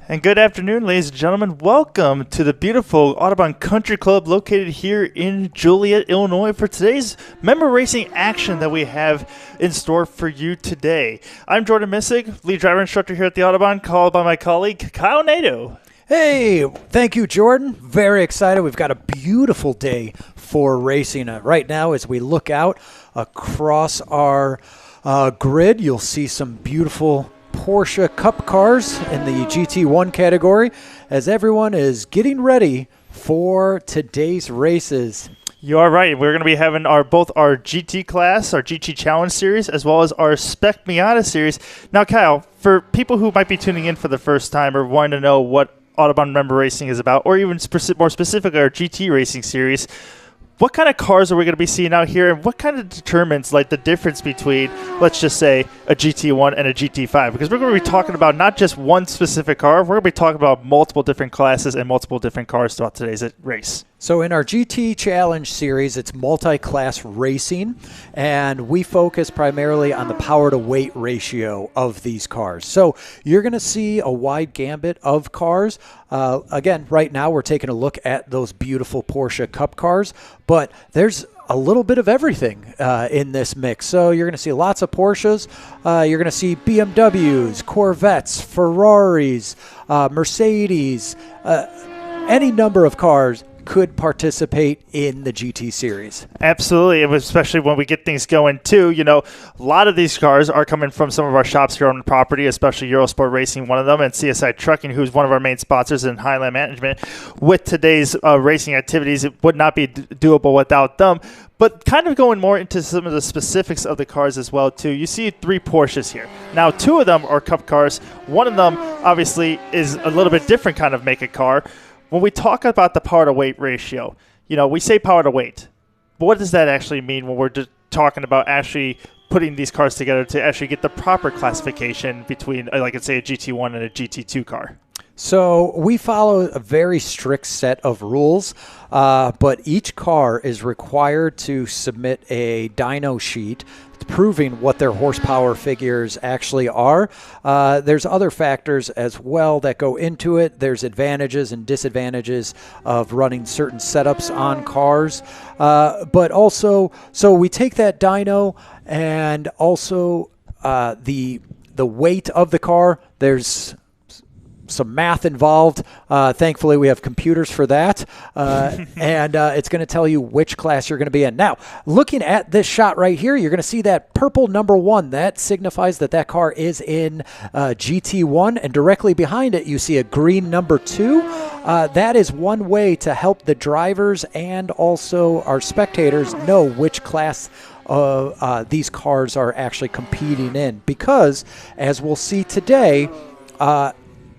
And good afternoon, ladies and gentlemen. Welcome to the beautiful Audubon Country Club located here in Joliet, Illinois for today's member racing action that we have in store for you today. I'm Jordan Missig, lead driver instructor here at the Audubon, called by my colleague Kyle Nato. Hey, thank you, Jordan. Very excited. We've got a beautiful day for racing. Right now, as we look out across our grid, you'll see some beautiful Porsche Cup cars in the GT1 category as everyone is getting ready for today's races. You are right. We're going to be having both our GT class, our GT Challenge series, as well as our Spec Miata series. Now, Kyle, for people who might be tuning in for the first time or wanting to know what Audubon member racing is about, or even more specifically our GT racing series, what kind of cars are we going to be seeing out here, and what kind of determines the difference between, let's just say, a GT1 and a GT5? Because we're going to be talking about not just one specific car, we're going to be talking about multiple different classes and multiple different cars throughout today's race. So in our GT Challenge series, it's multi-class racing, and we focus primarily on the power-to-weight ratio of these cars. So you're going to see a wide gambit of cars. Again, right now we're taking a look at those beautiful Porsche Cup cars, but there's a little bit of everything in this mix. So you're going to see lots of Porsches. You're going to see BMWs, Corvettes, Ferraris, Mercedes, any number of cars could participate in the GT series. Absolutely, and especially when we get things going too. You know, a lot of these cars are coming from some of our shops here on the property, especially Eurosport Racing, one of them, and CSI Trucking, who's one of our main sponsors, in Highland Management. With today's racing activities, it would not be doable without them. But kind of going more into some of the specifics of the cars as well, too. You see 3 Porsches here. Now, 2 of them are Cup cars. One of them, obviously, is a little bit different kind of make of car. When we talk about the power-to-weight ratio, you know, we say power-to-weight. But what does that actually mean when we're just talking about actually putting these cars together to actually get the proper classification between, like, let's say, a GT1 and a GT2 car? So we follow a very strict set of rules, but each car is required to submit a dyno sheet proving what their horsepower figures actually are. There's other factors as well that go into it. There's advantages and disadvantages of running certain setups on cars. But also, so we take that dyno and also the weight of the car. There's some math involved. Thankfully, we have computers for that. And it's going to tell you which class you're going to be in. Now, looking at this shot right here, you're going to see that purple number 1. That signifies that that car is in GT1. And directly behind it, you see a green number 2. That is one way to help the drivers and also our spectators know which class these cars are actually competing in. Because, as we'll see today,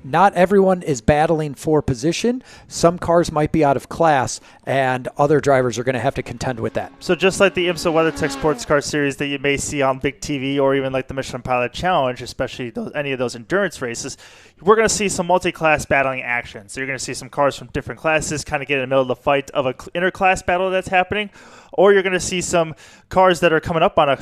not everyone is battling for position. Some cars might be out of class, and other drivers are going to have to contend with that. So just like the IMSA WeatherTech Sports Car Series that you may see on Big TV, or even like the Michelin Pilot Challenge, especially any of those endurance races, we're going to see some multi-class battling action. So you're going to see some cars from different classes kind of get in the middle of the fight of an inter-class battle that's happening, or you're going to see some cars that are coming up on a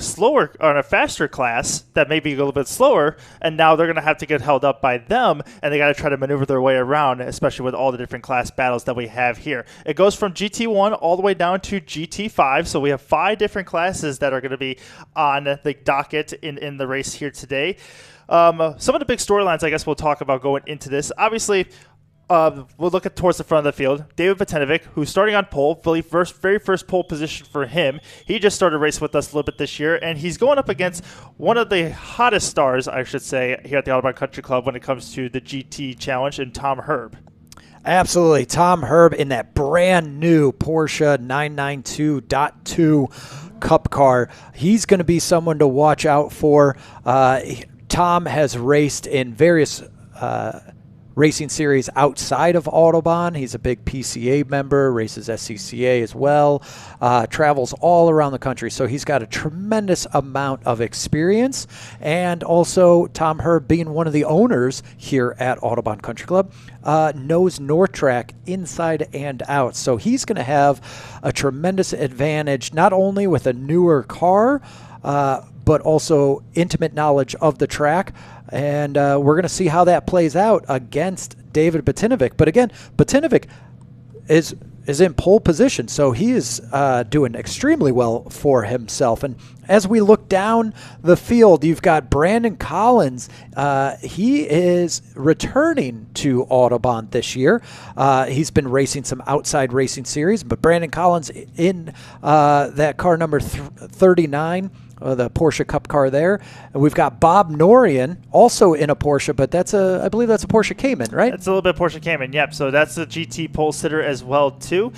faster class that may be a little bit slower, and now they're going to have to get held up by them, and they got to try to maneuver their way around, especially with all the different class battles that we have here. It goes from GT1 all the way down to GT5, so we have 5 different classes that are going to be on the docket in the race here today. Some of the big storylines I guess we'll talk about going into this. Obviously, we'll look at towards the front of the field. David Vatenovic, who's starting on pole, very first pole position for him. He just started racing with us a little bit this year, and he's going up against one of the hottest stars, I should say, here at the Audubon Country Club when it comes to the GT Challenge, and Tom Herb. Absolutely. Tom Herb in that brand new Porsche 992.2 Cup car. He's going to be someone to watch out for. Tom has raced in various racing series outside of Audubon. He's a big PCA member, races SCCA as well, travels all around the country. So he's got a tremendous amount of experience. And also Tom Herb, being one of the owners here at Audubon Country Club, knows North Track inside and out. So he's going to have a tremendous advantage, not only with a newer car, but also intimate knowledge of the track. And we're going to see how that plays out against David Batinovic. But again, Batinovic is in pole position, so he is doing extremely well for himself. And as we look down the field, you've got Brandon Collins. He is returning to Autobahn this year. He's been racing some outside racing series, but Brandon Collins in that car number 39, the Porsche Cup car there. And we've got Bob Norian also in a Porsche, but I believe that's a Porsche Cayman, right? It's a little bit Porsche Cayman, yep. So that's the GT pole sitter as well, too.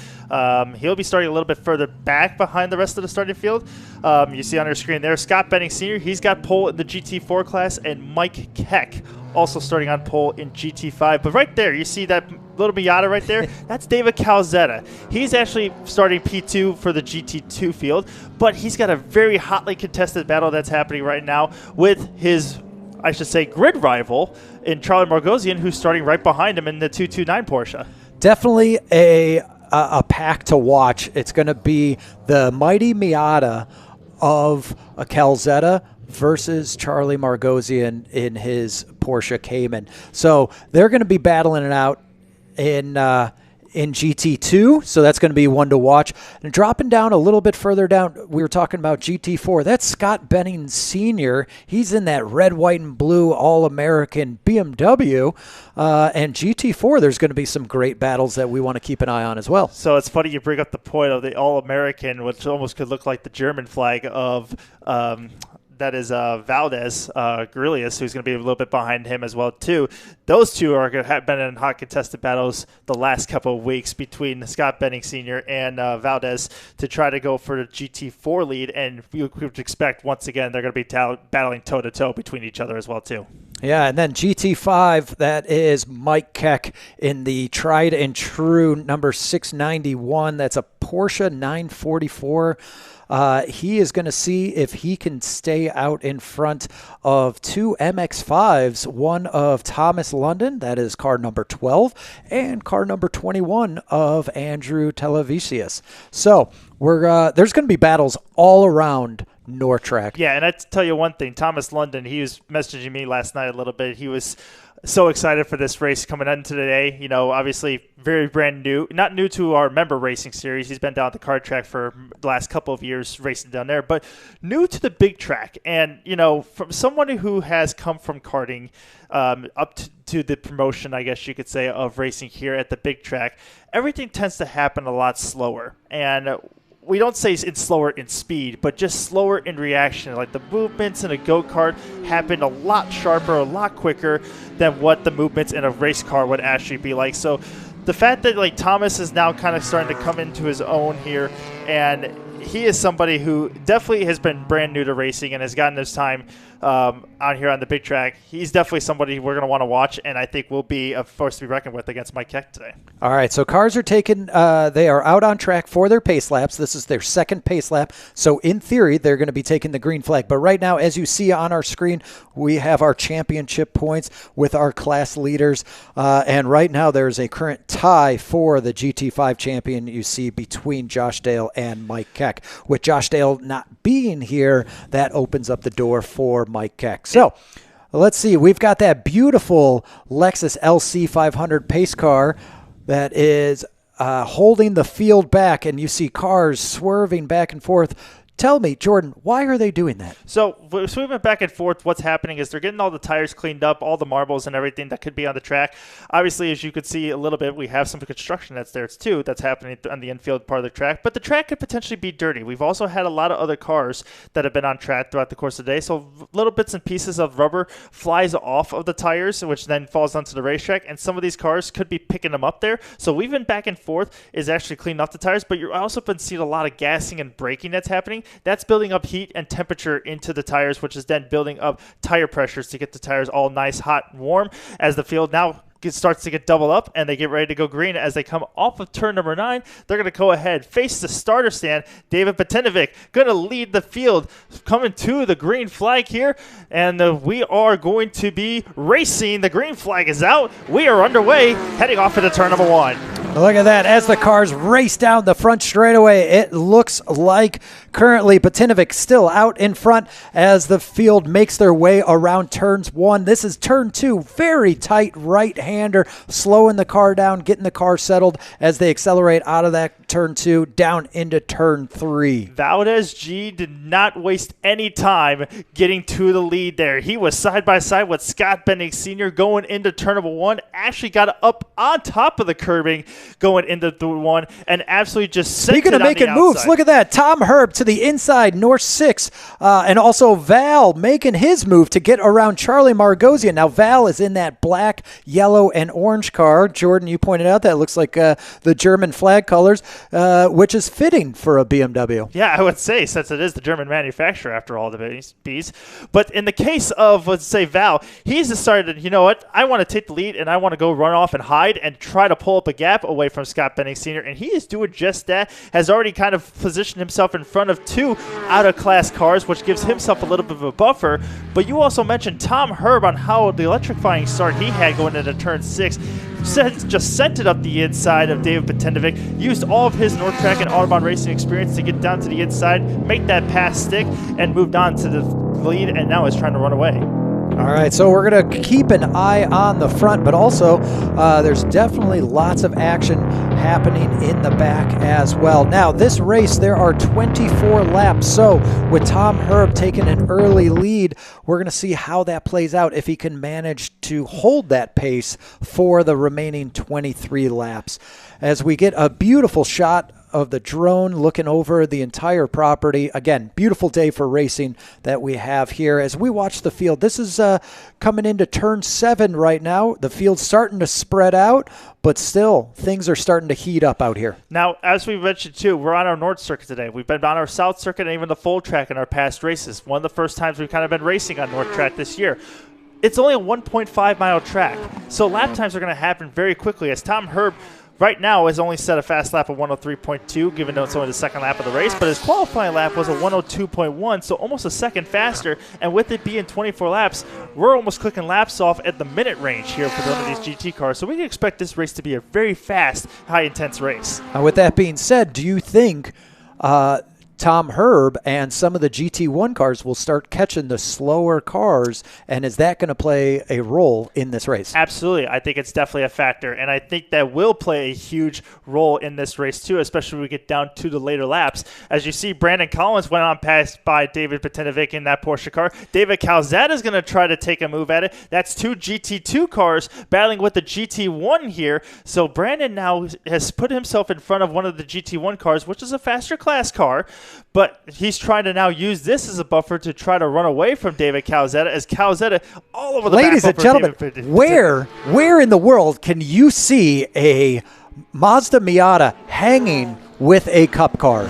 He'll be starting a little bit further back behind the rest of the starting field. You see on your screen there, Scott Benning Sr., he's got pole in the GT4 class, and Mike Keck also starting on pole in GT5. But right there, you see that little Miata right there? That's David Calzetta. He's actually starting P2 for the GT2 field, but he's got a very hotly contested battle that's happening right now with his, I should say, grid rival in Charlie Margosian, who's starting right behind him in the 229 Porsche. Definitely a pack to watch. It's going to be the mighty Miata of a Calzetta versus Charlie Margosian in his Porsche Cayman. So they're going to be battling it out in GT2, so that's going to be one to watch. And dropping down a little bit further down, we were talking about GT4. That's Scott Benning Sr. He's in that red, white, and blue All-American BMW. And GT4, there's going to be some great battles that we want to keep an eye on as well. So it's funny you bring up the point of the All-American, which almost could look like the German flag of that is Valdez Gurlius, who's going to be a little bit behind him as well, too. Those two are going to have been in hot contested battles the last couple of weeks between Scott Benning Sr. and Valdez to try to go for the GT4 lead, and we would expect, once again, they're going to be battling toe-to-toe between each other as well, too. Yeah, and then GT5, that is Mike Keck in the tried and true number 691. That's a Porsche 944. He is going to see if he can stay out in front of two MX-5s, one of Thomas London, that is car number 12, and car number 21 of Andrew Televisius. So there's going to be battles all around Nortrack. Yeah, and I tell you one thing, Thomas London, he was messaging me last night a little bit. He was so excited for this race coming into today. You know, obviously very brand new, not new to our member racing series. He's been down at the kart track for the last couple of years racing down there, but new to the big track. And, you know, from someone who has come from karting up to the promotion, I guess you could say, of racing here at the big track, everything tends to happen a lot slower. And we don't say it's slower in speed, but just slower in reaction. Like the movements in a go-kart happen a lot sharper, a lot quicker than what the movements in a race car would actually be like. So the fact that like Thomas is now kind of starting to come into his own here, and he is somebody who definitely has been brand new to racing and has gotten his time out here on the big track. He's definitely somebody we're going to want to watch, and I think will be a force to be reckoned with against Mike Keck today. All right, so cars are taken. They are out on track for their pace laps. This is their second pace lap, so in theory, they're going to be taking the green flag. But right now, as you see on our screen, we have our championship points with our class leaders, and right now there's a current tie for the GT5 champion you see between Josh Dale and Mike Keck. With Josh Dale not being here, that opens up the door for Mike Keck. So let's see. We've got that beautiful Lexus LC 500 pace car that is holding the field back, and you see cars swerving back and forth. Tell me, Jordan, why are they doing that? So sweeping back and forth, what's happening is they're getting all the tires cleaned up, all the marbles and everything that could be on the track. Obviously, as you could see a little bit, we have some construction that's there too that's happening on the infield part of the track. But the track could potentially be dirty. We've also had a lot of other cars that have been on track throughout the course of the day. So little bits and pieces of rubber flies off of the tires, which then falls onto the racetrack. And some of these cars could be picking them up there. So we've been back and forth is actually cleaning off the tires. But you're also been seeing a lot of gassing and braking that's happening. That's building up heat and temperature into the tires, which is then building up tire pressures to get the tires all nice, hot, and warm as the field now starts to get doubled up, and they get ready to go green. As they come off of turn number 9, they're going to go ahead, face the starter stand. David Petinovic going to lead the field, coming to the green flag here, and we are going to be racing. The green flag is out. We are underway, heading off into turn number 1. Look at that. As the cars race down the front straightaway, it looks like currently Petinovic still out in front as the field makes their way around turns 1. This is turn 2. Very tight right-hander, slowing the car down, getting the car settled as they accelerate out of that turn 2 down into turn 3. Valdez G did not waste any time getting to the lead there. He was side by side with Scott Benning Sr. going into turn number 1, actually got up on top of the curbing going into the 1, and absolutely just sent Speaking of making moves, look at that. Tom Herb to the inside, North 6, and also Val making his move to get around Charlie Margosian. Now, Val is in that black, yellow, and orange car. Jordan, you pointed out that looks like the German flag colors, which is fitting for a BMW. Yeah, I would say, since it is the German manufacturer after all the bees. But in the case of, let's say, Val, he's decided, you know what, I want to take the lead, and I want to go run off and hide and try to pull up a gap away from Scott Benning Sr., and he is doing just that. Has already kind of positioned himself in front of 2 out-of-class cars, which gives himself a little bit of a buffer. But you also mentioned Tom Herb on how the electrifying start he had going into turn 6. Just sent it up the inside of David Petinovic, used all of his North Track and Autobahn racing experience to get down to the inside, make that pass stick, and moved on to the lead, and now is trying to run away. All right, so we're going to keep an eye on the front, but also there's definitely lots of action happening in the back as well. Now, this race, there are 24 laps, so with Tom Herb taking an early lead, we're going to see how that plays out if he can manage to hold that pace for the remaining 23 laps. As we get a beautiful shot of the drone looking over the entire property. Again, beautiful day for racing that we have here as we watch the field. This is coming into turn 7 right now. The field's starting to spread out, but still things are starting to heat up out here. Now, as we mentioned too, we're on our North Circuit today. We've been on our South Circuit and even the full track in our past races. One of the first times we've kind of been racing on North Track this year. It's only a 1.5-mile track, so lap times are going to happen very quickly as Tom Herb right now has only set a fast lap of 103.2, given though it's only the second lap of the race, but his qualifying lap was a 102.1, so almost a second faster, and with it being 24 laps, we're almost clicking laps off at the minute range here for one of these GT cars, so we can expect this race to be a very fast, high-intense race. With that being said, do you think Tom Herb and some of the GT1 cars will start catching the slower cars, and is that going to play a role in this race? Absolutely. I think it's definitely a factor, and I think that will play a huge role in this race too, especially when we get down to the later laps. As you see, Brandon Collins went on past by David Petinovic in that Porsche car. David Calzada is going to try to take a move at it. That's 2 GT2 cars battling with the GT1 here, so Brandon now has put himself in front of one of the GT1 cars, which is a faster class car. But he's trying to now use this as a buffer to try to run away from David Calzada, as Calzada all over the Ladies and gentlemen, where in the world can you see a Mazda Miata hanging with a Cup car?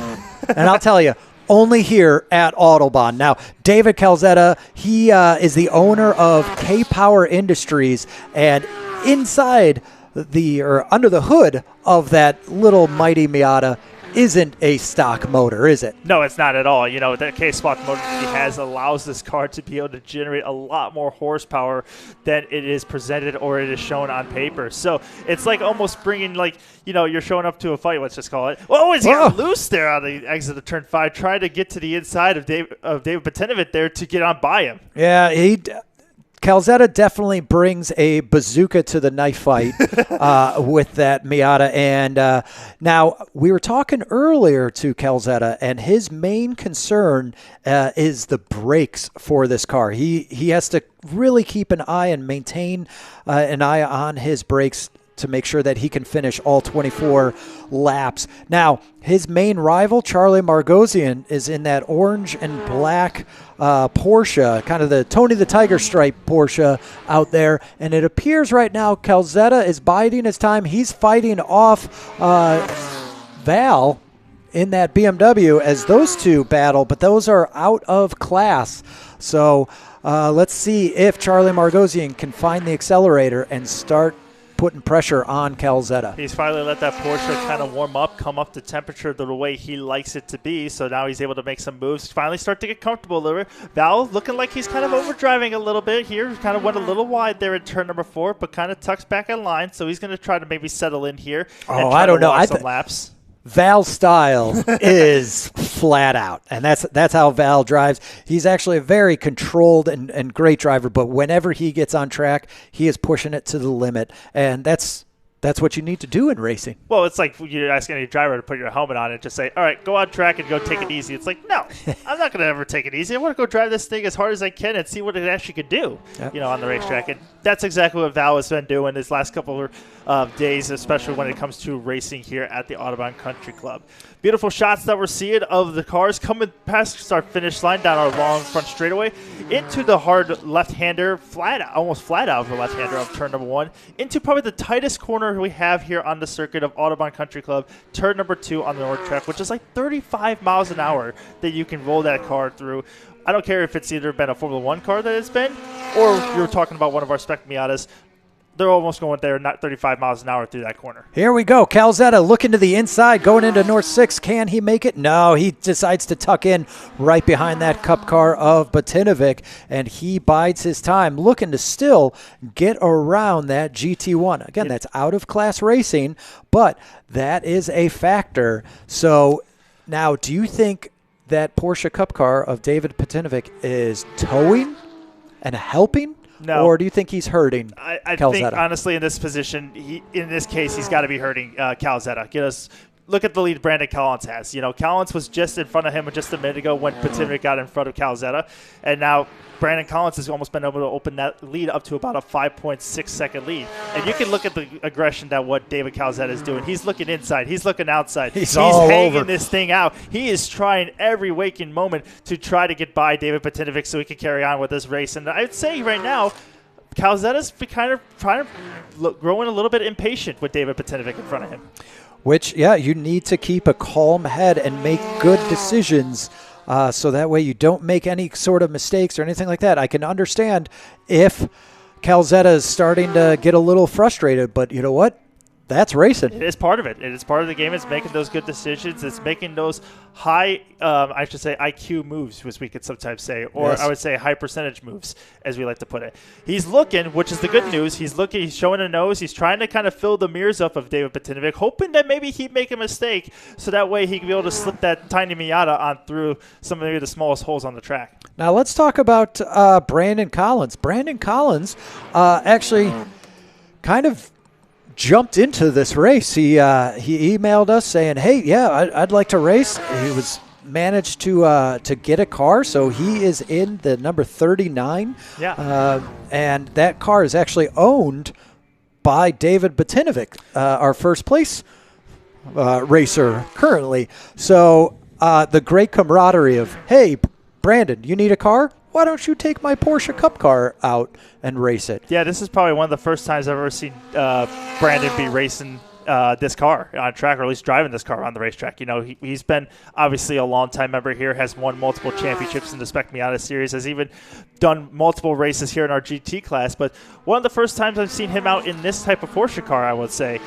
And I'll tell you, only here at Autobahn. Now, David Calzada, he is the owner of K-Power Industries, and inside under the hood of that little mighty Miata isn't a stock motor, is it? No, it's not at all. You know, that K-Stock motor he has allows this car to be able to generate a lot more horsepower than it is presented or it is shown on paper. So it's like almost bringing, like, you know, you're showing up to a fight, let's just call it. Oh, he's got loose there on the exit of turn 5, trying to get to the inside of David Petinovic there to get on by him. Yeah, Calzada definitely brings a bazooka to the knife fight with that Miata. And now, we were talking earlier to Calzada, and his main concern is the brakes for this car. He has to really keep an eye and maintain an eye on his brakes to make sure that he can finish all 24 laps. Now, his main rival, Charlie Margosian, is in that orange and black Porsche, kind of the Tony the Tiger stripe Porsche out there. And it appears right now Calzada is biding his time. He's fighting off Val in that BMW as those two battle, but those are out of class. So let's see if Charlie Margosian can find the accelerator and start putting pressure on Calzetta. He's finally let that Porsche kind of warm up, come up to temperature the way he likes it to be. So now he's able to make some moves, finally start to get comfortable a little bit. Val looking like he's kind of overdriving a little bit here. Kind of went a little wide there in turn number 4, but kind of tucks back in line. So he's going to try to maybe settle in here. Oh, I don't know. Some laps. Val's style is flat out, and that's how Val drives. He's actually a very controlled and great driver, but whenever he gets on track, he is pushing it to the limit, and that's what you need to do in racing. Well, it's like you're asking any driver to put your helmet on and just say, all right, go on track and go take it easy. It's like, no, I'm not going to ever take it easy. I want to go drive this thing as hard as I can and see what it actually could do, on the racetrack. And that's exactly what Val has been doing his last couple of days, especially when it comes to racing here at the Audubon Country Club. Beautiful shots that we're seeing of the cars coming past our finish line down our long front straightaway into the hard left-hander, almost flat out of the left-hander of turn number 1, into probably the tightest corner we have here on the circuit of Audubon Country Club, turn number 2 on the North track, which is like 35 miles an hour that you can roll that car through. I don't care if it's either been a Formula 1 car that it's been, or you're talking about one of our Spec Miatas. They're almost going there, not 35 miles an hour through that corner. Here we go. Calzetta looking to the inside, going into North 6. Can he make it? No, he decides to tuck in right behind that cup car of Batinovic, and he bides his time, looking to still get around that GT1. Again, that's out-of-class racing, but that is a factor. So now, do you think that Porsche Cup car of David Batinovic is towing and helping? No. Or do you think he's hurting I Calzetta? think, honestly, in this position, in this case, he's got to be hurting Calzetta. Look at the lead Brandon Collins has. Collins was just in front of him just a minute ago when Batinovic got in front of Calzetta. And now Brandon Collins has almost been able to open that lead up to about a 5.6-second lead. And you can look at the aggression that what David Calzetta is doing. He's looking inside. He's looking outside. He's hanging over this thing out. He is trying every waking moment to try to get by David Batinovic so he can carry on with this race. And I'd say right now, Calzetta's kind of trying to growing a little bit impatient with David Batinovic in front of him. Which, you need to keep a calm head and make good decisions so that way you don't make any sort of mistakes or anything like that. I can understand if Calzetta is starting to get a little frustrated, but you know what? That's racing. It is part of it. It is part of the game. It's making those good decisions. It's making those high, I should say, IQ moves, as we could sometimes say, or yes. I would say high percentage moves, as we like to put it. He's looking, which is the good news. He's looking. He's showing a nose. He's trying to kind of fill the mirrors up of David Batinovic, hoping that maybe he'd make a mistake, so that way he can be able to slip that tiny Miata on through some of maybe the smallest holes on the track. Now let's talk about Brandon Collins. Brandon Collins actually kind of jumped into this race. He emailed us saying, "Hey, I'd like to race." He was managed to get a car, so he is in the number 39. Yeah. And that car is actually owned by David Batinovic, our first place racer currently. So the great camaraderie of, "Hey, Brandon, you need a car? Why don't you take my Porsche Cup car out and race it?" Yeah, this is probably one of the first times I've ever seen Brandon be racing this car on track, or at least driving this car on the racetrack. He's been obviously a long-time member here, has won multiple championships in the Spec Miata series, has even done multiple races here in our GT class. But one of the first times I've seen him out in this type of Porsche car, I would say,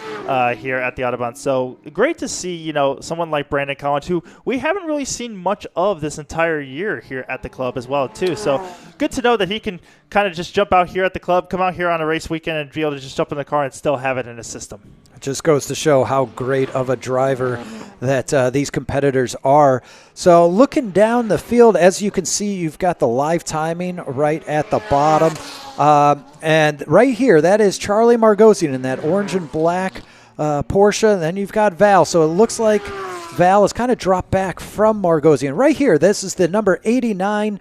here at the Audubon. So great to see, someone like Brandon Collins, who we haven't really seen much of this entire year here at the club as well, too. So good to know that he can kind of just jump out here at the club, come out here on a race weekend, and be able to just jump in the car and still have it in his system. It just goes to show how great of a driver that these competitors are. So looking down the field, as you can see, you've got the live timing right at the bottom. And right here, that is Charlie Margosian in that orange and black Porsche. And then you've got Val. So it looks like Val has kind of dropped back from Margosian. Right here, this is the number 89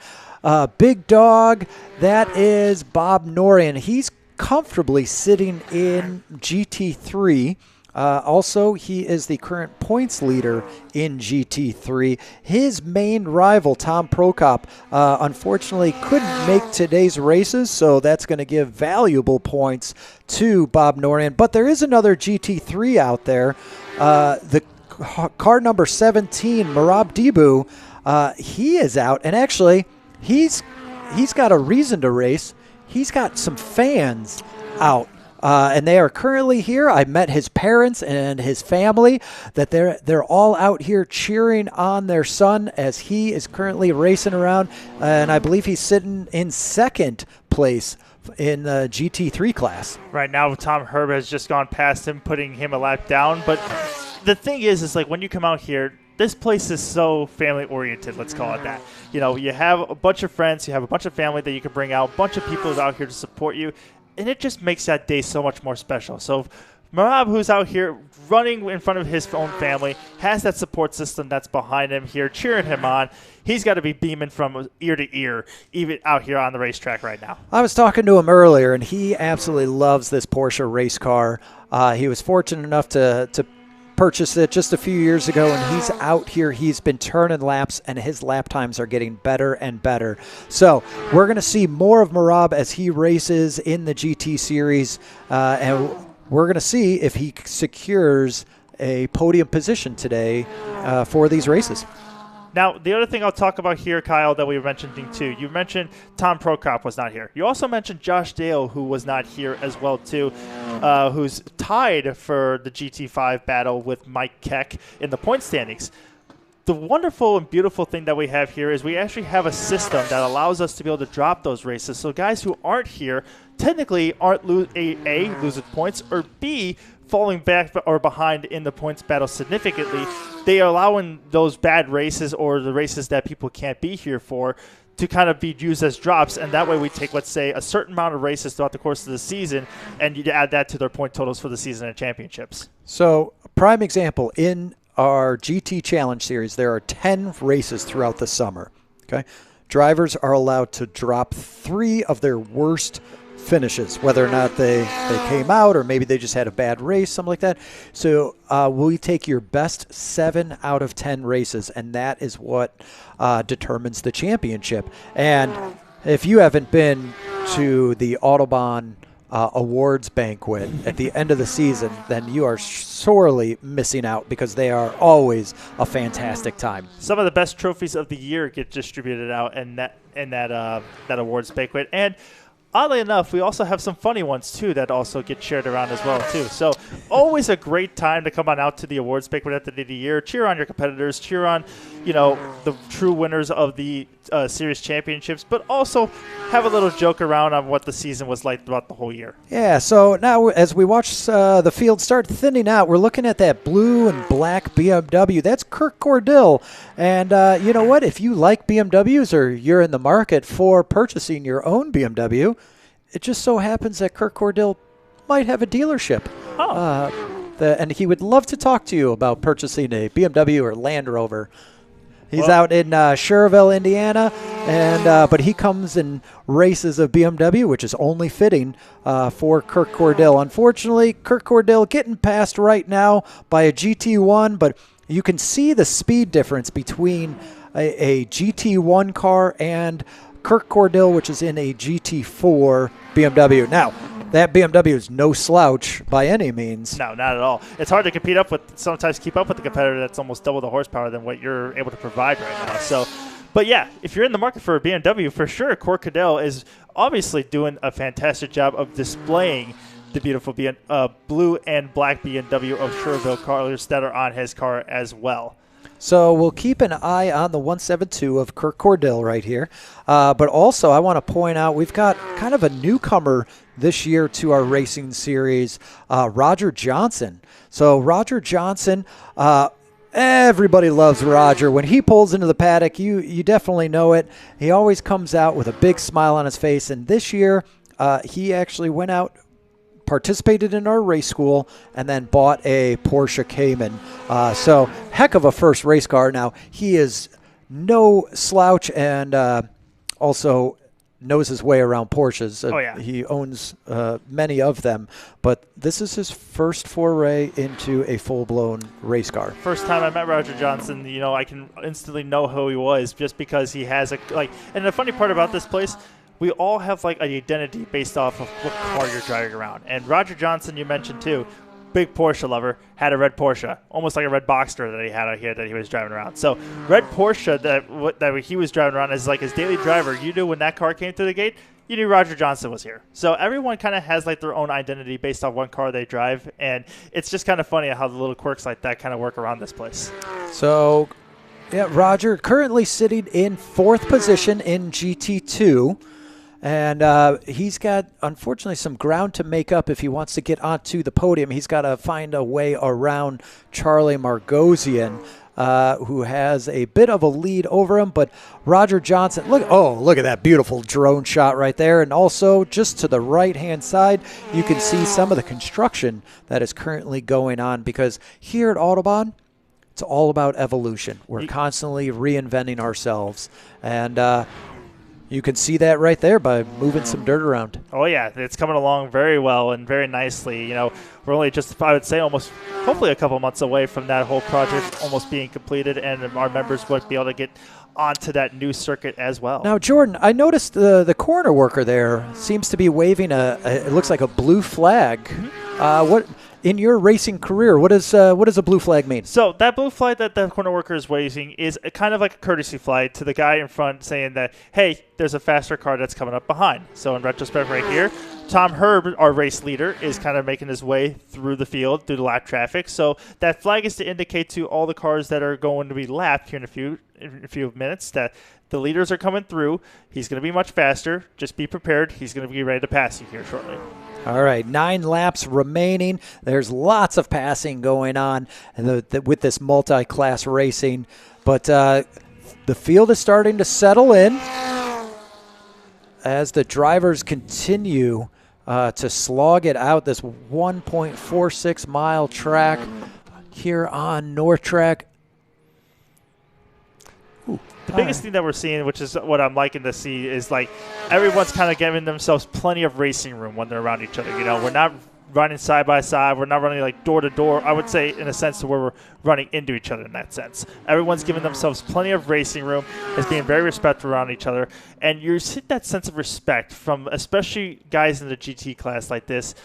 big dog. That is Bob Norian. He's comfortably sitting in GT3. Also, he is the current points leader in GT3. His main rival, Tom Prokop, unfortunately couldn't make today's races, so that's going to give valuable points to Bob Norian. But there is another GT3 out there. The car number 17, Marab Dibu, he is out, and actually, he's got a reason to race. He's got some fans out and they are currently here. I met his parents and his family. That they're all out here cheering on their son as he is currently racing around, and I believe he's sitting in second place in the GT3 class. Right now, Tom Herb has just gone past him, putting him a lap down. But the thing is like when you come out here, this place is so family-oriented, let's call it that. You know, you have a bunch of friends, you have a bunch of family that you can bring out, a bunch of people out here to support you, and it just makes that day so much more special. So Marab, who's out here running in front of his own family, has that support system that's behind him here, cheering him on. He's got to be beaming from ear to ear, even out here on the racetrack right now. I was talking to him earlier, and he absolutely loves this Porsche race car. He was fortunate enough to purchased it just a few years ago, and he's out here. He's been turning laps, and his lap times are getting better and better. So we're going to see more of Marab as he races in the GT Series, and we're going to see if he secures a podium position today for these races. Now, the other thing I'll talk about here, Kyle, that we were mentioning too, you mentioned Tom Prokop was not here. You also mentioned Josh Dale, who was not here as well too, who's tied for the GT5 battle with Mike Keck in the point standings. The wonderful and beautiful thing that we have here is we actually have a system that allows us to be able to drop those races. So guys who aren't here technically aren't losing points, or B, falling back or behind in the points battle significantly. They are allowing those bad races or the races that people can't be here for to kind of be used as drops, and that way we take, let's say, a certain amount of races throughout the course of the season, and you add that to their point totals for the season and championships. So, prime example, in our GT Challenge Series, there are 10 races throughout the summer. Okay, drivers are allowed to drop 3 of their worst finishes, whether or not they came out or maybe they just had a bad race, something like that. So we take your best 7 out of 10 races, and that is what determines the championship. And if you haven't been to the Autobahn awards banquet at the end of the season, then you are sorely missing out, because they are always a fantastic time. Some of the best trophies of the year get distributed out in that awards banquet, and oddly enough, we also have some funny ones, too, that also get shared around as well, too. So always a great time to come on out to the awards banquet at the end of the year. Cheer on your competitors. Cheer on, the true winners of the series championships, but also have a little joke around on what the season was like throughout the whole year. Yeah, so now as we watch the field start thinning out, we're looking at that blue and black BMW. That's Kirk Cordill. And you know what? If you like BMWs or you're in the market for purchasing your own BMW, it just so happens that Kirk Cordill might have a dealership. And he would love to talk to you about purchasing a BMW or Land Rover. He's out in Schererville, Indiana, and but he comes in races of BMW, which is only fitting for Kirk Cordill. Unfortunately, Kirk Cordill getting passed right now by a GT1, but you can see the speed difference between a GT1 car and Kirk Cordill, which is in a GT4 BMW. Now, that BMW is no slouch by any means. No, not at all. It's hard to sometimes keep up with the competitor that's almost double the horsepower than what you're able to provide right now. So, but yeah, if you're in the market for a BMW, for sure, Kirk Cordill is obviously doing a fantastic job of displaying the beautiful blue and black BMW of Schererville colors that are on his car as well. So we'll keep an eye on the 172 of Kirk Cordill right here. But also I want to point out we've got kind of a newcomer this year to our racing series, Roger Johnson. So Roger Johnson, everybody loves Roger. When he pulls into the paddock, you definitely know it. He always comes out with a big smile on his face. And this year he actually went out, participated in our race school, and then bought a Porsche Cayman. So heck of a first race car. Now, he is no slouch and also knows his way around Porsches. Oh, yeah. He owns many of them, but this is his first foray into a full-blown race car. First time I met Roger Johnson, I can instantly know who he was just because he has and the funny part about this place, we all have an identity based off of what car you're driving around. And Roger Johnson, you mentioned too, big Porsche lover, had a red Porsche, almost like a red Boxster that he had out here that he was driving around. So red Porsche that he was driving around as his daily driver. You knew when that car came through the gate, you knew Roger Johnson was here. So everyone kind of has like their own identity based on one car they drive, and it's just kind of funny how the little quirks like that kind of work around this place. So, yeah, Roger currently sitting in 4th position in GT2. And he's got, unfortunately, some ground to make up if he wants to get onto the podium. He's got to find a way around Charlie Margosian, who has a bit of a lead over him. But Roger Johnson, look at that beautiful drone shot right there. And also, just to the right-hand side, you can see some of the construction that is currently going on. Because here at Autobahn, it's all about evolution. We're constantly reinventing ourselves. And you can see that right there by moving some dirt around. Oh, yeah. It's coming along very well and very nicely. You know, we're only just, I would say, hopefully a couple months away from that whole project almost being completed, and our members would be able to get onto that new circuit as well. Now, Jordan, I noticed the corner worker there seems to be waving it looks like a blue flag. Mm-hmm. What in your racing career, what does a blue flag mean? So that blue flag that the corner worker is waving is kind of like a courtesy flag to the guy in front, saying that, hey, there's a faster car that's coming up behind. So in retrospect right here, Tom Herb, our race leader, is kind of making his way through the field, through the lap traffic. So that flag is to indicate to all the cars that are going to be lapped here in a few minutes that the leaders are coming through. He's going to be much faster. Just be prepared. He's going to be ready to pass you here shortly. All right, 9 laps remaining. There's lots of passing going on with this multi-class racing. But the field is starting to settle in as the drivers continue to slog it out this 1.46-mile track here on North Track. The biggest thing that we're seeing, which is what I'm liking to see, is like everyone's kind of giving themselves plenty of racing room when they're around each other. You know, we're not running side by side. We're not running like door to door. I would say in a sense to where we're running into each other in that sense. Everyone's giving themselves plenty of racing room, is being very respectful around each other. And you see that sense of respect from especially guys in the GT class like this.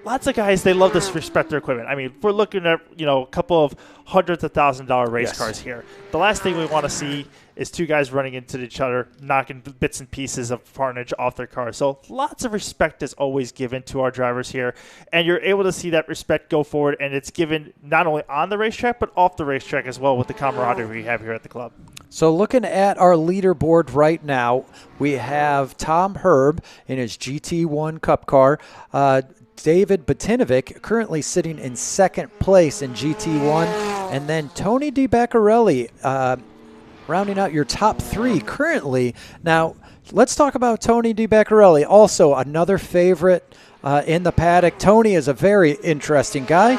Lots of guys, they love to respect their equipment. I mean, we're looking at, a couple of hundreds of $1,000 race cars here. The last thing we want to see is two guys running into each other, knocking bits and pieces of carnage off their cars. So lots of respect is always given to our drivers here, and you're able to see that respect go forward, and it's given not only on the racetrack but off the racetrack as well with the camaraderie we have here at the club. So looking at our leaderboard right now, we have Tom Herb in his GT1 Cup car, David Batinovic currently sitting in 2nd place in GT1, and then Tony DiBaccarelli rounding out your top 3 currently. Now, let's talk about Tony DiBaccarelli, also another favorite in the paddock. Tony is a very interesting guy.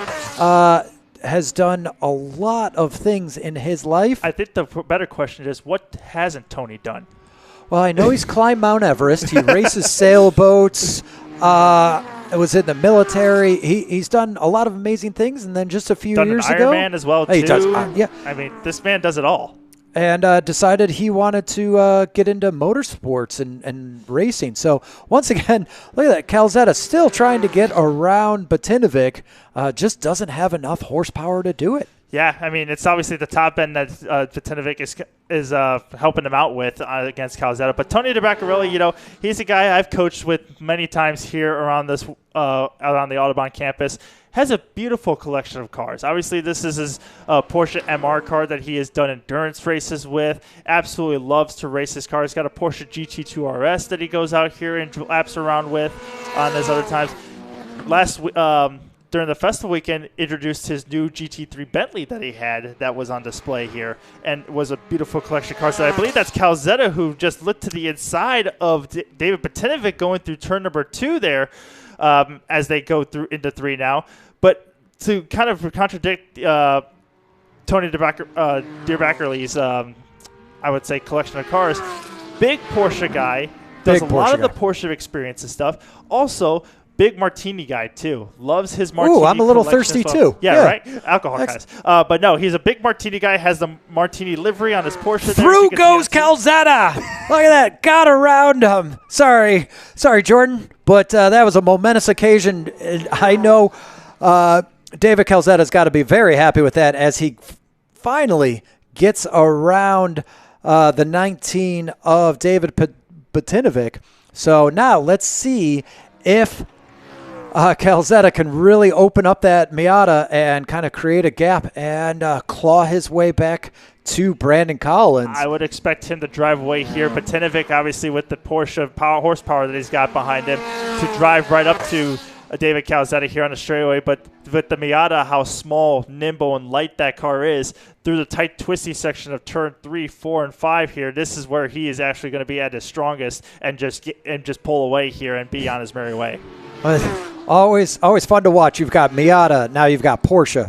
Has done a lot of things in his life. I think the better question is, what hasn't Tony done? Well, I know he's climbed Mount Everest. He races sailboats. Was in the military. He's done a lot of amazing things, and then just a few years ago, Iron Man as well too. He does, yeah. I mean, this man does it all. And decided he wanted to get into motorsports and racing. So once again, look at that. Calzetta still trying to get around Batinovic, just doesn't have enough horsepower to do it. Yeah, I mean, it's obviously the top end that Batinovic is helping him out with against Calzetta. But Tony DiBaccarelli, he's a guy I've coached with many times here around this out on the Autobahn campus. Has a beautiful collection of cars. Obviously, this is his Porsche MR car that he has done endurance races with. Absolutely loves to race his car. He's got a Porsche GT2 RS that he goes out here and laps around with on his other times. During the festival weekend, introduced his new GT3 Bentley that he had that was on display here, and was a beautiful collection of cars. So I believe that's Calzetta who just lit to the inside of David Batinovic going through turn number 2 there as they go through into 3 now. But to kind of contradict Tony DiBaccarelli's, I would say, collection of cars, big Porsche guy, does a lot of the Porsche experience and stuff. Also, big martini guy, too. Loves his martini. Ooh, I'm a little thirsty, too. Yeah, right? Alcohol guys. But no, he's a big martini guy, has the martini livery on his Porsche. Through goes Calzetta. Look at that. Got around him. Sorry, Jordan. But that was a momentous occasion. I know David Calzetta's got to be very happy with that as he finally gets around the 19 of David Batinovic. So now let's see if Calzetta can really open up that Miata and kind of create a gap and claw his way back to Brandon Collins. I would expect him to drive away here. Batinovic, obviously, with the Porsche horsepower that he's got behind him, to drive right up to David Calzetta here on the straightaway. But with the Miata, how small, nimble, and light that car is, through the tight, twisty section of turn 3, 4, and 5 here, this is where he is actually going to be at his strongest and just pull away here and be on his merry way. Always fun to watch. You've got Miata, now you've got Porsche.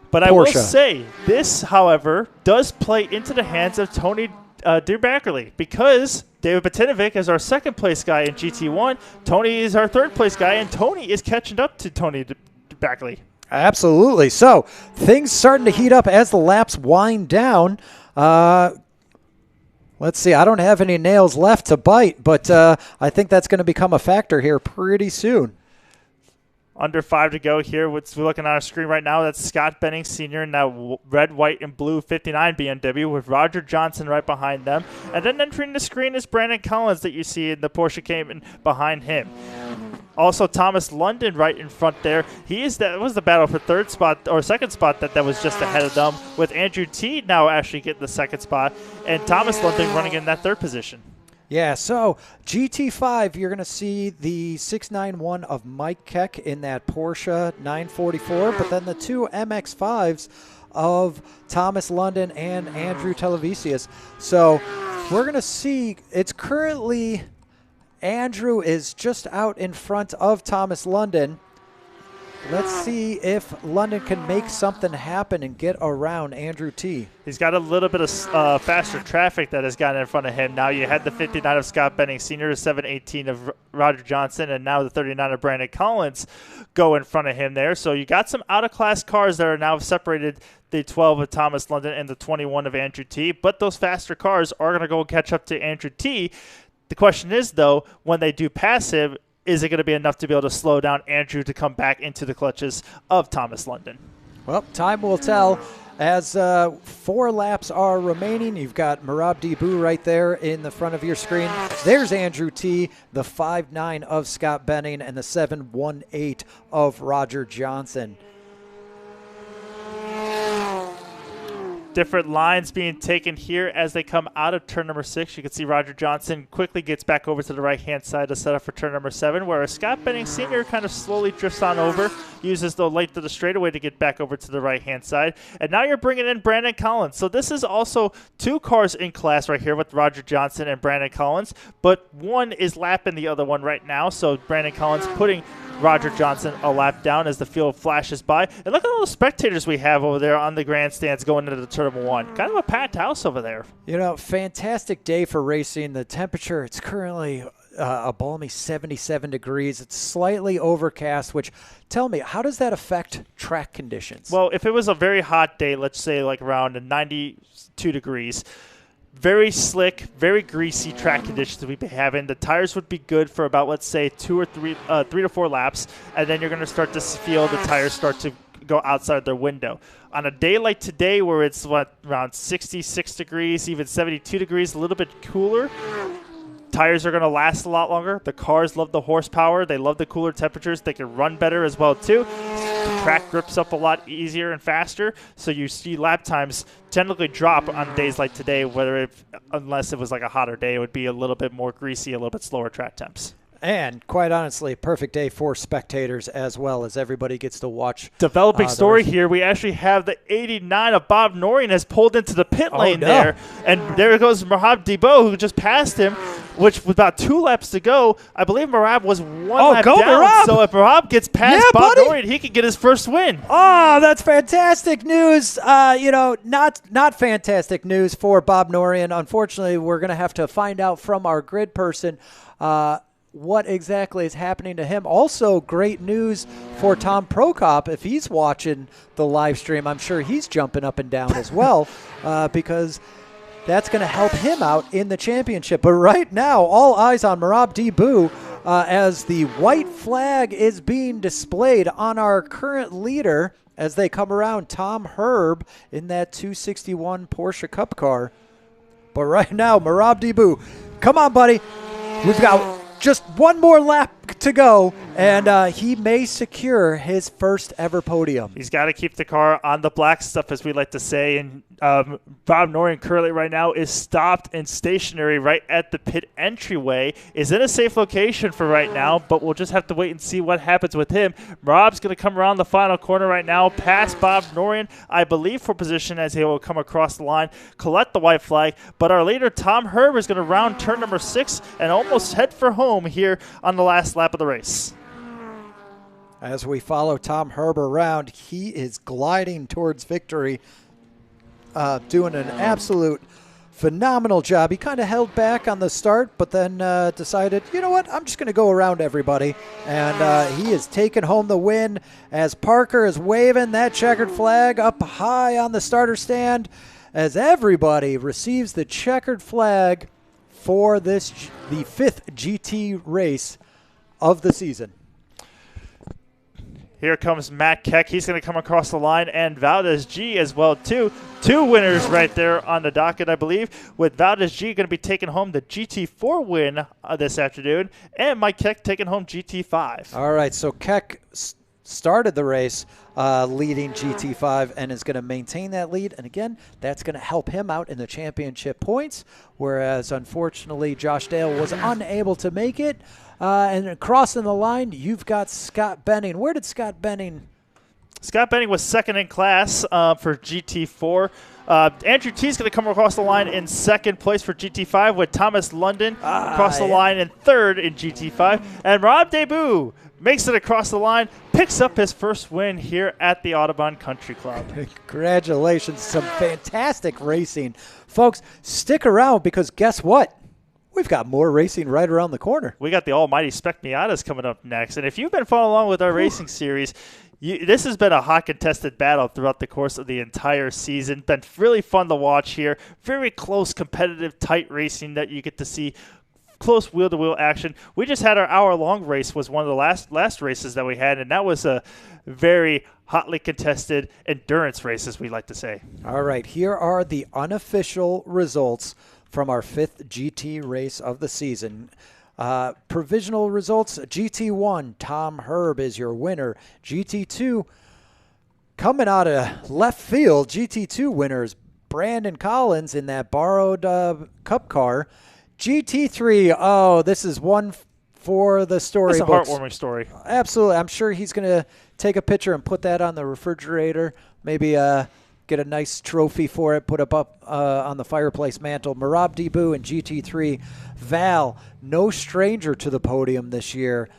But I will say, this, however, does play into the hands of Tony Debackerly, because David Batinovic is our second-place guy in GT1. Tony is our third-place guy, and Tony is catching up to Tony Debackerly. Absolutely. So things starting to heat up as the laps wind down. Let's see. I don't have any nails left to bite, but I think that's going to become a factor here pretty soon. Under 5 to go here. We're looking on our screen right now. That's Scott Benning Sr. in that red, white, and blue 59 BMW with Roger Johnson right behind them. And then entering the screen is Brandon Collins that you see in the Porsche Cayman behind him. Also, Thomas London right in front there. That was the battle for second spot that was just ahead of them, with Andrew T now actually getting the second spot, and Thomas London running in that third position. Yeah, so GT5, you're going to see the 691 of Mike Keck in that Porsche 944, but then the two MX5s of Thomas London and Andrew Televisius. So we're going to see, it's currently, Andrew is just out in front of Thomas London. Let's see if London can make something happen and get around Andrew T. He's got a little bit of faster traffic that has gotten in front of him. Now you had the 59 of Scott Benning Sr., the 718 of Roger Johnson, and now the 39 of Brandon Collins go in front of him there. So you got some out-of-class cars that are now separated, the 12 of Thomas London and the 21 of Andrew T. But those faster cars are going to go catch up to Andrew T. The question is, though, when they do pass him, is it going to be enough to be able to slow down Andrew to come back into the clutches of Thomas London? Well, time will tell. As 4 laps are remaining, you've got Merab Debu right there in the front of your screen. There's Andrew T., the 5'9 of Scott Benning, and the 718 of Roger Johnson. Different lines being taken here as they come out of turn number 6. You can see Roger Johnson quickly gets back over to the right-hand side to set up for turn number 7, whereas Scott Benning Sr. kind of slowly drifts on over, uses the length of the straightaway to get back over to the right-hand side. And now you're bringing in Brandon Collins. So this is also 2 cars in class right here with Roger Johnson and Brandon Collins, but one is lapping the other one right now. So Brandon Collins putting Roger Johnson a lap down as the field flashes by. And look at all the spectators we have over there on the grandstands going into the turn number 1. Kind of a packed house over there. You know, fantastic day for racing. The temperature, it's currently a balmy 77 degrees. It's slightly overcast, which, tell me, how does that affect track conditions? Well, if it was a very hot day, let's say like around 92 degrees, very slick, very greasy track conditions that we'd be having. The tires would be good for about, let's say, 3 to 4 laps, and then you're going to start to feel the tires start to go outside their window. On a day like today where it's around 66 degrees, even 72 degrees, a little bit cooler, tires are going to last a lot longer. The cars love the horsepower. They love the cooler temperatures. They can run better as well, too. The track grips up a lot easier and faster, so you see lap times generally drop on days like today, unless it was like a hotter day, it would be a little bit more greasy, a little bit slower track temps. And quite honestly, perfect day for spectators as well, as everybody gets to watch. Developing story here. We actually have the 89 of Bob Noreen has pulled into the pit lane there. And there goes Merab Debo, who just passed him, which with about 2 laps to go. I believe Merab was 1 lap down. Merab. So if Merab gets past Bob Noreen, he could get his first win. Oh, that's fantastic news. Not fantastic news for Bob Noreen. Unfortunately, we're going to have to find out from our grid person what exactly is happening to him. Also, great news for Tom Prokop. If he's watching the live stream, I'm sure he's jumping up and down as well because that's going to help him out in the championship. But right now, all eyes on Merab Debu as the white flag is being displayed on our current leader as they come around, Tom Herb in that 261 Porsche Cup car. But right now, Merab Debu Come on, buddy. We've got just one more lap to go, and he may secure his first ever podium. He's got to keep the car on the black stuff, as we like to say. And Bob Norian currently right now is stopped and stationary right at the pit entryway. Is in a safe location for right now, but we'll just have to wait and see what happens with him. Rob's going to come around the final corner right now, past Bob Norian, I believe, for position as he will come across the line, collect the white flag. But our leader, Tom Herb, is going to round turn number 6 and almost head for home here on the last lap of the race. As we follow Tom Herb around, he is gliding towards victory, doing an absolute phenomenal job. He kind of held back on the start, but then decided, you know what, I'm just going to go around everybody. And he is taking home the win as Parker is waving that checkered flag up high on the starter stand as everybody receives the checkered flag for this, the 5th GT race of the season. Here comes Matt Keck. He's going to come across the line, and Valdez G as well, too. 2 winners right there on the docket, I believe, with Valdez G going to be taking home the GT4 win this afternoon, and Mike Keck taking home GT5. All right, so Keck started the race leading GT5 and is going to maintain that lead. And again, that's going to help him out in the championship points, whereas unfortunately Josh Dale was unable to make it. And crossing the line, you've got Scott Benning. Where did Scott Benning? Scott Benning was second in class for GT4. Andrew T is going to come across the line in second place for GT5 with Thomas London across the line in third in GT5. And Rob Debut makes it across the line, picks up his first win here at the Audubon Country Club. Congratulations. Some fantastic racing. Folks, stick around because guess what? We've got more racing right around the corner. We got the almighty Spec Miatas coming up next. And if you've been following along with our racing series, this has been a hot contested battle throughout the course of the entire season. Been really fun to watch here. Very close, competitive, tight racing that you get to see. Close wheel-to-wheel action. We just had our hour-long race, was one of the last races that we had, and that was a very hotly contested endurance race, as we like to say. All right, here are the unofficial results from our 5th GT race of the season. Provisional results, GT1, Tom Herb is your winner. GT2, coming out of left field, GT2 winners, Brandon Collins in that borrowed Cup car. GT3, oh, this is one for the story. It's a heartwarming story. Absolutely. I'm sure he's going to take a picture and put that on the refrigerator. Maybe get a nice trophy for it, put it up on the fireplace mantle. Marab Debu in GT3. Val, no stranger to the podium this year.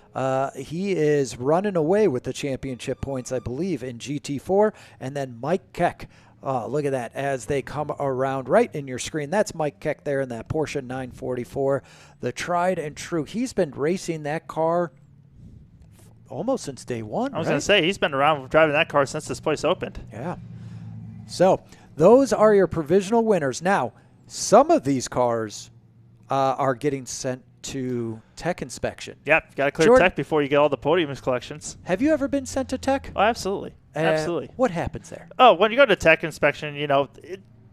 He is running away with the championship points, I believe, in GT4. And then Mike Keck. Oh, look at that as they come around right in your screen. That's Mike Keck there in that Porsche 944, the tried and true. He's been racing that car almost since day one. I was going to say, he's been around driving that car since this place opened. Yeah. So those are your provisional winners. Now, some of these cars are getting sent to tech inspection. Yep, got to clear tech before you get all the podium collections. Have you ever been sent to tech? Oh, absolutely. Absolutely. What happens there? Oh, when you go to tech inspection,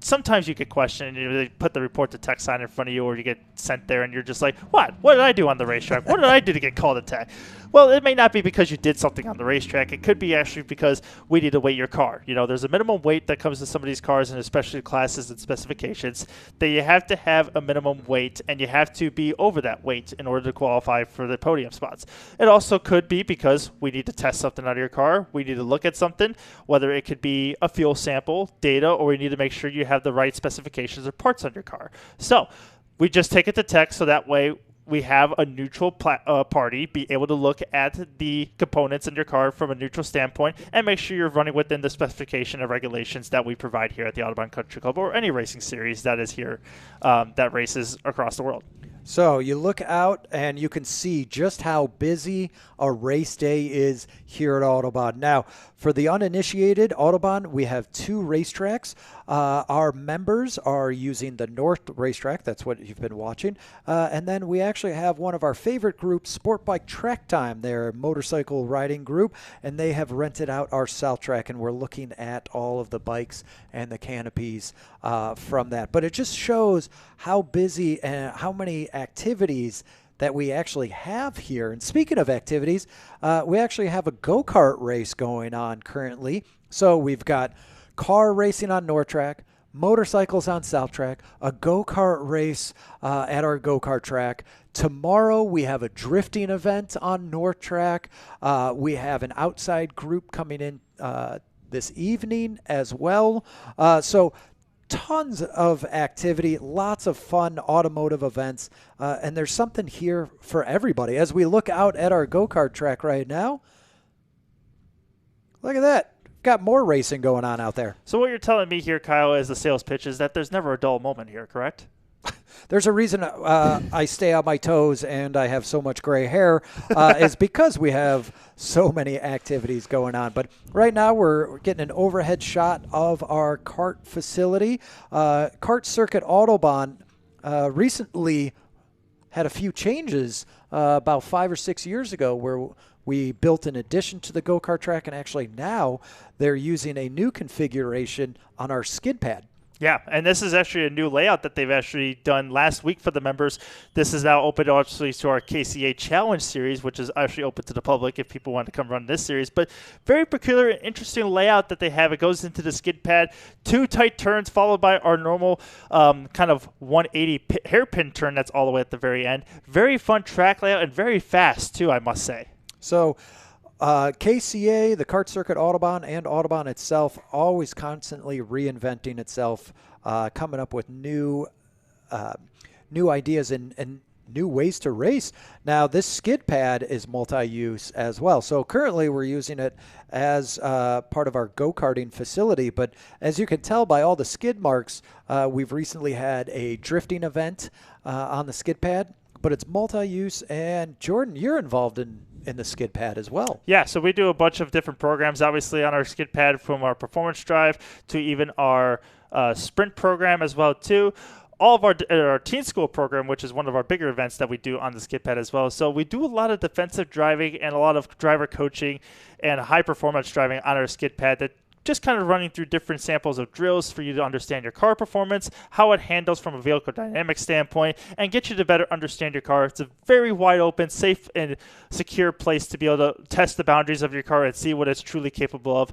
sometimes you get questioned. They put the report to tech sign in front of you, or you get sent there, and you're just like, what? What did I do on the racetrack? What did I do to get called to tech? Well, it may not be because you did something on the racetrack. It could be actually because we need to weight your car. There's a minimum weight that comes to some of these cars, and especially classes and specifications, that you have to have a minimum weight, and you have to be over that weight in order to qualify for the podium spots. It also could be because we need to test something out of your car. We need to look at something, whether it could be a fuel sample, data, or we need to make sure you have the right specifications or parts on your car. So we just take it to tech so that way we have a neutral party be able to look at the components in your car from a neutral standpoint and make sure you're running within the specification and regulations that we provide here at the Audubon Country Club or any racing series that is here that races across the world. So you look out and you can see just how busy a race day is here at Audubon. Now, for the uninitiated, Audubon, we have 2 racetracks. Our members are using the North racetrack. That's what you've been watching. And then we actually have one of our favorite groups, Sport Bike Track Time, their motorcycle riding group, and they have rented out our South track, and we're looking at all of the bikes and the canopies from that. But it just shows how busy and how many activities that we actually have here. And speaking of activities, we actually have a go-kart race going on currently. So we've got car racing on North Track, motorcycles on South Track, a go-kart race at our go-kart track. Tomorrow we have a drifting event on North Track. We have an outside group coming in this evening as well. So tons of activity, lots of fun automotive events, and there's something here for everybody. As we look out at our go-kart track right now, look at that. Got more racing going on out there. So what you're telling me here, Kyle, as the sales pitch is that there's never a dull moment here, correct? There's a reason I stay on my toes and I have so much gray hair is because we have so many activities going on. But right now we're getting an overhead shot of our kart facility. Kart Circuit Autobahn recently had a few changes about 5 or 6 years ago where we built an addition to the go-kart track, and actually now they're using a new configuration on our skid pad. Yeah, and this is actually a new layout that they've actually done last week for the members. This is now open obviously to our KCA Challenge series, which is actually open to the public if people want to come run this series. But very peculiar and interesting layout that they have. It goes into the skid pad, 2 tight turns followed by our normal kind of 180 hairpin turn that's all the way at the very end. Very fun track layout and very fast too, I must say. So KCA, the Kart Circuit Autobahn, and Autobahn itself, always constantly reinventing itself, coming up with new ideas and new ways to race. Now, this skid pad is multi-use as well. So currently we're using it as part of our go-karting facility. But as you can tell by all the skid marks, we've recently had a drifting event on the skid pad. But it's multi-use, and Jordan, you're involved in the skid pad as well. Yeah, so we do a bunch of different programs, obviously, on our skid pad, from our performance drive to even our sprint program as well, too. All of our teen school program, which is one of our bigger events that we do on the skid pad as well. So we do a lot of defensive driving and a lot of driver coaching and high-performance driving on our skid pad that just kind of running through different samples of drills for you to understand your car performance, how it handles from a vehicle dynamic standpoint, and get you to better understand your car. It's a very wide open, safe, and secure place to be able to test the boundaries of your car and see what it's truly capable of,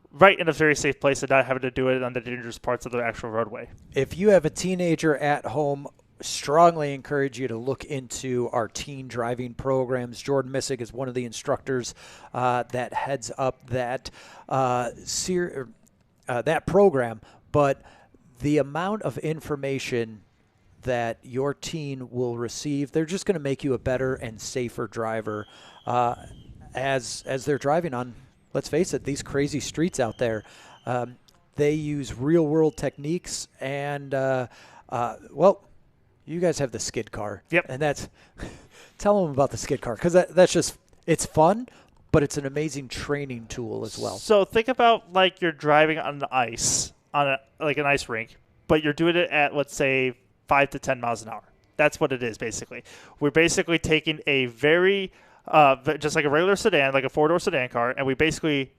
right in a very safe place and not having to do it on the dangerous parts of the actual roadway. If you have a teenager at home, strongly encourage you to look into our teen driving programs. Jordan Missig is one of the instructors that heads up that that program. But the amount of information that your teen will receive, they're just going to make you a better and safer driver as they're driving on, let's face it, these crazy streets out there. They use real world techniques and well, you guys have the skid car. Yep. And that's tell them about the skid car, because that's just, it's fun, but it's an amazing training tool as well. So think about like you're driving on the ice, on like an ice rink, but you're doing it at, let's say, 5 to 10 miles an hour. That's what it is, basically. We're basically taking a very, just like a regular sedan, like a 4-door sedan car, and we basically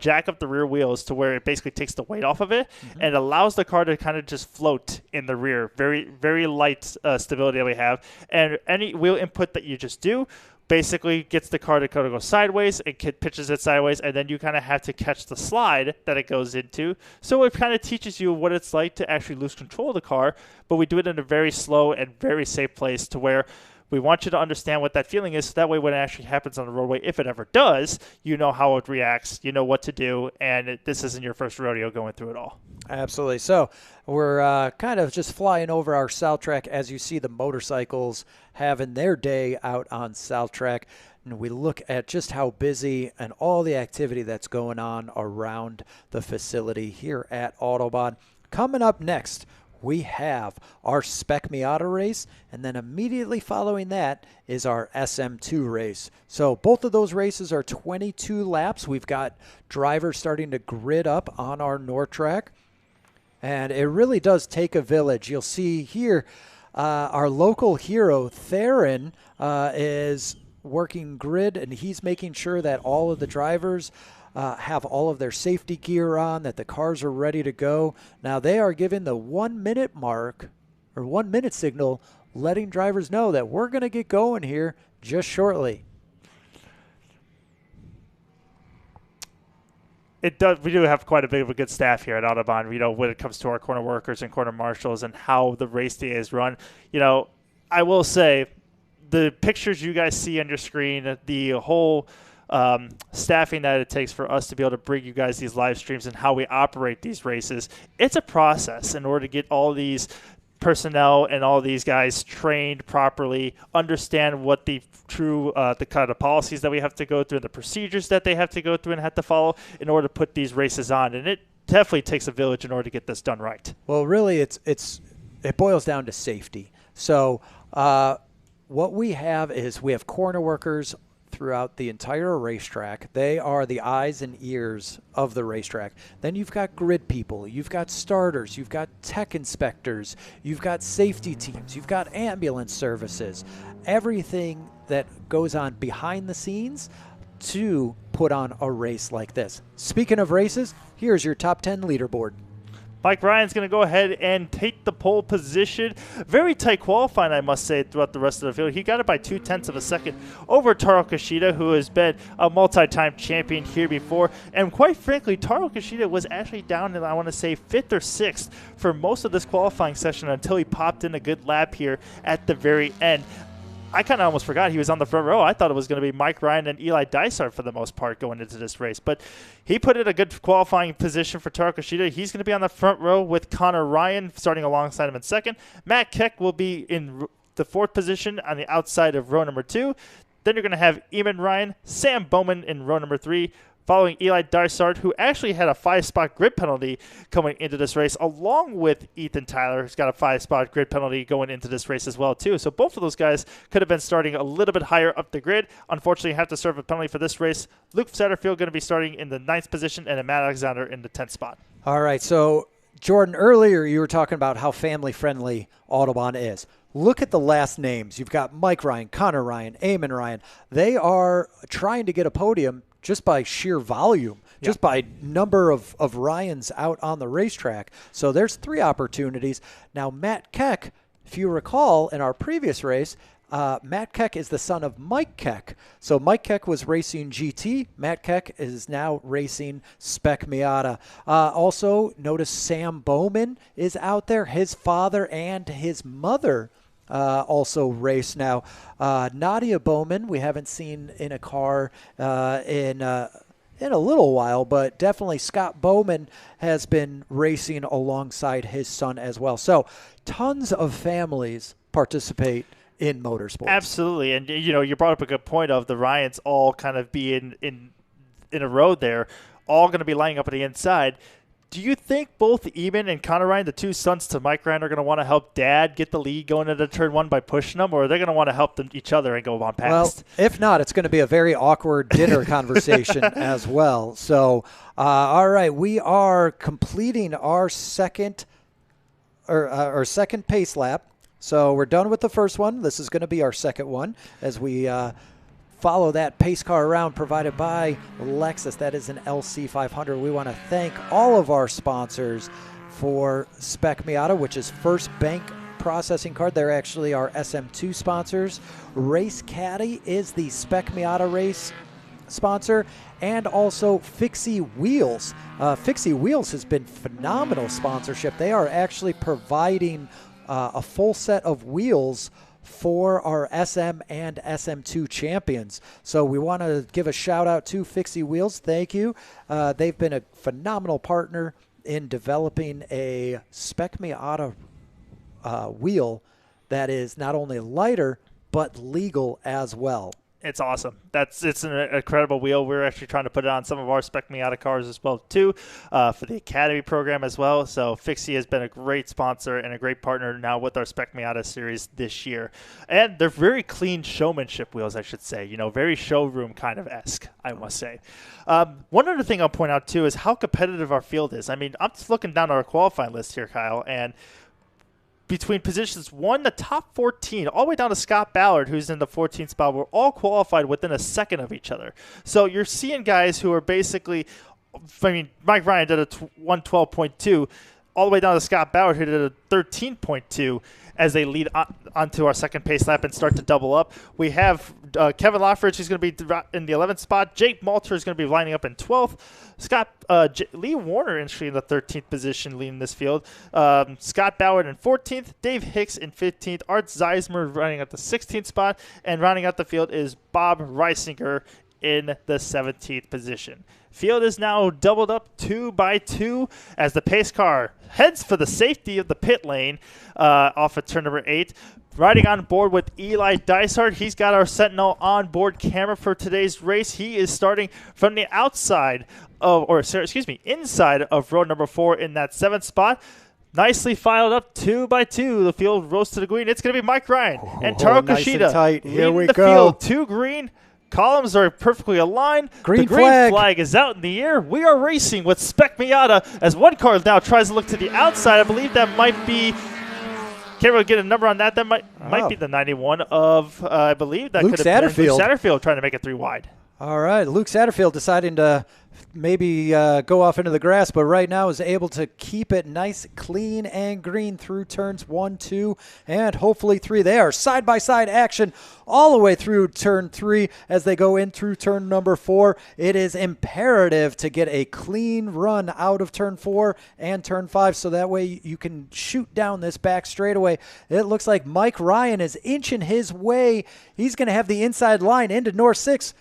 jack up the rear wheels to where it basically takes the weight off of it, and allows the car to kind of just float in the rear. Very, very light stability that we have. And any wheel input that you just do basically gets the car to kind of go sideways. It pitches it sideways, and then you kind of have to catch the slide that it goes into. So it kind of teaches you what it's like to actually lose control of the car, but we do it in a very slow and very safe place to where we want you to understand what that feeling is, so that way when it actually happens on the roadway, if it ever does, you know how it reacts, you know what to do, and this isn't your first rodeo going through it all. Absolutely. So we're kind of just flying over our South Track as you see the motorcycles having their day out on South Track. And we look at just how busy and all the activity that's going on around the facility here at Autobahn. Coming up next, we have our Spec Miata race, and then immediately following that is our SM2 race. So both of those races are 22 laps. We've got drivers starting to grid up on our North Track, and it really does take a village. You'll see here our local hero, Theron, is working grid, and he's making sure that all of the drivers have all of their safety gear on, that the cars are ready to go. Now they are given the 1 minute mark, or 1 minute signal, letting drivers know that we're going to get going here just shortly. It does. We do have quite a bit of a good staff here at Autobahn. When it comes to our corner workers and corner marshals and how the race day is run. I will say, the pictures you guys see on your screen, the whole staffing that it takes for us to be able to bring you guys these live streams and how we operate these races, it's a process in order to get all these personnel and all these guys trained properly, understand what the true the kind of policies that we have to go through and the procedures that they have to go through and have to follow in order to put these races on. And it definitely takes a village in order to get this done right. Well, really, it boils down to safety. So what we have is we have corner workers throughout the entire racetrack. They are the eyes and ears of the racetrack. Then you've got grid people, you've got starters, you've got tech inspectors, you've got safety teams, you've got ambulance services, everything that goes on behind the scenes to put on a race like this. Speaking of races, here's your top 10 leaderboard. Mike Ryan's going to go ahead and take the pole position. Very tight qualifying, I must say, throughout the rest of the field. He got it by 0.2 of a second over Taro Kishida, who has been a multi-time champion here before. And quite frankly, Taro Kishida was actually down in, I want to say, 5th or 6th for most of this qualifying session until he popped in a good lap here at the very end. I kind of almost forgot he was on the front row. I thought it was going to be Mike Ryan and Eli Dysart for the most part going into this race. But he put in a good qualifying position for Taro Kishida. He's going to be on the front row with Connor Ryan starting alongside him in second. Matt Keck will be in the 4th position on the outside of row number 2. Then you're going to have Eamon Ryan, Sam Bowman in row number 3, following Eli Dysart, who actually had a 5-spot grid penalty coming into this race, along with Ethan Tyler, who's got a 5-spot grid penalty going into this race as well, too. So both of those guys could have been starting a little bit higher up the grid. Unfortunately, have to serve a penalty for this race. Luke Satterfield going to be starting in the 9th position, and Matt Alexander in the 10th spot. All right, so Jordan, earlier you were talking about how family-friendly Autobahn is. Look at the last names. You've got Mike Ryan, Connor Ryan, Eamon Ryan. They are trying to get a podium just by sheer volume, just by number of Ryans out on the racetrack. So there's 3 opportunities. Now, Matt Keck, if you recall, in our previous race, Matt Keck is the son of Mike Keck. So Mike Keck was racing GT. Matt Keck is now racing Spec Miata. Also, notice Sam Bowman is out there. His father and his mother also race now. Nadia Bowman, we haven't seen in a car in a little while, but definitely Scott Bowman has been racing alongside his son as well. So tons of families participate in motorsports. Absolutely. And, you brought up a good point of the Ryans all kind of being in a row there, all going to be lining up at the inside. Do you think both Eamon and Connor Ryan, the 2 sons to Mike Ryan, are going to want to help Dad get the lead going into turn 1 by pushing them, or are they going to want to help each other and go on past? Well, if not, it's going to be a very awkward dinner conversation as well. So, all right, we are completing our second pace lap. So we're done with the first one. This is going to be our second one as we follow that pace car around provided by Lexus. That is an LC500. We want to thank all of our sponsors for Spec Miata, which is First Bank Processing Card. They're actually our SM2 sponsors. Race Caddy is the Spec Miata race sponsor, and also Fixie Wheels. Fixie Wheels has been phenomenal sponsorship. They are actually providing a full set of wheels for our SM and SM2 champions. So we want to give a shout out to Fixie Wheels. Thank you. They've been a phenomenal partner in developing a Spec Miata wheel that is not only lighter but legal as well. It's awesome. It's an incredible wheel. We're actually trying to put it on some of our Spec Miata cars as well, too, for the Academy program as well. So Fixie has been a great sponsor and a great partner now with our Spec Miata series this year. And they're very clean showmanship wheels, I should say. Very showroom kind of esque, I must say. One other thing I'll point out, too, is how competitive our field is. I mean, I'm just looking down our qualifying list here, Kyle, and between positions 1, the top 14, all the way down to Scott Ballard, who's in the 14th spot, were all qualified within a second of each other. So you're seeing guys who are basically, Mike Ryan did a 112.2. all the way down to Scott Bauer, who did a 13.2 as they lead onto our second pace lap and start to double up. We have Kevin Loffridge, who's going to be in the 11th spot. Jake Malter is going to be lining up in 12th. Lee Warner, interestingly, in the 13th position, leading this field. Scott Bauer in 14th. Dave Hicks in 15th. Art Zeismer running at the 16th spot. And rounding out the field is Bob Reisinger in the 17th position. Field is now doubled up 2 by 2 as the pace car heads for the safety of the pit lane off of turn number 8. Riding on board with Eli Dysart, he's got our Sentinel onboard camera for today's race. He is starting from the inside of row number 4 in that 7th spot. Nicely filed up 2 by 2. The field rose to the green. It's going to be Mike Ryan and Taro nice Kushida and tight. Here we the go. field to green. Columns are perfectly aligned. Green the green flag is out in the air. We are racing with Spec Miata as one car now tries to look to the outside. I believe that might be. Can't really get a number on that. That might be the 91 of, I believe. That Luke could have been Satterfield. Luke Satterfield trying to make it 3 wide. All right, Luke Satterfield deciding to maybe go off into the grass, but right now is able to keep it nice, clean, and green through turns 1, 2, and hopefully 3. They are side-by-side action all the way through turn 3 as they go in through turn number 4. It is imperative to get a clean run out of turn 4 and turn 5 so that way you can shoot down this back straightaway. It looks like Mike Ryan is inching his way. He's going to have the inside line into North 6.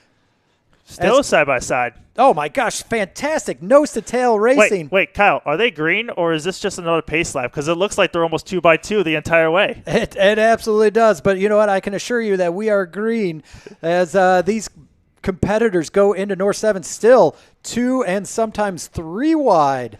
Still side by side. Oh my gosh, fantastic. Nose to tail racing. Wait, Kyle, are they green or is this just another pace lap? Because it looks like they're almost 2 by 2 the entire way. It absolutely does. But you know what? I can assure you that we are green as these competitors go into North 7 still 2 and sometimes 3 wide.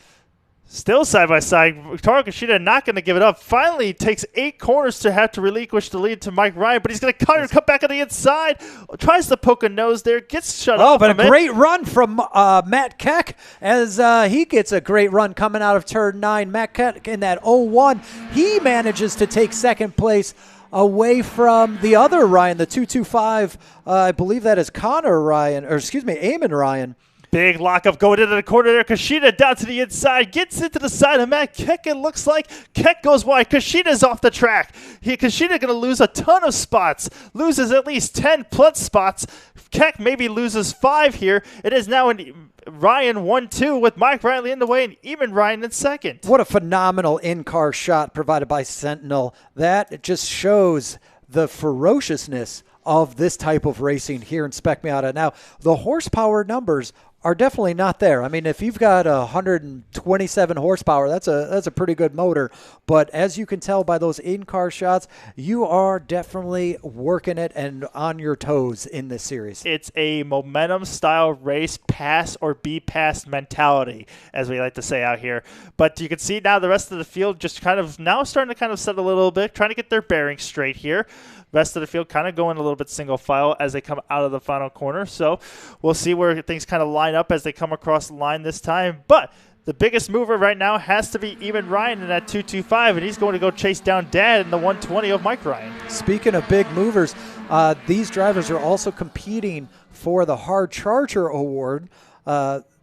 Still side by side. Taro Kushida not going to give it up. Finally takes 8 corners to have to relinquish the lead to Mike Ryan, but he's going to come back on the inside. Tries to poke a nose there. Gets shut off. Oh, but a great run from Matt Keck as he gets a great run coming out of turn 9. Matt Keck in that 0-1. He manages to take second place away from the other Ryan, the 225. I believe that is Eamon Ryan. Big lockup going into the corner there. Kushida down to the inside. Gets into the side of Matt Keck. It looks like Keck goes wide. Kushida's off the track. Kushida going to lose a ton of spots. Loses at least 10 plus spots. Keck maybe loses 5 here. It is now in Ryan 1-2 with Mike Riley in the way and even Ryan in second. What a phenomenal in-car shot provided by Sentinel. That just shows the ferociousness of this type of racing here in Spec Miata. Now, the horsepower numbers are definitely not there. I mean, if you've got 127 horsepower, that's a pretty good motor. But as you can tell by those in-car shots, you are definitely working it and on your toes in this series. It's a momentum-style race, pass or be passed mentality, as we like to say out here. But you can see now the rest of the field just kind of now starting to kind of settle a little bit, trying to get their bearings straight here. Rest of the field kind of going a little bit single file as they come out of the final corner. So we'll see where things kind of line up as they come across the line this time. But the biggest mover right now has to be even Ryan in that 225, and he's going to go chase down Dad in the 120 of Mike Ryan. Speaking of big movers, these drivers are also competing for the Hard Charger Award,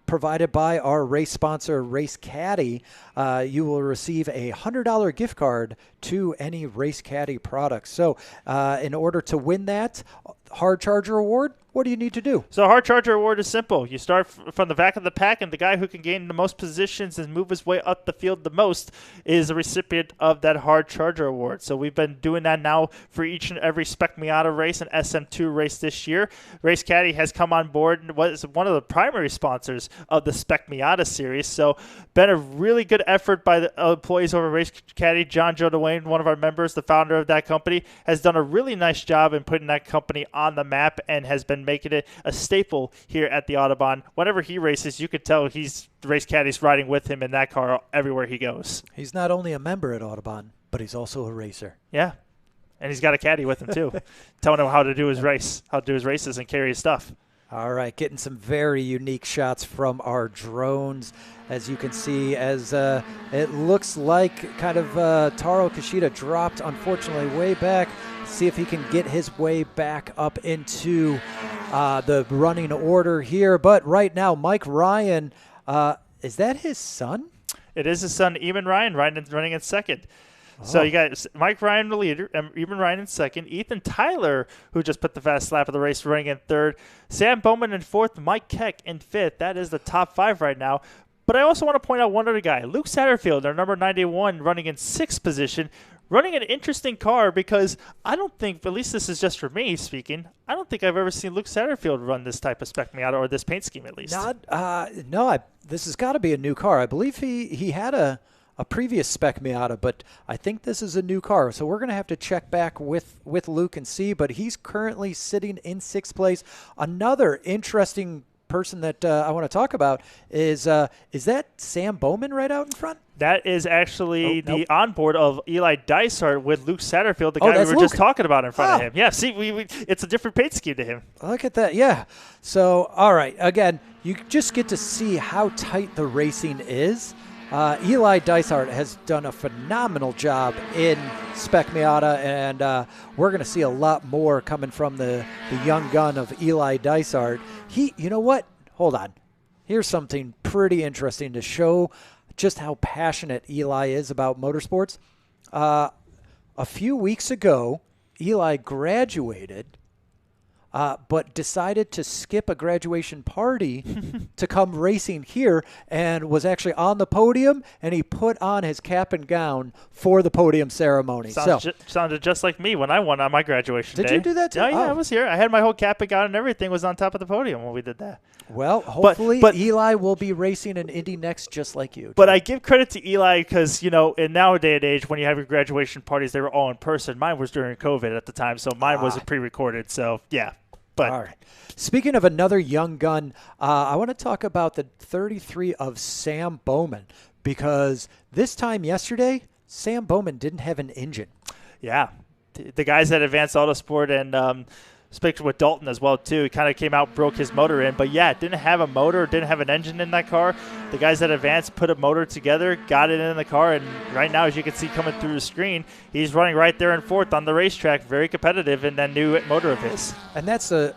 provided by our race sponsor, Race Caddy. You will receive a $100 gift card to any Race Caddy product. So in order to win that Hard Charger Award, what do you need to do? So Hard Charger Award is simple. You start from the back of the pack, and the guy who can gain the most positions and move his way up the field the most is the recipient of that Hard Charger Award. So we've been doing that now for each and every Spec Miata race and SM2 race this year. Race Caddy has come on board and was one of the primary sponsors of the Spec Miata series. So been a really good effort by the employees over Race Caddy. John Joe DeWayne, one of our members, the founder of that company, has done a really nice job in putting that company on the map and has been making it a staple here at the Autobahn. Whenever he races, you could tell Race Caddy's riding with him in that car everywhere he goes. He's not only a member at Autobahn, but he's also a racer. Yeah, and he's got a caddy with him too, telling him how to do his races and carry his stuff. All right, getting some very unique shots from our drones, as you can see, as it looks like kind of Taro Kushida dropped, unfortunately, way back. See if he can get his way back up into the running order here. But right now, Mike Ryan, is that his son? It is his son, Eamon Ryan, running in second. So you got Mike Ryan, the leader, and Eamon Ryan in second. Ethan Tyler, who just put the fast lap of the race, running in third. Sam Bowman in fourth. Mike Keck in fifth. That is the top 5 right now. But I also want to point out one other guy, Luke Satterfield, our number 91, running in 6th position, running an interesting car because I don't think, at least this is just for me speaking, I don't think I've ever seen Luke Satterfield run this type of Spec Miata or this paint scheme at least. This has got to be a new car. I believe he had a previous Spec Miata, but I think this is a new car. So we're going to have to check back with Luke and see, but he's currently sitting in 6th place. Another interesting person that I want to talk about is that Sam Bowman right out in front? That is actually the onboard of Eli Dysart with Luke Satterfield, the guy we were just talking about in front of him. Yeah, see, it's a different paint scheme to him. Look at that, yeah. So, all right, again, you just get to see how tight the racing is. Eli Dysart has done a phenomenal job in Spec Miata, and we're going to see a lot more coming from the young gun of Eli Dysart. You know what? Hold on. Here's something pretty interesting to show just how passionate Eli is about motorsports. A few weeks ago, Eli graduated, but decided to skip a graduation party to come racing here and was actually on the podium, and he put on his cap and gown for the podium ceremony. Sounded just like me when I won on my graduation day. Did you do that too? Yeah, I was here. I had my whole cap and gown and everything was on top of the podium when we did that. Well, hopefully Eli will be racing in Indy next just like you. But I give credit to Eli because, in nowadays and age, when you have your graduation parties, they were all in person. Mine was during COVID at the time, so mine wasn't pre-recorded. So, yeah. But all right. Speaking of another young gun, I want to talk about the 33 of Sam Bowman because this time yesterday, Sam Bowman didn't have an engine. Yeah. The guys at Advanced Autosport and spoke with Dalton as well, too. He kind of came out, broke his motor in. But, yeah, didn't have a motor, didn't have an engine in that car. The guys at Advanced put a motor together, got it in the car, and right now, as you can see coming through the screen, he's running right there in 4th on the racetrack, very competitive in that new motor of his. And that's the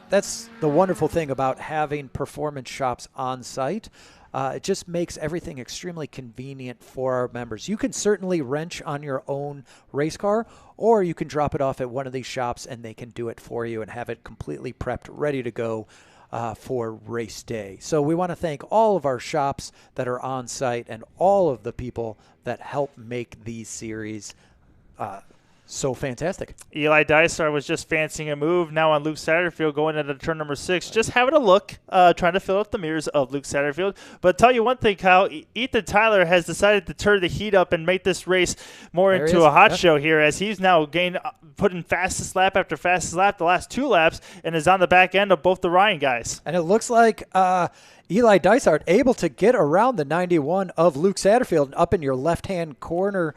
wonderful thing about having performance shops on site. It just makes everything extremely convenient for our members. You can certainly wrench on your own race car, or you can drop it off at one of these shops and they can do it for you and have it completely prepped, ready to go for race day. So we want to thank all of our shops that are on site and all of the people that help make these series so fantastic. Eli Dysart was just fancying a move now on Luke Satterfield going into turn number 6, just having a look, trying to fill up the mirrors of Luke Satterfield. But tell you one thing, Kyle, Ethan Tyler has decided to turn the heat up and make this race more into a hot show here as he's now putting fastest lap after fastest lap the last 2 laps and is on the back end of both the Ryan guys. And it looks like Eli Dysart able to get around the 91 of Luke Satterfield. Up in your left-hand corner,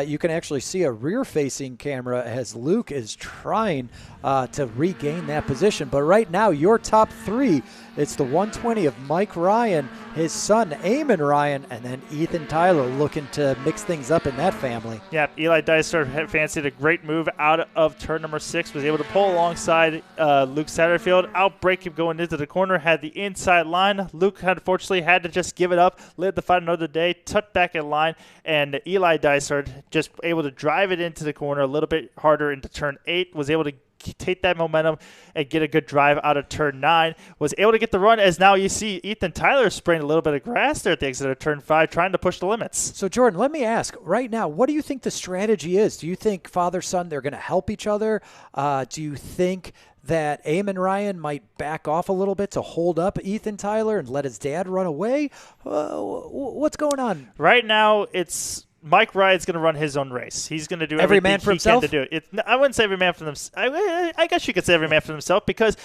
you can actually see a rear-facing camera as Luke is trying to regain that position. But right now, your top 3, it's the 120 of Mike Ryan, his son Eamon Ryan, and then Ethan Tyler looking to mix things up in that family. Yeah, Eli Dysart fancied a great move out of turn number 6, was able to pull alongside Luke Satterfield, outbrake him going into the corner, had the inside line. Luke unfortunately had to just give it up, lived to fight another day, tucked back in line, and Eli Dysart just able to drive it into the corner a little bit harder into turn 8, was able to take that momentum and get a good drive out of turn 9, was able to get the run as now you see Ethan Tyler spraying a little bit of grass there at the exit of turn 5, trying to push the limits. So, Jordan, let me ask, right now, what do you think the strategy is? Do you think father-son, they're going to help each other? Do you think that Eamon Ryan might back off a little bit to hold up Ethan Tyler and let his dad run away? What's going on? Right now, it's Mike Ryan's going to run his own race. He's going to do every man for himself. To do it. I wouldn't say every man for themselves. I guess you could say every man for himself because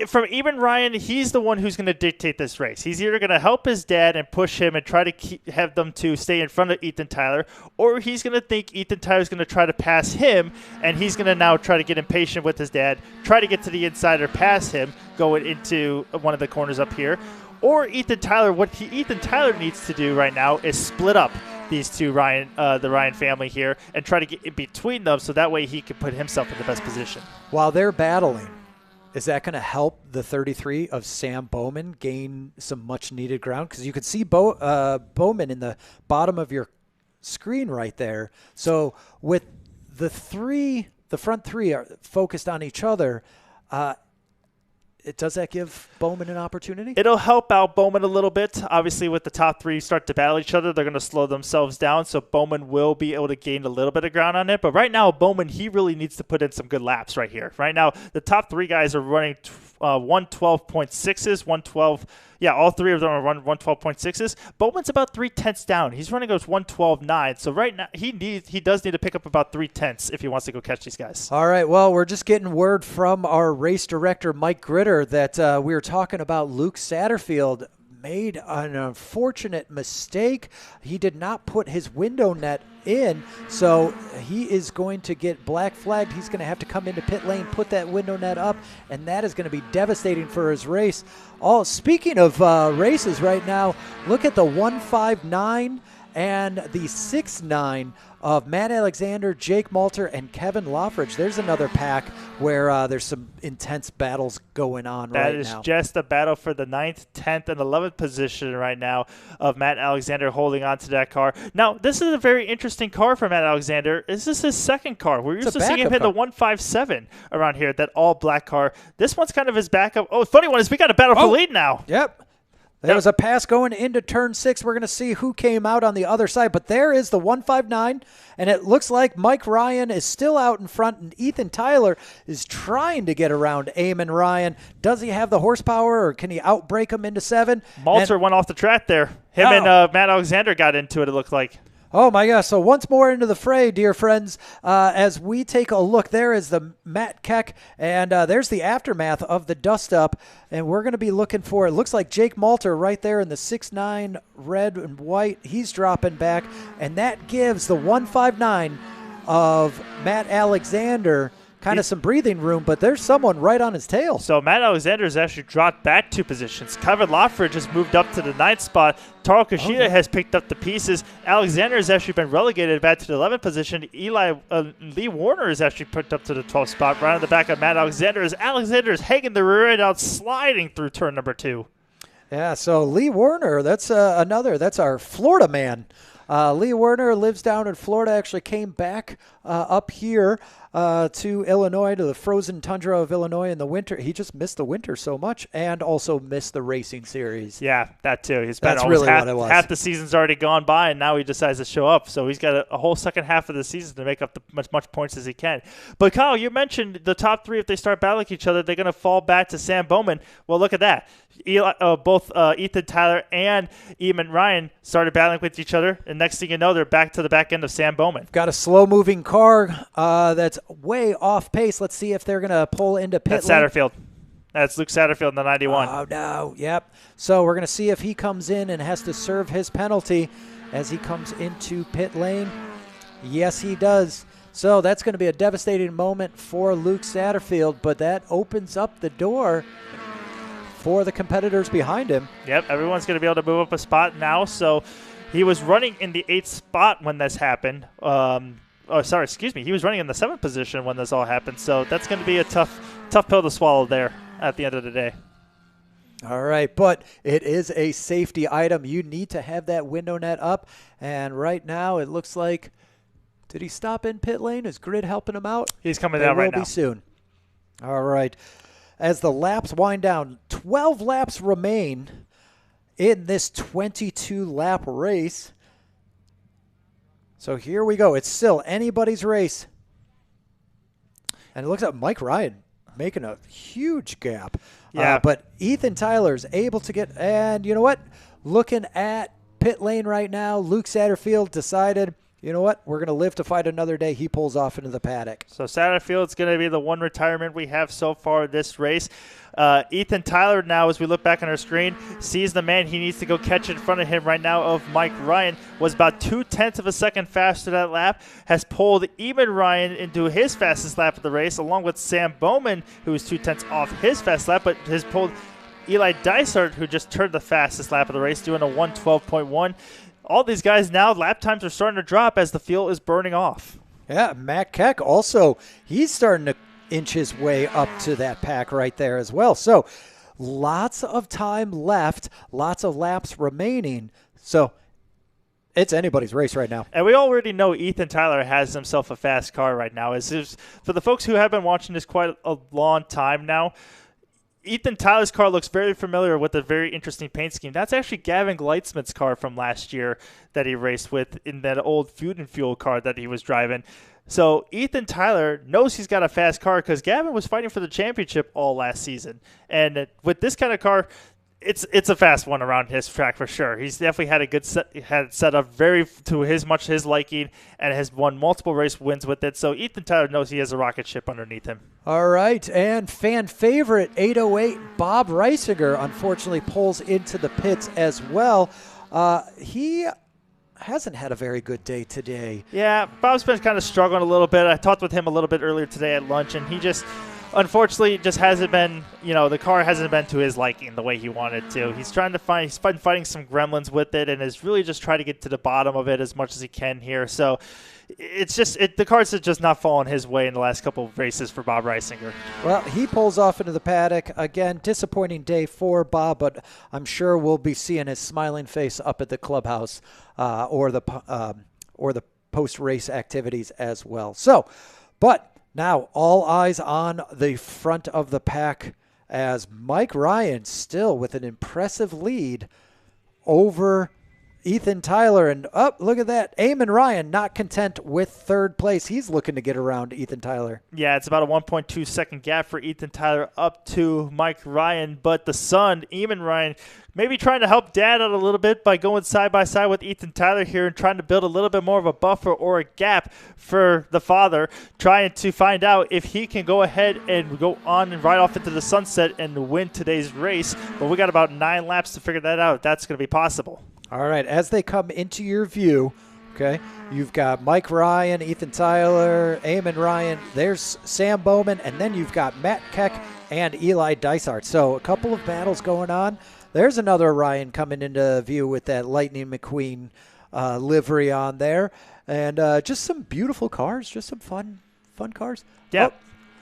from Eamon Ryan, he's the one who's going to dictate this race. He's either going to help his dad and push him and try to have them to stay in front of Ethan Tyler, or he's going to think Ethan Tyler's going to try to pass him, and he's going to now try to get impatient with his dad, try to get to the inside or pass him going into one of the corners up here. Or Ethan Tyler, Ethan Tyler needs to do right now is split up these two the Ryan family here and try to get in between them so that way he can put himself in the best position. While they're battling, Is that going to help the 33 of Sam Bowman gain some much-needed ground? Because you can see Bowman in the bottom of your screen right there. So with the front three are focused on each other, does that give Bowman an opportunity? It'll help out Bowman a little bit. Obviously, with the top three start to battle each other, they're going to slow themselves down, so Bowman will be able to gain a little bit of ground on it. But right now, Bowman, he really needs to put in some good laps right here. Right now, the top three guys are running 112.6s, 112. Yeah, all three of them are running 112.6s. Bowman's about 3/10 down. He's running those 112.9. So right now, he does need to pick up about 3/10 if he wants to go catch these guys. All right, well, we're just getting word from our race director, Mike Gritter, that we were talking about Luke Satterfield made an unfortunate mistake. He did not put his window net in, so he is going to get black flagged. He's going to have to come into pit lane, put that window net up, and that is going to be devastating for his race. Speaking of races right now, look at the 159 and the 6.9 of Matt Alexander, Jake Malter, and Kevin Loffridge. There's another pack where there's some intense battles going on right now. That is just a battle for the 9th, 10th, and 11th position right now of Matt Alexander holding on to that car. Now, this is a very interesting car for Matt Alexander. This is his second car. We're used to seeing him hit the 157 around here, that all-black car. This one's kind of his backup. Oh, funny one is we got a battle for lead now. Yep. There was a pass going into turn 6. We're going to see who came out on the other side. But there is the 159, and it looks like Mike Ryan is still out in front, and Ethan Tyler is trying to get around Eamon Ryan. Does he have the horsepower, or can he outbrake him into 7? Malter went off the track there. Him and Matt Alexander got into it, it looked like. Oh, my gosh. So once more into the fray, dear friends, as we take a look, there is the Matt Keck, and there's the aftermath of the dust-up, and we're going to be looking for, it looks like Jake Malter right there in the 6.9 red and white. He's dropping back, and that gives the 159 of Matt Alexander kind of some breathing room, but there's someone right on his tail. So Matt Alexander has actually dropped back 2 positions. Kevin Loffridge has moved up to the 9th spot. Taro Kushida has picked up the pieces. Alexander has actually been relegated back to the 11th position. Lee Warner has actually picked up to the 12th spot, right on the back of Matt Alexander, as Alexander is hanging the rear end out, sliding through turn number 2. Yeah, so Lee Warner, that's our Florida man. Lee Werner lives down in Florida, actually came back up here to Illinois, to the frozen tundra of Illinois in the winter. He just missed the winter so much, and also missed the racing series. Yeah, that too. He's been That's really half, what it was. Half the season's already gone by, and now he decides to show up. So he's got a whole second half of the season to make up as much points as he can. But Kyle, you mentioned the top 3, if they start battling each other, they're going to fall back to Sam Bowman. Well, look at that. Both Ethan Tyler and Eamon Ryan started battling with each other, and next thing you know, they're back to the back end of Sam Bowman. Got a slow-moving car that's way off pace. Let's see if they're going to pull into pit lane. That's Satterfield. That's Luke Satterfield in the 91. Oh, no. Yep. So we're going to see if he comes in and has to serve his penalty as he comes into pit lane. Yes, he does. So that's going to be a devastating moment for Luke Satterfield, but that opens up the door for the competitors behind him. Yep, everyone's going to be able to move up a spot now. So he was running in the 8th spot when this happened. He was running in the 7th position when this all happened. So that's going to be a tough pill to swallow there at the end of the day. All right, but it is a safety item. You need to have that window net up. And right now it looks like, did he stop in pit lane? Is Grid helping him out? He's coming down right now. Will be soon. All right. As the laps wind down, 12 laps remain in this 22-lap race. So here we go. It's still anybody's race. And it looks like Mike Ryan making a huge gap. Yeah. But Ethan Tyler's able to get, and you know what? Looking at pit lane right now, Luke Satterfield decided, you know what? We're going to live to fight another day. He pulls off into the paddock. So Satterfield's going to be the one retirement we have so far this race. Ethan Tyler now, as we look back on our screen, sees the man he needs to go catch in front of him right now of Mike Ryan. Was about 0.2 of a second faster that lap. Has pulled Eamon Ryan into his fastest lap of the race, along with Sam Bowman, who was 0.2 off his fast lap, but has pulled Eli Dysart, who just turned the fastest lap of the race, doing a 1:12.1. All these guys now, lap times are starting to drop as the fuel is burning off. Yeah, Matt Keck also, he's starting to inch his way up to that pack right there as well. So lots of time left, lots of laps remaining. So it's anybody's race right now. And we already know Ethan Tyler has himself a fast car right now. For the folks who have been watching this quite a long time now, Ethan Tyler's car looks very familiar with a very interesting paint scheme. That's actually Gavin Gleitzman's car from last year that he raced with in that old Food and Fuel car that he was driving. So Ethan Tyler knows he's got a fast car because Gavin was fighting for the championship all last season. And with this kind of car, it's a fast one around his track for sure. He's definitely had a good set up very to his liking, and has won multiple race wins with it. So Ethan Tyler knows he has a rocket ship underneath him. All right, and fan favorite 808 Bob Reisinger unfortunately pulls into the pits as well. He hasn't had a very good day today. Yeah, Bob's been kind of struggling a little bit. I talked with him a little bit earlier today at lunch, and he just unfortunately just hasn't been, the car hasn't been to his liking the way he wanted to. He's been fighting some gremlins with it, and is really just trying to get to the bottom of it as much as he can here. So the car's just not falling his way in the last couple of races for Bob Reisinger. Well, he pulls off into the paddock. Again, disappointing day for Bob, but I'm sure we'll be seeing his smiling face up at the clubhouse or the post-race activities as well. But now, all eyes on the front of the pack as Mike Ryan still with an impressive lead over Ethan Tyler. And look at that. Eamon Ryan not content with third place. He's looking to get around Ethan Tyler. Yeah, it's about a 1.2 second gap for Ethan Tyler up to Mike Ryan. But the son, Eamon Ryan, maybe trying to help Dad out a little bit by going side by side with Ethan Tyler here and trying to build a little bit more of a buffer or a gap for the father, trying to find out if he can go ahead and go on and ride off into the sunset and win today's race. But we got about 9 laps to figure that out. That's going to be possible. All right, as they come into your view, okay, you've got Mike Ryan, Ethan Tyler, Eamon Ryan, there's Sam Bowman, and then you've got Matt Keck and Eli Dysart. So a couple of battles going on. There's another Ryan coming into view with that Lightning McQueen livery on there. And just some beautiful cars, just some fun cars. Yeah.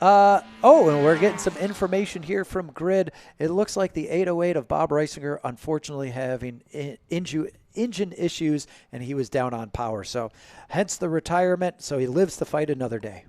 And we're getting some information here from Grid. It looks like the 808 of Bob Reisinger unfortunately having engine issues, and he was down on power. So hence the retirement. So he lives to fight another day.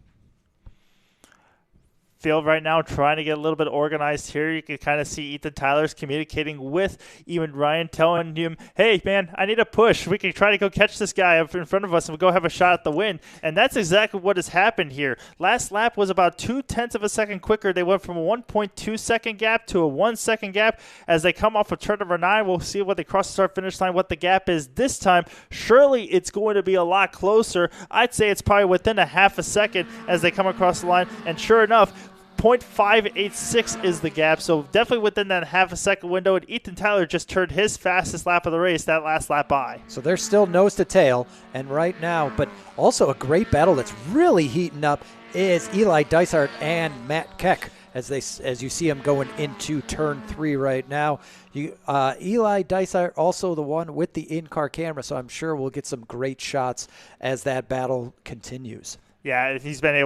Field right now trying to get a little bit organized here. You can kind of see Ethan Tyler's communicating with Eamon Ryan, telling him, hey, man, I need a push. We can try to go catch this guy up in front of us and we'll go have a shot at the win. And that's exactly what has happened here. Last lap was about 0.2 of a second quicker. They went from a 1.2 second gap to a 1 second gap. As they come off of turn number 9, we'll see when they cross the start finish line what the gap is this time. Surely it's going to be a lot closer. I'd say it's probably within a half a second as they come across the line. And sure enough, 0.586 is the gap, so definitely within that half a second window. And Ethan Tyler just turned his fastest lap of the race that last lap by. So they're still nose to tail, and right now, but also a great battle that's really heating up is Eli Dysart and Matt Keck as you see him going into turn 3 right now. Eli Dysart also the one with the in-car camera, so I'm sure we'll get some great shots as that battle continues. Yeah, he's been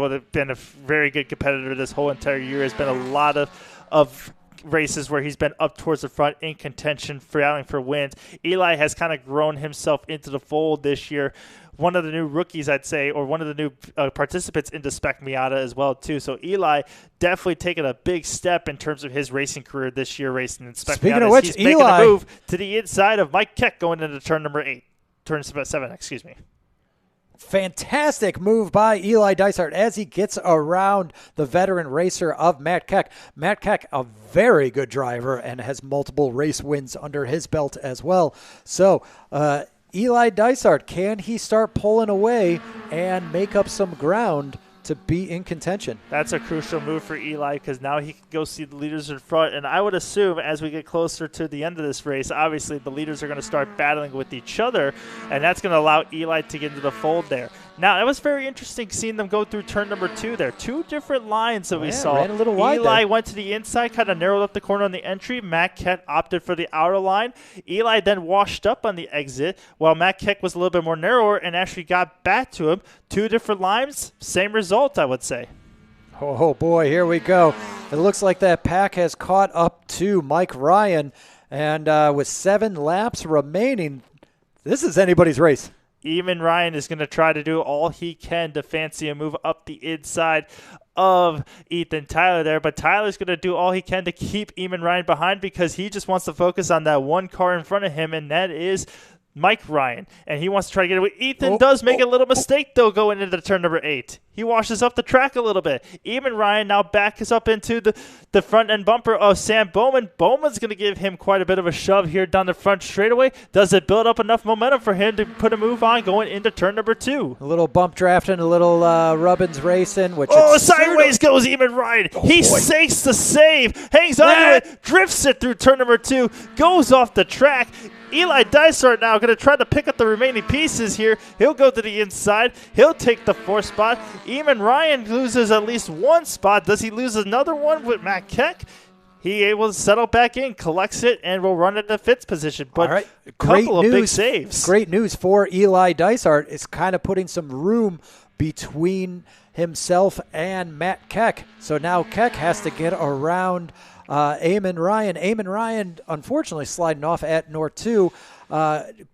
a very good competitor this whole entire year. There's been a lot of races where he's been up towards the front in contention, battling for wins. Eli has kind of grown himself into the fold this year. One of the new rookies, I'd say, or one of the new participants into Spec Miata as well, too. So Eli definitely taking a big step in terms of his racing career this year, racing in Spec Miata. Speaking of which, he's making a move to the inside of Mike Keck going into turn 7, excuse me. Fantastic move by Eli Dysart as he gets around the veteran racer of Matt Keck. Matt Keck, a very good driver and has multiple race wins under his belt as well. So Eli Dysart, can he start pulling away and make up some ground to be in contention? That's a crucial move for Eli because now he can go see the leaders in front. And I would assume as we get closer to the end of this race, obviously the leaders are going to start battling with each other, and that's going to allow Eli to get into the fold there. Now, it was very interesting seeing them go through turn number 2 there. 2 different lines that we saw. Ran a little wide Eli there. went to the inside, kind of narrowed up the corner on the entry. Matt Keck opted for the outer line. Eli then washed up on the exit, while Matt Keck was a little bit more narrower and actually got back to him. 2 different lines, same result, I would say. Oh, boy, here we go. It looks like that pack has caught up to Mike Ryan. And with 7 laps remaining, this is anybody's race. Eamon Ryan is going to try to do all he can to fancy a move up the inside of Ethan Tyler there, but Tyler's going to do all he can to keep Eamon Ryan behind because he just wants to focus on that one car in front of him, and that is Mike Ryan, and he wants to try to get away. Ethan does make a little mistake, though, going into turn number 8. He washes up the track a little bit. Eamon Ryan now backs up into the front end bumper of Sam Bowman. Bowman's going to give him quite a bit of a shove here down the front straightaway. Does it build up enough momentum for him to put a move on going into turn number 2? A little bump drafting, a little rubbins racing. Sideways goes Eamon Ryan. He sakes the save, hangs onto it, drifts it through turn number 2, goes off the track. Eli Dysart now going to try to pick up the remaining pieces here. He'll go to the inside. He'll take the 4th spot. Eamon Ryan loses at least 1 spot. Does he lose another one with Matt Keck? He able to settle back in, collects it, and will run into 5th position. But all right. couple of big saves. Great news for Eli Dysart. It's kind of putting some room between himself and Matt Keck. So now Keck has to get around Eamon Ryan. Eamon Ryan, unfortunately, sliding off at North 2.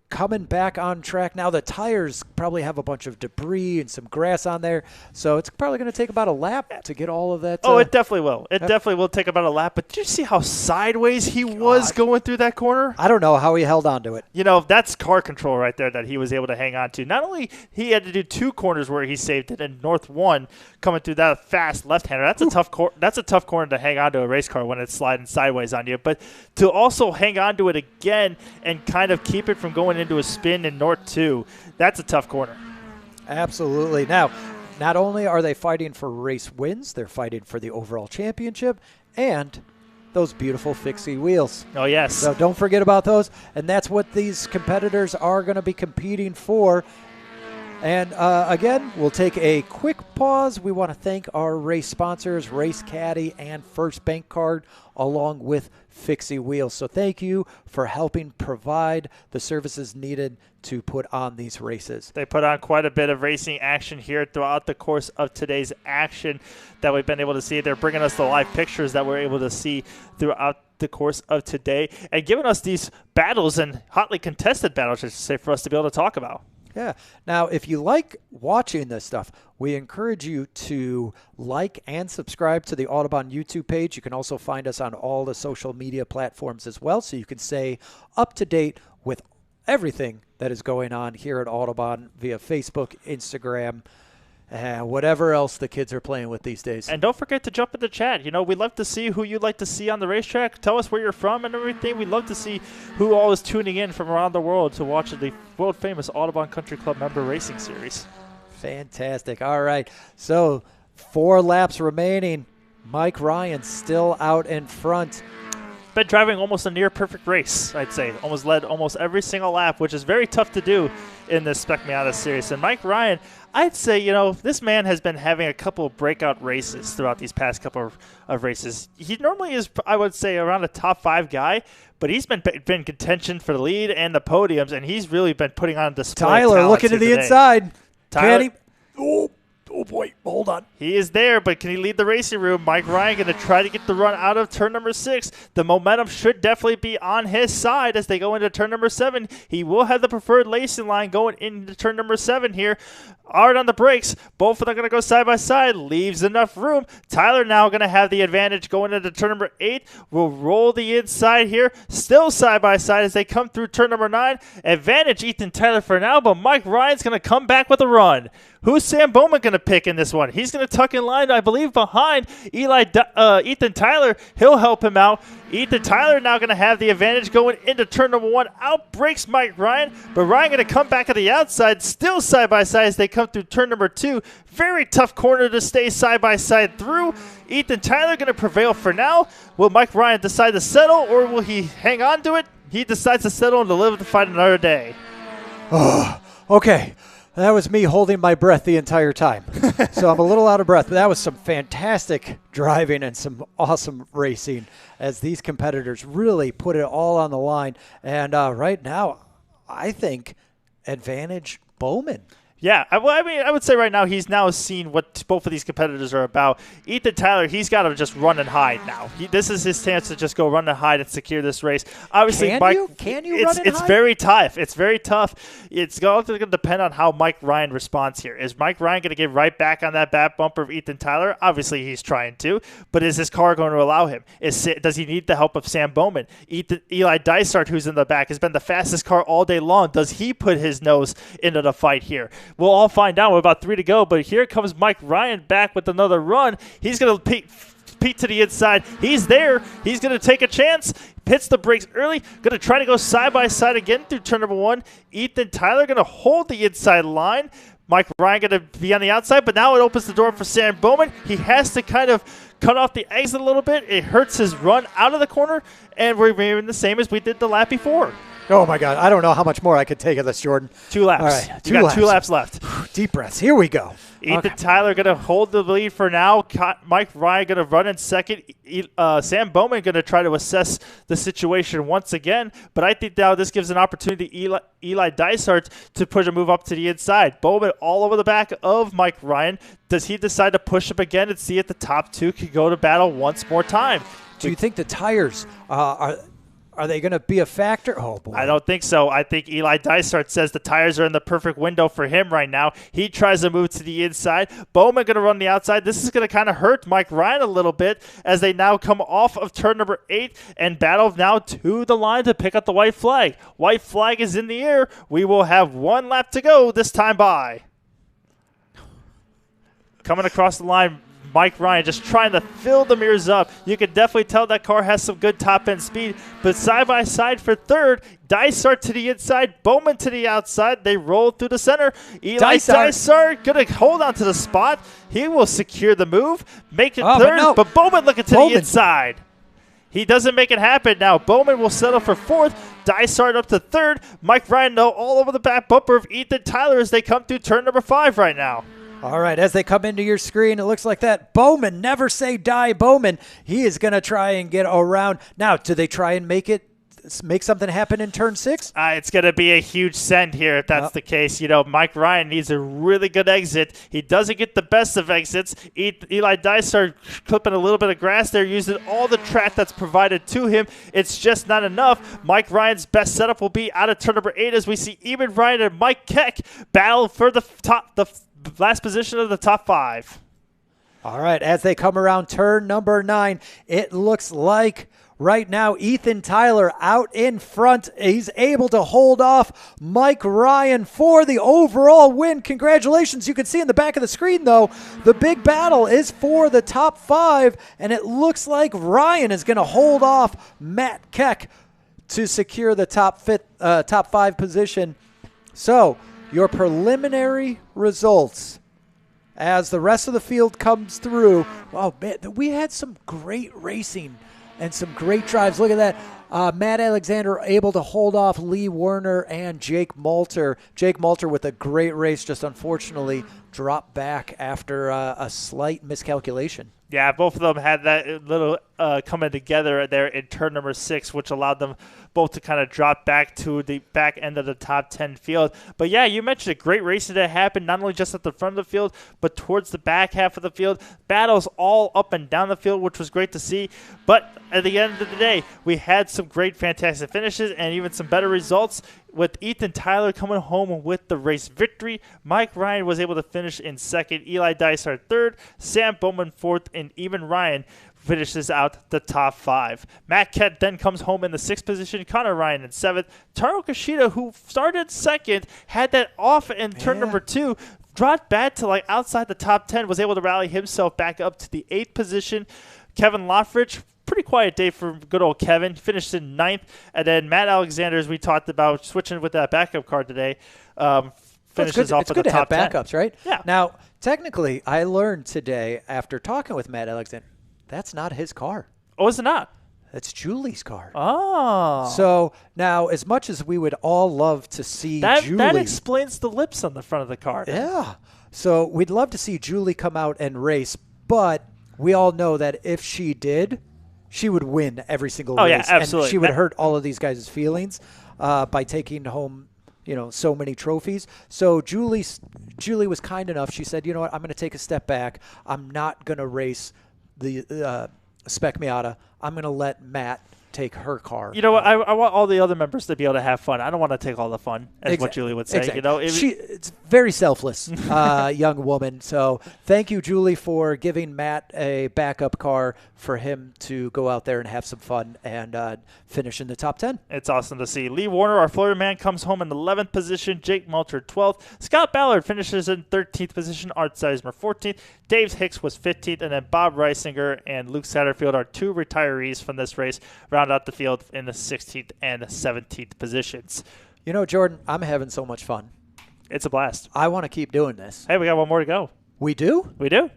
Coming back on track. Now the tires probably have a bunch of debris and some grass on there, so it's probably going to take about a lap to get all of that. It definitely will. It definitely will take about a lap. But did you see how sideways he was going through that corner? I don't know how he held on to it. You know, that's car control right there that he was able to hang on to. Not only he had to do 2 corners where he saved it, and North 1 coming through that fast left-hander. That's a tough corner to hang on to a race car when it's sliding sideways on you. But to also hang on to it again and kind of keep it from going into a spin in North 2, that's a tough corner. Absolutely. Now, not only are they fighting for race wins, they're fighting for the overall championship and those beautiful fixie wheels. Oh, yes. So don't forget about those. And that's what these competitors are going to be competing for. And again, we'll take a quick pause. We want to thank our race sponsors, Race Caddy and First Bank Card, along with Fixie Wheels. So thank you for helping provide the services needed to put on these races. They put on quite a bit of racing action here throughout the course of today's action that we've been able to see. They're bringing us the live pictures that we're able to see throughout the course of today and giving us these battles and hotly contested battles, I should say, for us to be able to talk about. Yeah. Now, if you like watching this stuff, we encourage you to like and subscribe to the Audubon YouTube page. You can also find us on all the social media platforms as well, so you can stay up to date with everything that is going on here at Audubon via Facebook, Instagram, whatever else the kids are playing with these days. And don't forget to jump in the chat. You know, we'd love to see who you'd like to see on the racetrack. Tell us where you're from and everything. We'd love to see who all is tuning in from around the world to watch the world-famous Audubon Country Club member racing series. Fantastic. All right. So 4 laps remaining. Mike Ryan still out in front. Been driving almost a near-perfect race, I'd say. Almost led almost every single lap, which is very tough to do in this Spec Miata series. And Mike Ryan, I'd say, you know, this man has been having a couple of breakout races throughout these past couple of races. He normally is, I would say, around a top 5 guy, but he's been contention for the lead and the podiums, and he's really been putting on display. Tyler looking to the inside. Tyler, can he? Oh, boy. Hold on. He is there, but can he lead the racing room? Mike Ryan going to try to get the run out of turn number 6. The momentum should definitely be on his side as they go into turn number 7. He will have the preferred racing line going into turn number 7 here. Hard on the brakes. Both of them going to go side by side. Leaves enough room. Tyler now going to have the advantage going into turn number 8. Will roll the inside here. Still side by side as they come through turn number 9. Advantage Ethan Tyler for now, but Mike Ryan's going to come back with a run. Who's Sam Bowman going to pick in this one? He's going to tuck in line, I believe, behind Ethan Tyler. He'll help him out. Ethan Tyler now going to have the advantage going into turn number 1. Out breaks Mike Ryan, but Ryan going to come back to the outside, still side by side as they come through turn number 2. Very tough corner to stay side by side through. Ethan Tyler going to prevail for now. Will Mike Ryan decide to settle, or will he hang on to it? He decides to settle and to live to fight another day. Oh, okay. That was me holding my breath the entire time. So I'm a little out of breath. But that was some fantastic driving and some awesome racing as these competitors really put it all on the line. And right now, I think advantage Bowman. Yeah, I mean, I would say right now he's now seen what both of these competitors are about. Ethan Tyler, he's got to just run and hide now. This is his chance to just go run and hide and secure this race. Obviously, Can you run and it's hide? very tough. It's very tough. It's going to depend on how Mike Ryan responds here. Is Mike Ryan going to get right back on that back bumper of Ethan Tyler? Obviously, he's trying to, but is his car going to allow him? Does he need the help of Sam Bowman? Eli Dysart, who's in the back, has been the fastest car all day long. Does he put his nose into the fight here? We'll all find out with about 3 to go, but here comes Mike Ryan back with another run. He's going to peek to the inside. He's there. He's going to take a chance. Hits the brakes early. Going to try to go side by side again through turn number 1. Ethan Tyler going to hold the inside line. Mike Ryan going to be on the outside, but now it opens the door for Sam Bowman. He has to kind of cut off the exit a little bit. It hurts his run out of the corner, and we're remaining the same as we did the lap before. Oh, my God. I don't know how much more I could take of this, Jordan. 2 laps. All right, You got 2 laps left. Deep breaths. Here we go. Ethan Tyler going to hold the lead for now. Mike Ryan going to run in second. Sam Bowman going to try to assess the situation once again. But I think now this gives an opportunity to Eli Dysart to push a move up to the inside. Bowman all over the back of Mike Ryan. Does he decide to push up again and see if the top 2 can go to battle once more time? Do you think the tires are they going to be a factor? Oh, boy. I don't think so. I think Eli Dysart says the tires are in the perfect window for him right now. He tries to move to the inside. Bowman going to run the outside. This is going to kind of hurt Mike Ryan a little bit as they now come off of turn number 8 and battle now to the line to pick up the white flag. White flag is in the air. We will have 1 lap to go this time by. Coming across the line, Mike Ryan just trying to fill the mirrors up. You can definitely tell that car has some good top-end speed. But side by side for third, Dysart to the inside, Bowman to the outside. They roll through the center. Eli Dysart going to hold on to the spot. He will secure the move, make it third, but Bowman looking to the inside. He doesn't make it happen now. Bowman will settle for 4th. Dysart up to 3rd. Mike Ryan all over the back bumper of Ethan Tyler as they come through turn number 5 right now. All right, as they come into your screen, it looks like that. Bowman, never say die, Bowman. He is going to try and get around. Now, do they try and make something happen in turn 6? It's going to be a huge send here if that's the case. You know, Mike Ryan needs a really good exit. He doesn't get the best of exits. Eli Dysart clipping a little bit of grass there, using all the track that's provided to him. It's just not enough. Mike Ryan's best setup will be out of turn number 8 as we see Eamon Ryan and Mike Keck battle for the last position of the top 5. All right, as they come around turn number 9, it looks like right now Ethan Tyler out in front. He's able to hold off Mike Ryan for the overall win. Congratulations. You can see in the back of the screen, though, the big battle is for the top 5, and it looks like Ryan is going to hold off Matt Keck to secure the top 5 position. So, your preliminary results as the rest of the field comes through. Oh, man, we had some great racing and some great drives. Look at that. Matt Alexander able to hold off Lee Werner and Jake Malter. Jake Malter with a great race, just unfortunately dropped back after a slight miscalculation. Yeah, both of them had that little coming together there in turn number 6, which allowed them both to kind of drop back to the back end of the top 10 field. But yeah, you mentioned a great racing that happened, not only just at the front of the field, but towards the back half of the field. Battles all up and down the field, which was great to see. But at the end of the day, we had some great, fantastic finishes and even some better results, with Ethan Tyler coming home with the race victory. Mike Ryan was able to finish in 2nd, Eli Dysart 3rd, Sam Bowman 4th, and Eamon Ryan finishes out the top 5. Matt Kett then comes home in the 6th position, Connor Ryan in 7th. Taro Kashida, who started 2nd, had that off in turn number 2, dropped back to like outside the top 10, was able to rally himself back up to the 8th position. Kevin Loffridge, pretty quiet day for good old Kevin. Finished in 9th. And then Matt Alexander, as we talked about, switching with that backup car today, finishes off at the top 10. It's good to have backups, right? Yeah. Now, technically, I learned today after talking with Matt Alexander, that's not his car. Oh, is it not? That's Julie's car. Oh. So now, as much as we would all love to see Julie. That explains the lips on the front of the car. Yeah. So we'd love to see Julie come out and race, but we all know that if she did, she would win every single race. Oh, yeah, absolutely. And she would hurt all of these guys' feelings by taking home so many trophies. So Julie was kind enough. She said, you know what, I'm going to take a step back. I'm not going to race the Spec Miata. I'm going to let Matt take her car. You know what? I want all the other members to be able to have fun. I don't want to take all the fun, as what Julie would say. Exactly. It's very selfless, young woman. So thank you, Julie, for giving Matt a backup car for him to go out there and have some fun and finish in the top 10. It's awesome to see. Lee Warner, our Florida man, comes home in 11th position. Jake Melcher, 12th. Scott Ballard finishes in 13th position. Art Seismer, 14th. Dave Hicks was 15th. And then Bob Reisinger and Luke Satterfield are 2 retirees from this race, round out the field in the 16th and 17th positions. Jordan, I'm having so much fun. It's a blast. I want to keep doing this. Hey, we got one more to go. We do? We do.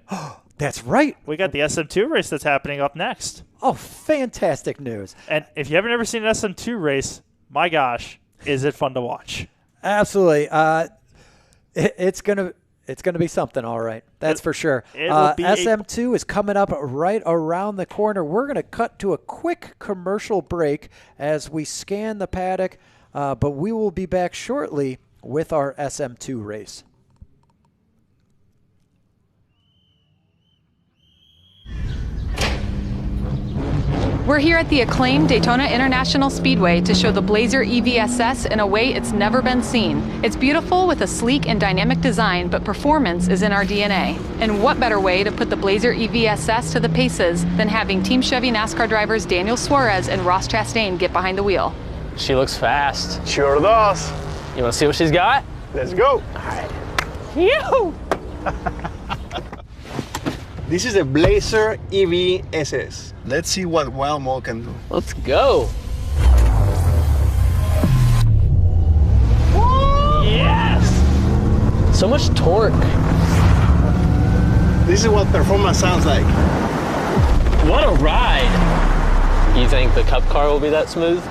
That's right. We got the SM2 race that's happening up next. Oh, fantastic news. And if you haven't ever seen an SM2 race, my gosh, is it fun to watch. Absolutely. It's gonna be something, all right. That's for sure. SM2 is coming up right around the corner. We're going to cut to a quick commercial break as we scan the paddock, but we will be back shortly with our SM2 race. We're here at the acclaimed Daytona International Speedway to show the Blazer EVSS in a way it's never been seen. It's beautiful with a sleek and dynamic design, but performance is in our DNA. And what better way to put the Blazer EVSS to the paces than having Team Chevy NASCAR drivers Daniel Suarez and Ross Chastain get behind the wheel. She looks fast. Sure does. You want to see what she's got? Let's go. All right. Yoo! This is a Blazer EVSS. Let's see what Wild Mode can do. Let's go. Yes! So much torque. This is what performance sounds like. What a ride. You think the Cup car will be that smooth?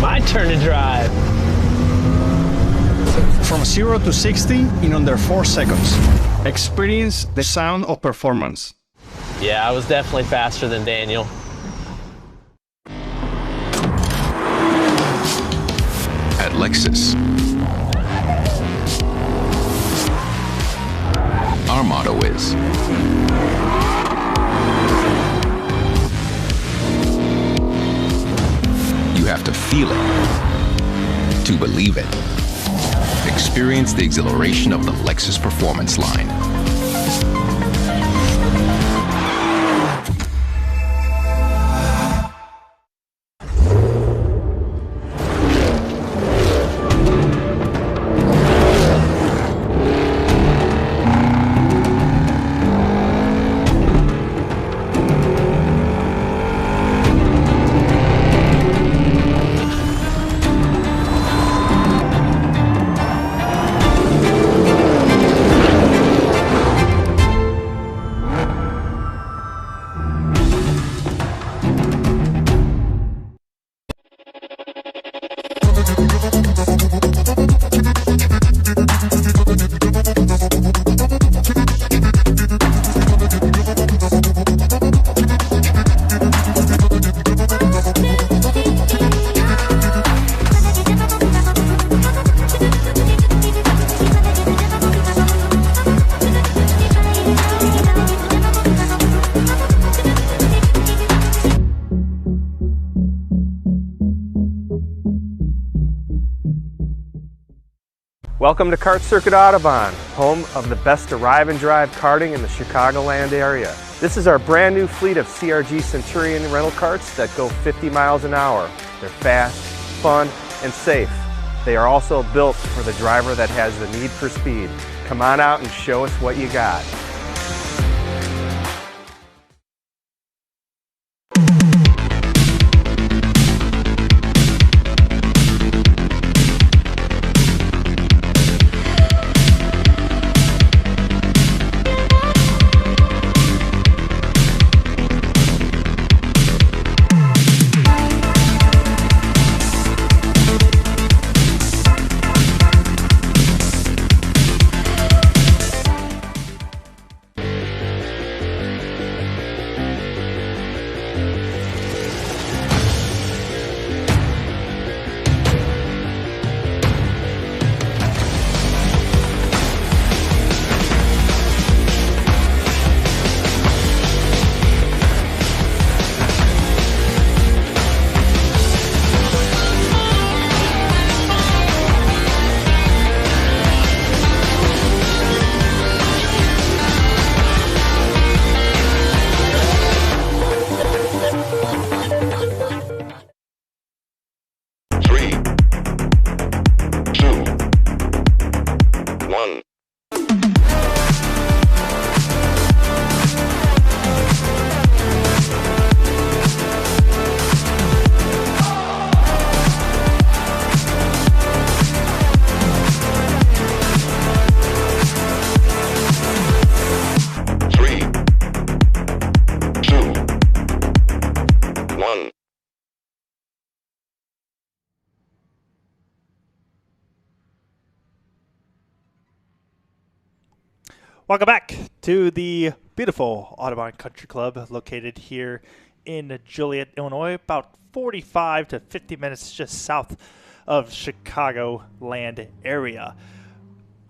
My turn to drive. From 0 to 60 in under 4 seconds. Experience the sound of performance. Yeah, I was definitely faster than Daniel. At Lexus, our motto is you have to feel it to believe it. Experience the exhilaration of the Lexus Performance line. Welcome to Kart Circuit Audubon, home of the best arrive and drive karting in the Chicagoland area. This is our brand new fleet of CRG Centurion rental karts that go 50 miles an hour. They're fast, fun, and safe. They are also built for the driver that has the need for speed. Come on out and show us what you got. Welcome back to the beautiful Audubon Country Club located here in Joliet, Illinois, about 45 to 50 minutes just south of Chicago land area.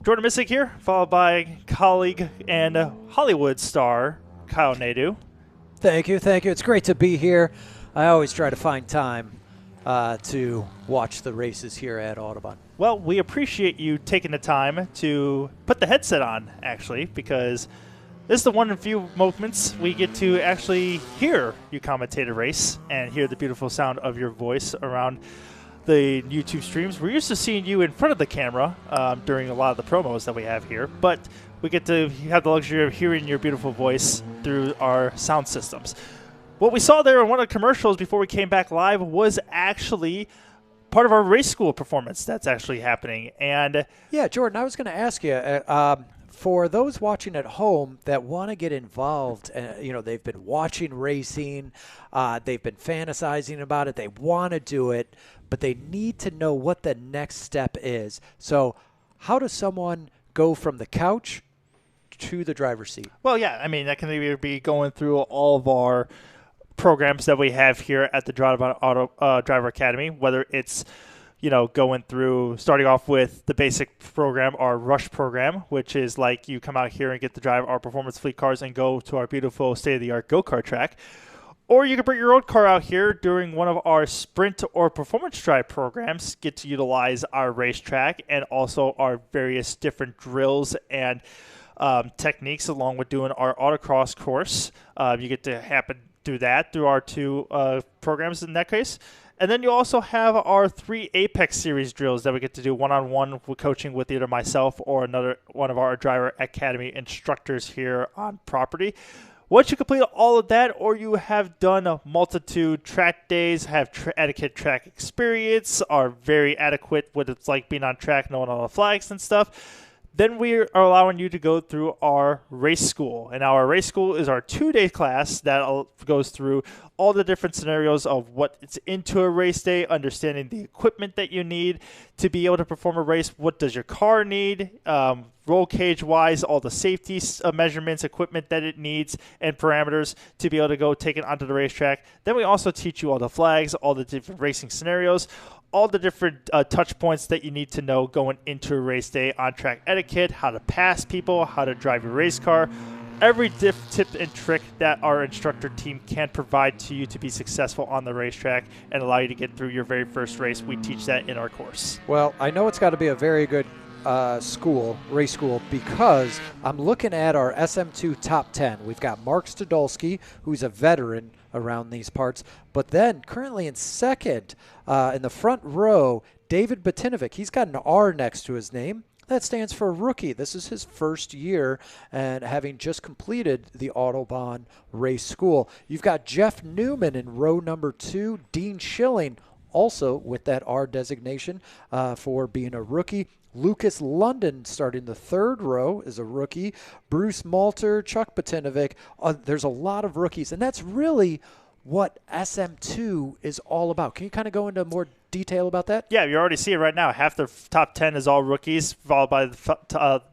Jordan Missick here, followed by colleague and Hollywood star Kyle Nadeau. Thank you. It's great to be here. I always try to find time to watch the races here at Audubon. Well, we appreciate you taking the time to put the headset on, actually, because this is the one of the few moments we get to actually hear you commentate a race and hear the beautiful sound of your voice around the YouTube streams. We're used to seeing you in front of the camera during a lot of the promos that we have here, but we get to have the luxury of hearing your beautiful voice through our sound systems. What we saw there in one of the commercials before we came back live was actually part of our race school performance that's actually happening. And yeah, Jordan, I was going to ask you, for those watching at home that want to get involved, they've been watching racing, they've been fantasizing about it, they want to do it, but they need to know what the next step is. So how does someone go from the couch to the driver's seat? Well, yeah, I mean, that can either be going through all of our programs that we have here at the Driver Academy, whether it's going through, starting off with the basic program, our rush program, which is like you come out here and get to drive our performance fleet cars and go to our beautiful state-of-the-art go-kart track. Or you can bring your own car out here during one of our sprint or performance drive programs, get to utilize our racetrack and also our various different drills and techniques, along with doing our autocross course. You get to do that through our two programs in that case. And then you also have our 3 Apex Series drills that we get to do one-on-one with coaching with either myself or another one of our Driver Academy instructors here on property. Once you complete all of that, or you have done a multitude track days, have etiquette track experience, are very adequate what it's like being on track, knowing all the flags and stuff, then we are allowing you to go through our race school. And our race school is our 2-day class that goes through all the different scenarios of what it's into a race day, understanding the equipment that you need to be able to perform a race. What does your car need? Roll cage wise, all the safety measurements, equipment that it needs, and parameters to be able to go take it onto the racetrack. Then we also teach you all the flags, all the different racing scenarios, all the different touch points that you need to know going into a race day, on-track etiquette, how to pass people, how to drive your race car, every tip and trick that our instructor team can provide to you to be successful on the racetrack and allow you to get through your very first race. We teach that in our course. Well, I know it's got to be a very good race school, because I'm looking at our SM2 top 10. We've got Mark Stodolski, who's a veteran around these parts, but then currently in second in the front row, David Batinovic. He's got an R next to his name. That stands for rookie. This is his first year, and having just completed the Audubon Race School. You've got Jeff Newman in row number 2, Dean Schilling also with that R designation for being a rookie. Lucas London starting the third row is a rookie. Bruce Malter, Chuck Batinovic. There's a lot of rookies, and that's really what SM2 is all about. Can you kind of go into more detail about that? Yeah, you already see it right now. Half the top 10 is all rookies, followed by the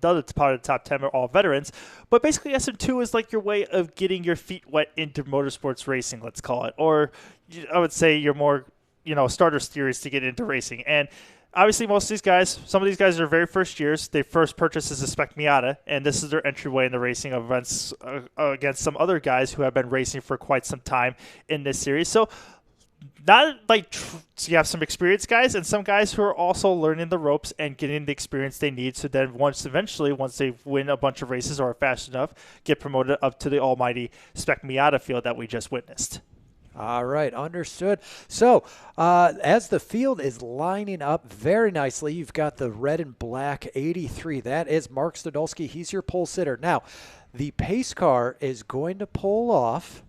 other part of the top 10 are all veterans. But basically, SM2 is like your way of getting your feet wet into motorsports racing, let's call it. Or I would say your more, starter series to get into racing. And obviously, most of these guys, some of these guys are very first years. They first purchased as a Spec Miata, and this is their entryway in the racing events against some other guys who have been racing for quite some time in this series. So not like you have some experienced guys and some guys who are also learning the ropes and getting the experience they need. So then once they win a bunch of races or are fast enough, get promoted up to the almighty Spec Miata field that we just witnessed. All right, understood. So as the field is lining up very nicely, you've got the red and black 83. That is Mark Stodolski. He's your pole sitter. Now, the pace car is going to pull off,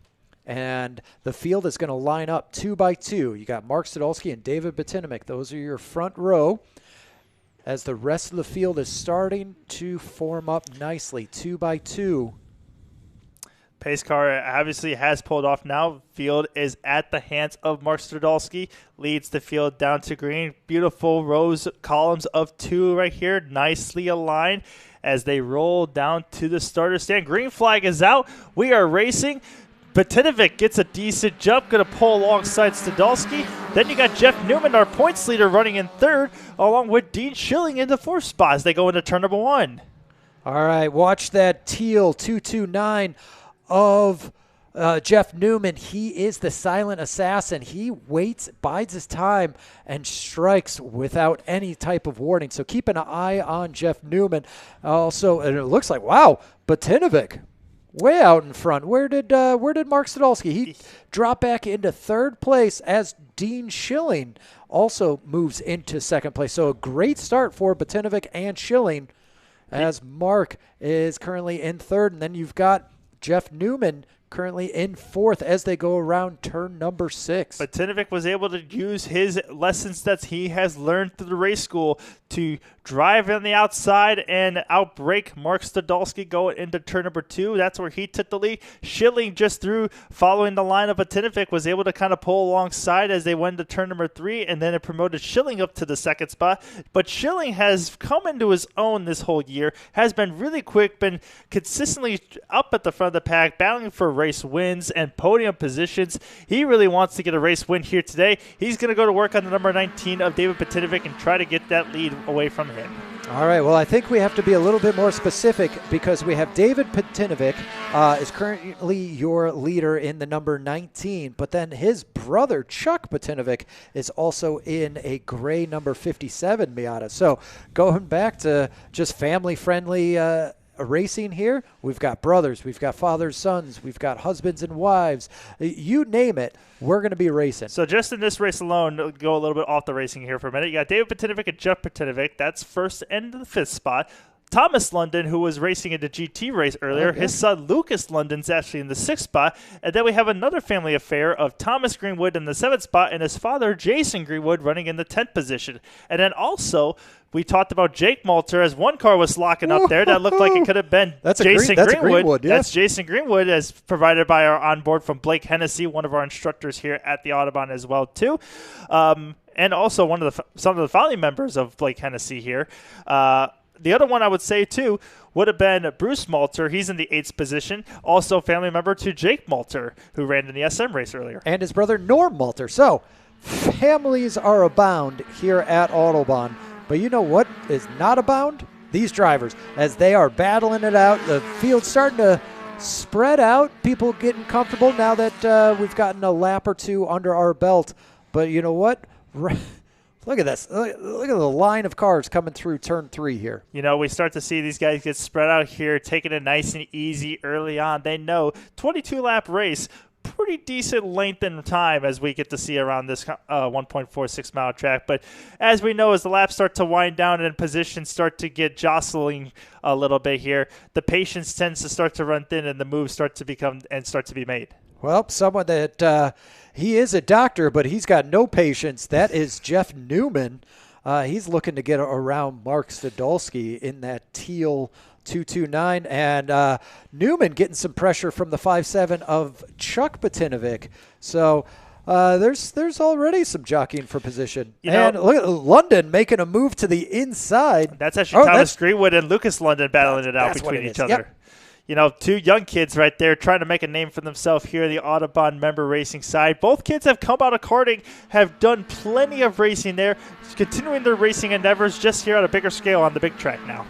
and the field is going to line up 2 by 2. You got Mark Stodolski and David Batinovic. Those are your front row, as the rest of the field is starting to form up nicely, 2 by 2. Pace car obviously has pulled off now. Field is at the hands of Mark Stradolski. Leads the field down to green. Beautiful rows, columns of 2 right here. Nicely aligned as they roll down to the starter stand. Green flag is out. We are racing. Batinovic gets a decent jump, going to pull alongside Stadolski. Then you got Jeff Newman, our points leader, running in third, along with Dean Schilling in the fourth spot as they go into turn number 1. All right, watch that teal 229 of Jeff Newman. He is the silent assassin. He waits, bides his time, and strikes without any type of warning. So keep an eye on Jeff Newman. Also, and it looks like, wow, Batinovic way out in front. Where did Mark Stadolski? He dropped back into third place as Dean Schilling also moves into second place. So a great start for Batinovic and Schilling as Mark is currently in third. And then you've got Jeff Newman currently in fourth as they go around turn number 6. But Batinovic was able to use his lessons that he has learned through the race school to drive on the outside and outbrake Mark Stadolski going into turn number 2. That's where he took the lead. Schilling just through following the line of Batinovic was able to kind of pull alongside as they went to turn number 3, and then it promoted Schilling up to the second spot. But Schilling has come into his own this whole year, has been really quick, been consistently up at the front of the pack, battling for race wins and podium positions. He really wants to get a race win here today. He's going to go to work on the number 19 of David Batinovic and try to get that lead away from him. All right, well, I think we have to be a little bit more specific because we have David Batinovic is currently your leader in the number 19, but then his brother, Chuck Batinovic, is also in a gray number 57 Miata. So going back to just family-friendly racing here, we've got brothers, we've got fathers, sons, we've got husbands and wives. You name it, we're going to be racing. So just in this race alone, go a little bit off the racing here for a minute. You got David Batinovic and Jeff Batinovic. That's first and the fifth spot. Thomas London, who was racing in the GT race earlier, his son Lucas London's actually in the 6th spot. And then we have another family affair of Thomas Greenwood in the 7th spot and his father, Jason Greenwood, running in the 10th position. And then also, we talked about Jake Malter as one car was locking up there. That looked like it could have been Jason Greenwood. Yeah. That's Jason Greenwood, as provided by our onboard from Blake Hennessy, one of our instructors here at the Audubon as well, too. And also some of the founding members of Blake Hennessy here. The other one I would say, too, would have been Bruce Malter. He's in the 8th position. Also family member to Jake Malter, who ran in the SM race earlier. And his brother Norm Malter. So families are abound here at Audubon. But you know what is not abound? These drivers, as they are battling it out. The field's starting to spread out. People getting comfortable now that we've gotten a lap or two under our belt. But you know what? Look at this. Look at the line of cars coming through turn 3 here. You know, we start to see these guys get spread out here, taking it nice and easy early on. They know 22-lap race, pretty decent length and time as we get to see around this 1.46-mile track. But as we know, as the laps start to wind down and positions start to get jostling a little bit here, the patience tends to start to run thin and the moves start to be made. Well, someone that he is a doctor, but he's got no patience. That is Jeff Newman. He's looking to get around Mark Stadolski in that teal 229. And Newman getting some pressure from the 5.7 of Chuck Batinovic. So there's already some jockeying for position. And look at London making a move to the inside. That's actually Thomas Greenwood and Lucas London battling it out between each other. Yep. You know, two young kids right there trying to make a name for themselves here in the Audubon member racing side. Both kids have come out of karting, have done plenty of racing there, continuing their racing endeavors just here on a bigger scale on the big track now.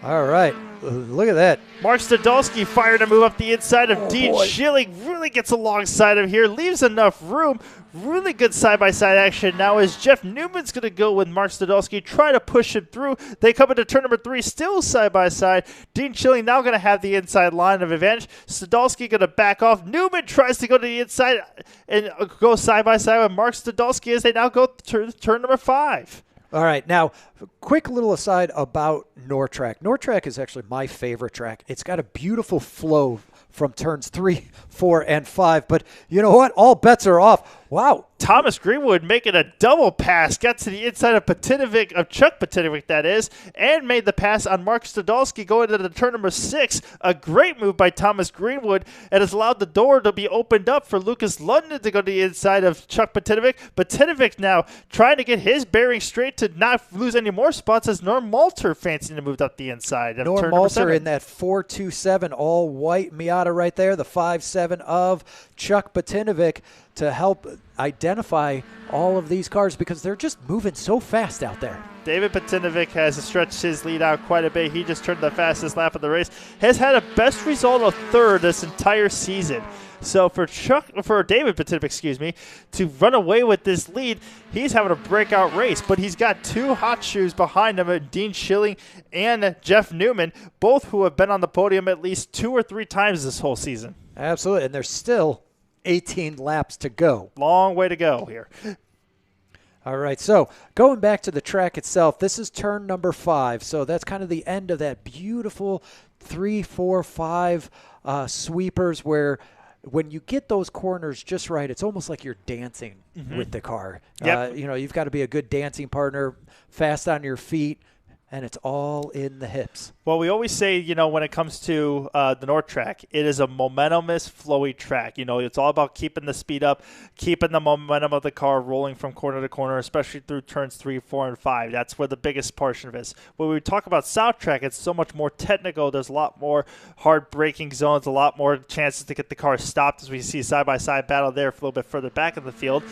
All right. Look at that. Mark Stadolski fired a move up the inside of Dean Schilling. Really gets alongside him here. Leaves enough room. Really good side-by-side action now as Jeff Newman's going to go with Mark Stadolski, try to push him through. They come into turn number 3, still side-by-side. Dean Schilling now going to have the inside line of advantage. Stadolski going to back off. Newman tries to go to the inside and go side-by-side with Mark Stadolski as they now go to turn number 5. All right, now, quick little aside about Nortrack. Nortrack is actually my favorite track. It's got a beautiful flow from turns 3, 4, and 5. But you know what? All bets are off. Wow, Thomas Greenwood making a double pass, got to the inside of Chuck Patinovic, that is, and made the pass on Mark Stadolski going into the turn number 6. A great move by Thomas Greenwood, and has allowed the door to be opened up for Lucas London to go to the inside of Chuck Patinovic. Patinovic now trying to get his bearing straight to not lose any more spots as Norm Malter fancying to move up the inside. Norm Malter in that 4.27 all-white Miata right there, the 5.7 of Chuck Patinovic, to help identify all of these cars because they're just moving so fast out there. David Patinovic has stretched his lead out quite a bit. He just turned the fastest lap of the race. Has had a best result of 3rd this entire season. So for David Patinovic, to run away with this lead, he's having a breakout race. But he's got 2 hot shoes behind him, Dean Schilling and Jeff Newman, both who have been on the podium at least 2 or 3 times this whole season. Absolutely, and there's still 18 laps to go. Long way to go here. All right, so going back to the track itself, this is turn number 5. So that's kind of the end of that beautiful 3, 4, 5 sweepers where when you get those corners just right, it's almost like you're dancing with the car. Yep. You've got to be a good dancing partner, fast on your feet, and it's all in the hips. Well, we always say, when it comes to the North Track, it is a momentumous, flowy track. It's all about keeping the speed up, keeping the momentum of the car rolling from corner to corner, especially through turns 3, 4, and 5. That's where the biggest portion of it is. When we talk about South Track, it's so much more technical. There's a lot more hard braking zones, a lot more chances to get the car stopped, as we see side-by-side battle there a little bit further back in the field.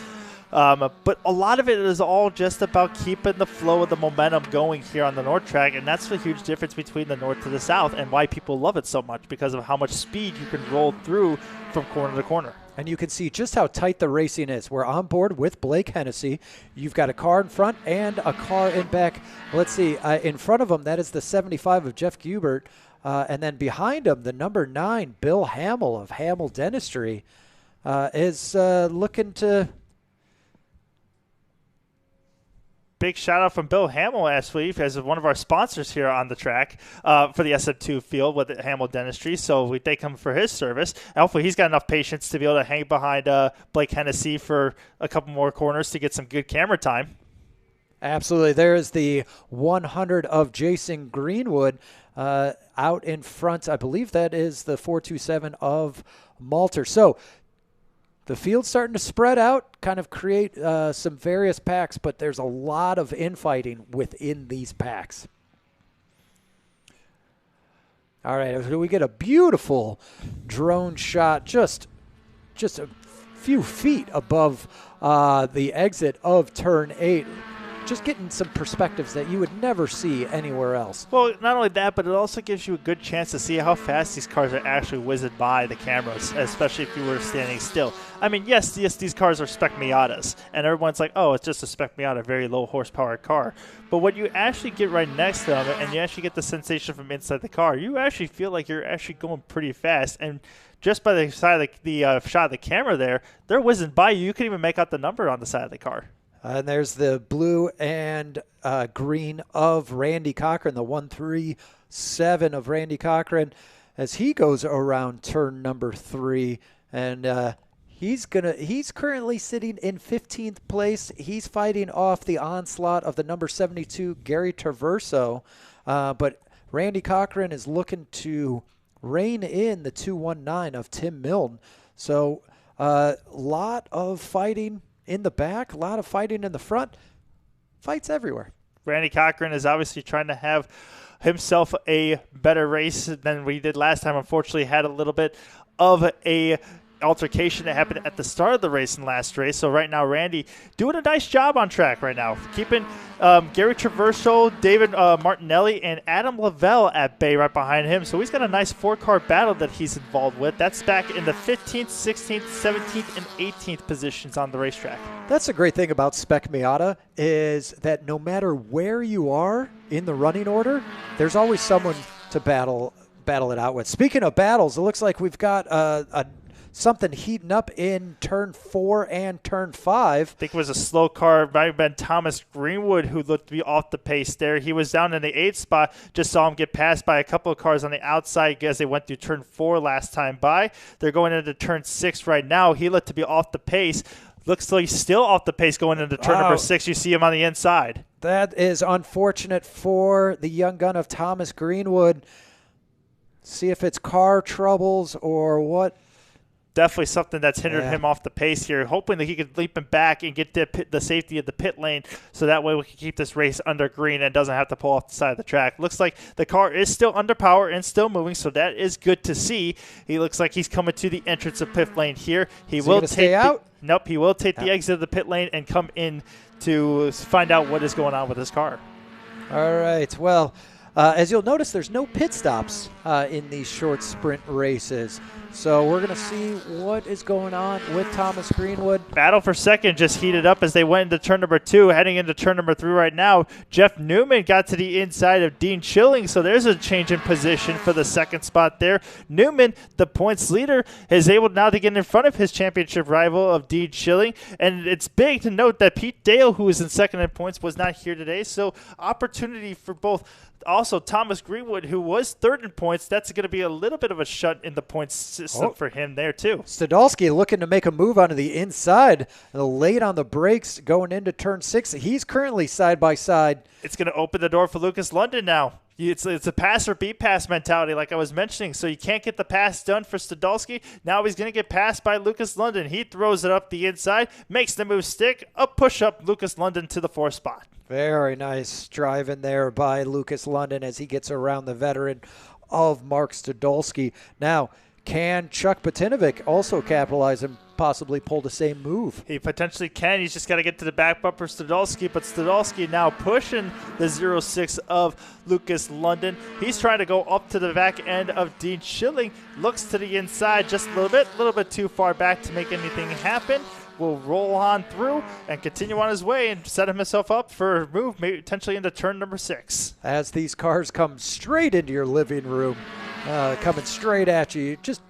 But a lot of it is all just about keeping the flow of the momentum going here on the North Track, and that's the huge difference between the North to the South and why people love it so much, because of how much speed you can roll through from corner to corner. And you can see just how tight the racing is. We're on board with Blake Hennessy. You've got a car in front and a car in back. Let's see, in front of him, that is the 75 of Jeff Gubert. And then behind him, the number 9, Bill Hamill of Hamill Dentistry, is looking to... Big shout out from Bill Hamill last week as one of our sponsors here on the track for the SM2 field with Hamill Dentistry. So we thank him for his service. And hopefully he's got enough patience to be able to hang behind Blake Hennessy for a couple more corners to get some good camera time. Absolutely. There's the 100 of Jason Greenwood out in front. I believe that is the 427 of Malter. So the field's starting to spread out, kind of create some various packs, but there's a lot of infighting within these packs. All right, we get a beautiful drone shot just a few feet above the exit of turn 8. Just getting some perspectives that you would never see anywhere else. Well, not only that, but it also gives you a good chance to see how fast these cars are actually whizzing by the cameras, especially if you were standing still. I mean, yes, these cars are Spec Miatas, and everyone's like, oh, it's just a Spec Miata, very low horsepower car. But when you actually get right next to them and you actually get the sensation from inside the car, you actually feel like you're actually going pretty fast. And just by the side of the shot of the camera there, they're whizzing by you. You can even make out the number on the side of the car. And there's the blue and green of Randy Cochran, the 137 of Randy Cochran, as he goes around turn number 3. And he's currently sitting in 15th place. He's fighting off the onslaught of the number 72, Gary Traverso. But Randy Cochran is looking to rein in the 219 of Tim Milne. So a lot of fighting in the back, a lot of fighting in the front. Fights everywhere. Randy Cochran is obviously trying to have himself a better race than we did last time. Unfortunately, had a little bit of a altercation that happened at the start of the race in last race. So right now, Randy doing a nice job on track right now, keeping Gary Traverso, David Martinelli, and Adam Lavelle at bay right behind him. So he's got a nice 4-car battle that he's involved with. That's back in the 15th, 16th, 17th, and 18th positions on the racetrack. That's the great thing about Spec Miata is that no matter where you are in the running order, there's always someone to battle it out with. Speaking of battles, it looks like we've got something heating up in turn 4 and turn 5. I think it was a slow car. Might have been Thomas Greenwood who looked to be off the pace there. He was down in the 8th spot. Just saw him get passed by a couple of cars on the outside as they went through turn 4 last time by. They're going into turn 6 right now. He looked to be off the pace. Looks like he's still off the pace going into turn number 6. You see him on the inside. That is unfortunate for the young gun of Thomas Greenwood. See if it's car troubles or what. Definitely something that's hindered him off the pace here. Hoping that he could leap him back and get the safety of the pit lane, so that way we can keep this race under green and doesn't have to pull off the side of the track. Looks like the car is still under power and still moving, so that is good to see. He looks like he's coming to the entrance of pit lane here. He will take out. Nope, he will take the exit of the pit lane and come in to find out what is going on with his car. All right. Well, as you'll notice, there's no pit stops in these short sprint races. So we're going to see what is going on with Thomas Greenwood. Battle for second just heated up as they went into turn number 2. Heading into turn number 3 right now, Jeff Newman got to the inside of Dean Schilling, so there's a change in position for the second spot there. Newman, the points leader, is able now to get in front of his championship rival of Dean Schilling, and it's big to note that Pete Dale, who is in second in points, was not here today, so opportunity for both. Also, Thomas Greenwood, who was third in points, that's going to be a little bit of a shut in the points system for him there, too. Stadolski looking to make a move onto the inside, late on the brakes going into turn 6. He's currently side by side. It's going to open the door for Lucas London now. It's a pass or beat pass mentality, like I was mentioning. So you can't get the pass done for Stadolski. Now he's going to get passed by Lucas London. He throws it up the inside, makes the move stick, a push up Lucas London to the 4th spot. Very nice driving there by Lucas London as he gets around the veteran of Mark Stadolski. Now, can Chuck Patinovic also capitalize and possibly pull the same move? He potentially can. He's just got to get to the back bumper Stadolski, but Stadolski now pushing the 0-6 of Lucas London. He's trying to go up to the back end of Dean Schilling. Looks to the inside just a little bit too far back to make anything happen. Will roll on through and continue on his way and set himself up for a move maybe potentially into turn number 6. As these cars come straight into your living room, coming straight at you, just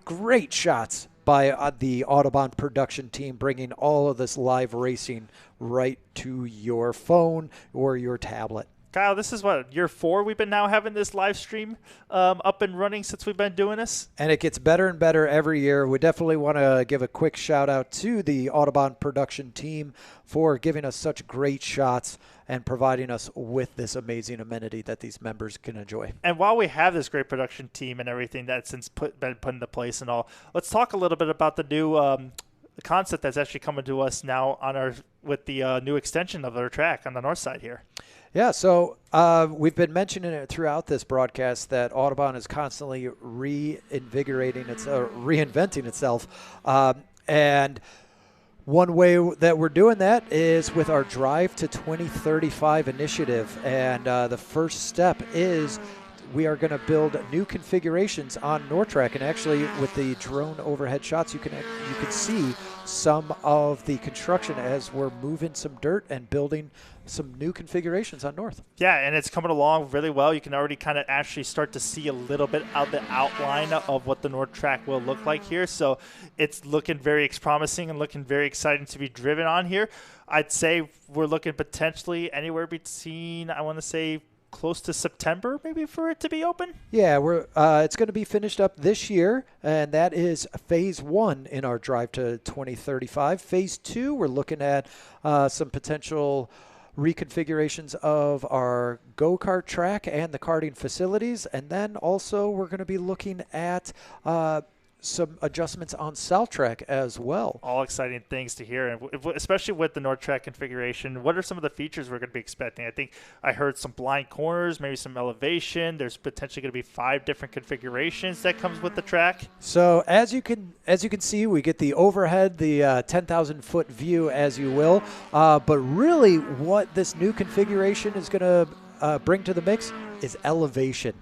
great shots by the Autobahn production team, bringing all of this live racing right to your phone or your tablet. Kyle, this is what, year 4 we've been now having this live stream up and running since we've been doing this? And it gets better and better every year. We definitely want to give a quick shout out to the Autobahn production team for giving us such great shots and providing us with this amazing amenity that these members can enjoy. And while we have this great production team and everything that's been put into place and all, let's talk a little bit about the new concept that's actually coming to us now with the new extension of our track on the north side here. Yeah, so we've been mentioning it throughout this broadcast that Autobahn is constantly reinventing itself. And one way that we're doing that is with our Drive to 2035 initiative. And the first step is we are going to build new configurations on NorTrack. And actually, with the drone overhead shots, you can see some of the construction as we're moving some dirt and building some new configurations on North. Yeah, and it's coming along really well. You can already kind of actually start to see a little bit of the outline of what the North track will look like here. So it's looking very promising and looking very exciting to be driven on here. I'd say we're looking potentially anywhere between, I want to say, close to September maybe for it to be open. Yeah, it's going to be finished up this year, and that is phase 1 in our Drive to 2035. Phase 2, we're looking at some potential reconfigurations of our go-kart track and the karting facilities, and then also we're going to be looking at some adjustments on South Track as well. All exciting things to hear, and especially with the North Track configuration. What are some of the features we're going to be expecting? I think I heard some blind corners, maybe some elevation. There's potentially going to be 5 different configurations that comes with the track. So as you can see, we get the overhead, the 10,000 foot view, as you will. But really, what this new configuration is going to bring to the mix is elevation.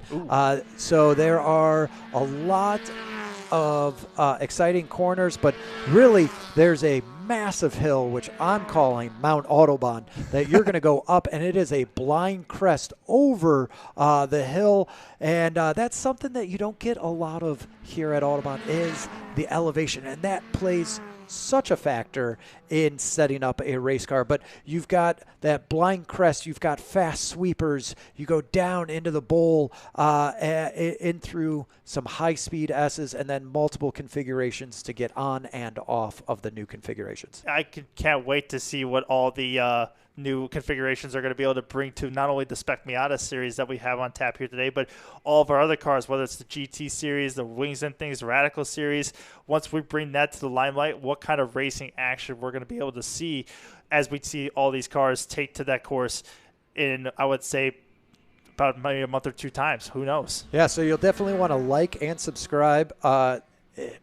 So there are a lot of exciting corners, but really there's a massive hill, which I'm calling Mount Autobahn, that you're going to go up, and it is a blind crest over the hill, and that's something that you don't get a lot of here at Autobahn is the elevation, and that plays such a factor in setting up a race car. But you've got that blind crest, you've got fast sweepers, you go down into the bowl, in through some high-speed S's, and then multiple configurations to get on and off of the new configurations. I can't wait to see what all the new configurations are going to be able to bring to not only the Spec Miata series that we have on tap here today, but all of our other cars, whether it's the GT series, the Wings and Things, Radical series. Once we bring that to the limelight, what kind of racing action we're going to be able to see as we see all these cars take to that course in, I would say, about maybe a month or two times. Who knows? Yeah, so you'll definitely want to like and subscribe.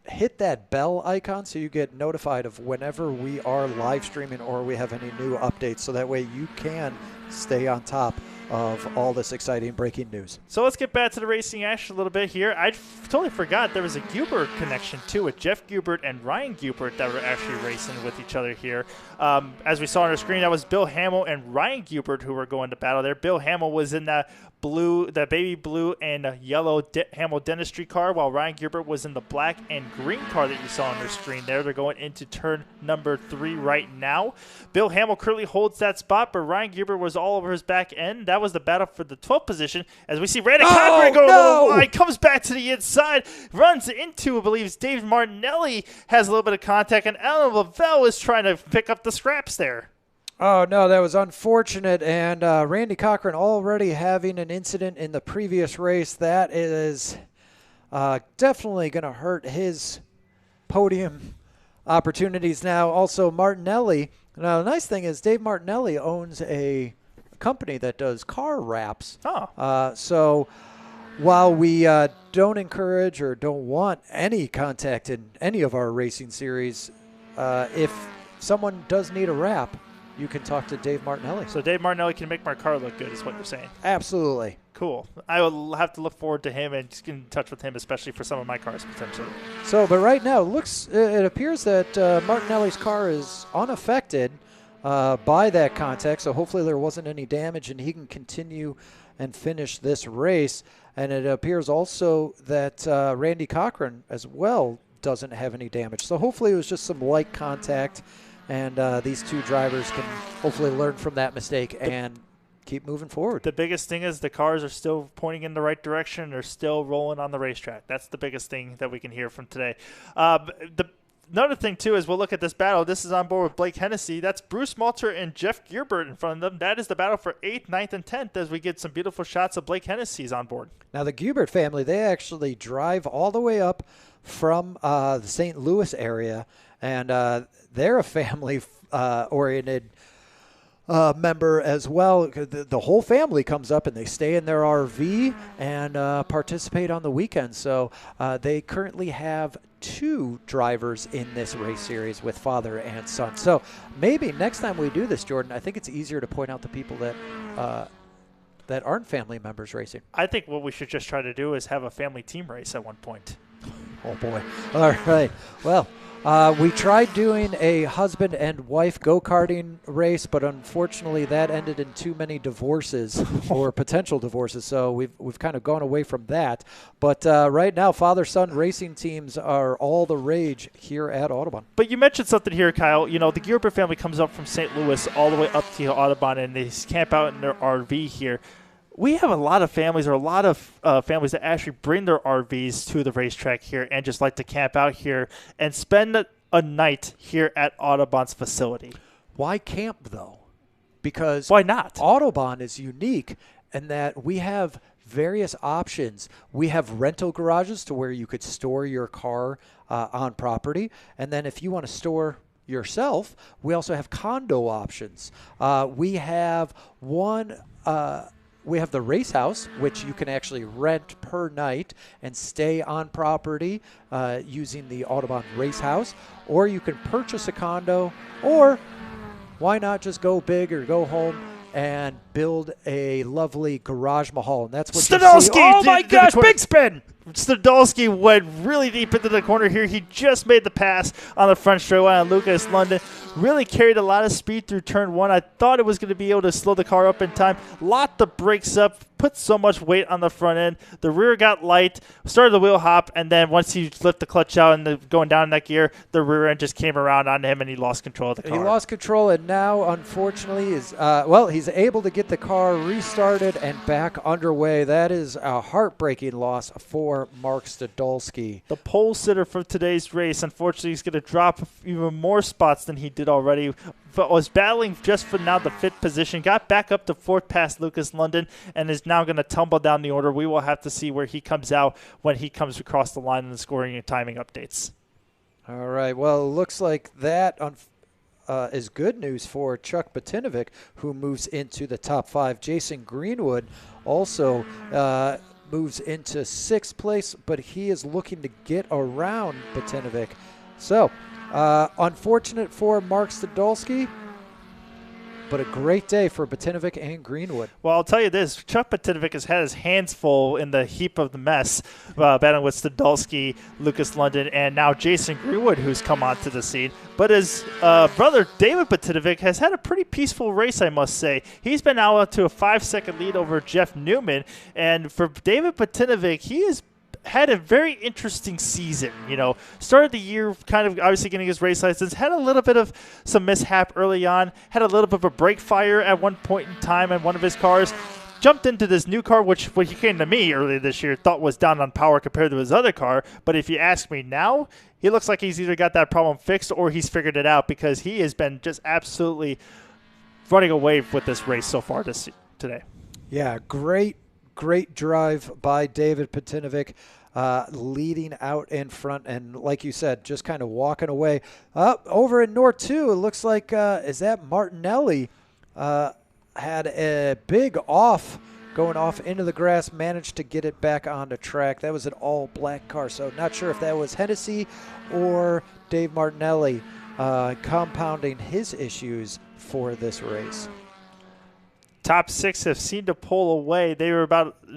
Hit that bell icon so you get notified of whenever we are live streaming or we have any new updates, so that way you can stay on top of all this exciting breaking news. So let's get back to the racing action a little bit here. I totally forgot there was a Gubert connection too, with Jeff Gubert and Ryan Gubert that were actually racing with each other here. As we saw on our screen, that was Bill Hamill and Ryan Gubert who were going to battle there. Bill Hamill was in that baby blue and yellow Hamill Dentistry car, while Ryan Gubert was in the black and green car that you saw on your screen there. They're going into turn number 3 right now. Bill Hamill currently holds that spot, but Ryan Gubert was all over his back end. That was the battle for the 12th position, as we see Randy Cochran going a little wide, comes back to the inside, runs into, I believe, Dave Martinelli has a little bit of contact, and Alan Lavelle is trying to pick up the scraps there. Oh, no, that was unfortunate, and Randy Cochran already having an incident in the previous race. That is definitely going to hurt his podium opportunities now. Also, Martinelli. Now, the nice thing is Dave Martinelli owns a company that does car wraps. So while we don't encourage or don't want any contact in any of our racing series, if someone does need a wrap, you can talk to Dave Martinelli. So Dave Martinelli can make my car look good is what you're saying. Absolutely. Cool. I will have to look forward to him and just get in touch with him, especially for some of my cars potentially. So, but right now, it appears that Martinelli's car is unaffected by that contact, so hopefully there wasn't any damage and he can continue and finish this race. And it appears also that Randy Cochran as well doesn't have any damage. So hopefully it was just some light contact, and these two drivers can hopefully learn from that mistake and keep moving forward. The biggest thing is the cars are still pointing in the right direction. They're still rolling on the racetrack. That's the biggest thing that we can hear from today. Another thing, too, is we'll look at this battle. This is on board with Blake Hennessy. That's Bruce Malter and Jeff Gubert in front of them. That is the battle for 8th, 9th, and 10th as we get some beautiful shots of Blake Hennessy's on board. Now, the Gubert family, they actually drive all the way up from the St. Louis area, and they're a family-oriented member as well. The whole family comes up and they stay in their RV and participate on the weekend. So they currently have 2 drivers in this race series with father and son. So maybe next time we do this, Jordan, I think it's easier to point out the people that aren't family members racing. I think what we should just try to do is have a family team race at one point. Oh, boy. All right. Well, we tried doing a husband and wife go-karting race, but unfortunately that ended in too many divorces or potential divorces, so we've kind of gone away from that. But right now, father-son racing teams are all the rage here at Audubon. But you mentioned something here, Kyle. You know, the Gilbert family comes up from St. Louis all the way up to Audubon, and they camp out in their RV here. We have a lot of families families that actually bring their RVs to the racetrack here and just like to camp out here and spend a night here at Audubon's facility. Why camp, though? Because why not? Audubon is unique in that we have various options. We have rental garages to where you could store your car on property, and then if you want to store yourself, we also have condo options. We have we have the race house, which you can actually rent per night and stay on property using the Audubon race house, or you can purchase a condo, or why not just go big or go home and build a lovely garage mahal? And that's what you see. Oh my gosh, big spin! Stadolski went really deep into the corner here. He just made the pass on the front straightaway on Lucas London. Really carried a lot of speed through turn one. I thought it was going to be able to slow the car up in time. Locked the brakes up, put so much weight on the front end. The rear got light, started the wheel hop, and then once he flipped the clutch out and going down in that gear, the rear end just came around on him and he lost control of the car. He lost control, and now, unfortunately, he's able to get the car restarted and back underway. That is a heartbreaking loss for Mark Stadolski. The pole sitter for today's race, unfortunately, he's going to drop even more spots than he did already. But was battling just for now the fifth position, got back up to fourth past Lucas London, and is now going to tumble down the order. We will have to see where he comes out when he comes across the line in the scoring and timing updates. All right, well, it looks like that is good news for Chuck Batinovic, who moves into the top five. Jason Greenwood also moves into sixth place, but he is looking to get around Batinovic. So, unfortunate for Mark Stadolski, but a great day for Batinovic and Greenwood. Well, I'll tell you this. Chuck Batinovic has had his hands full in the heap of the mess, battling with Stadolski, Lucas London, and now Jason Greenwood, who's come onto the scene. But his brother, David Batinovic, has had a pretty peaceful race, I must say. He's been out to a 5-second lead over Jeff Newman. And for David Batinovic, he is had a very interesting season. Started the year kind of obviously getting his race license, had a little bit of some mishap early on, had a little bit of a brake fire at one point in time in one of his cars, jumped into this new car, which when he came to me earlier this year, thought was down on power compared to his other car. But if you ask me now, he looks like he's either got that problem fixed or he's figured it out, because he has been just absolutely running away with this race so far today. Yeah, great drive by David Batinovic, leading out in front, and like you said, just kind of walking away. Over in North 2, it looks like, is that Martinelli had a big going off into the grass, managed to get it back onto track. That was an all-black car, so not sure if that was Hennessy or Dave Martinelli compounding his issues for this race. Top six have seemed to pull away.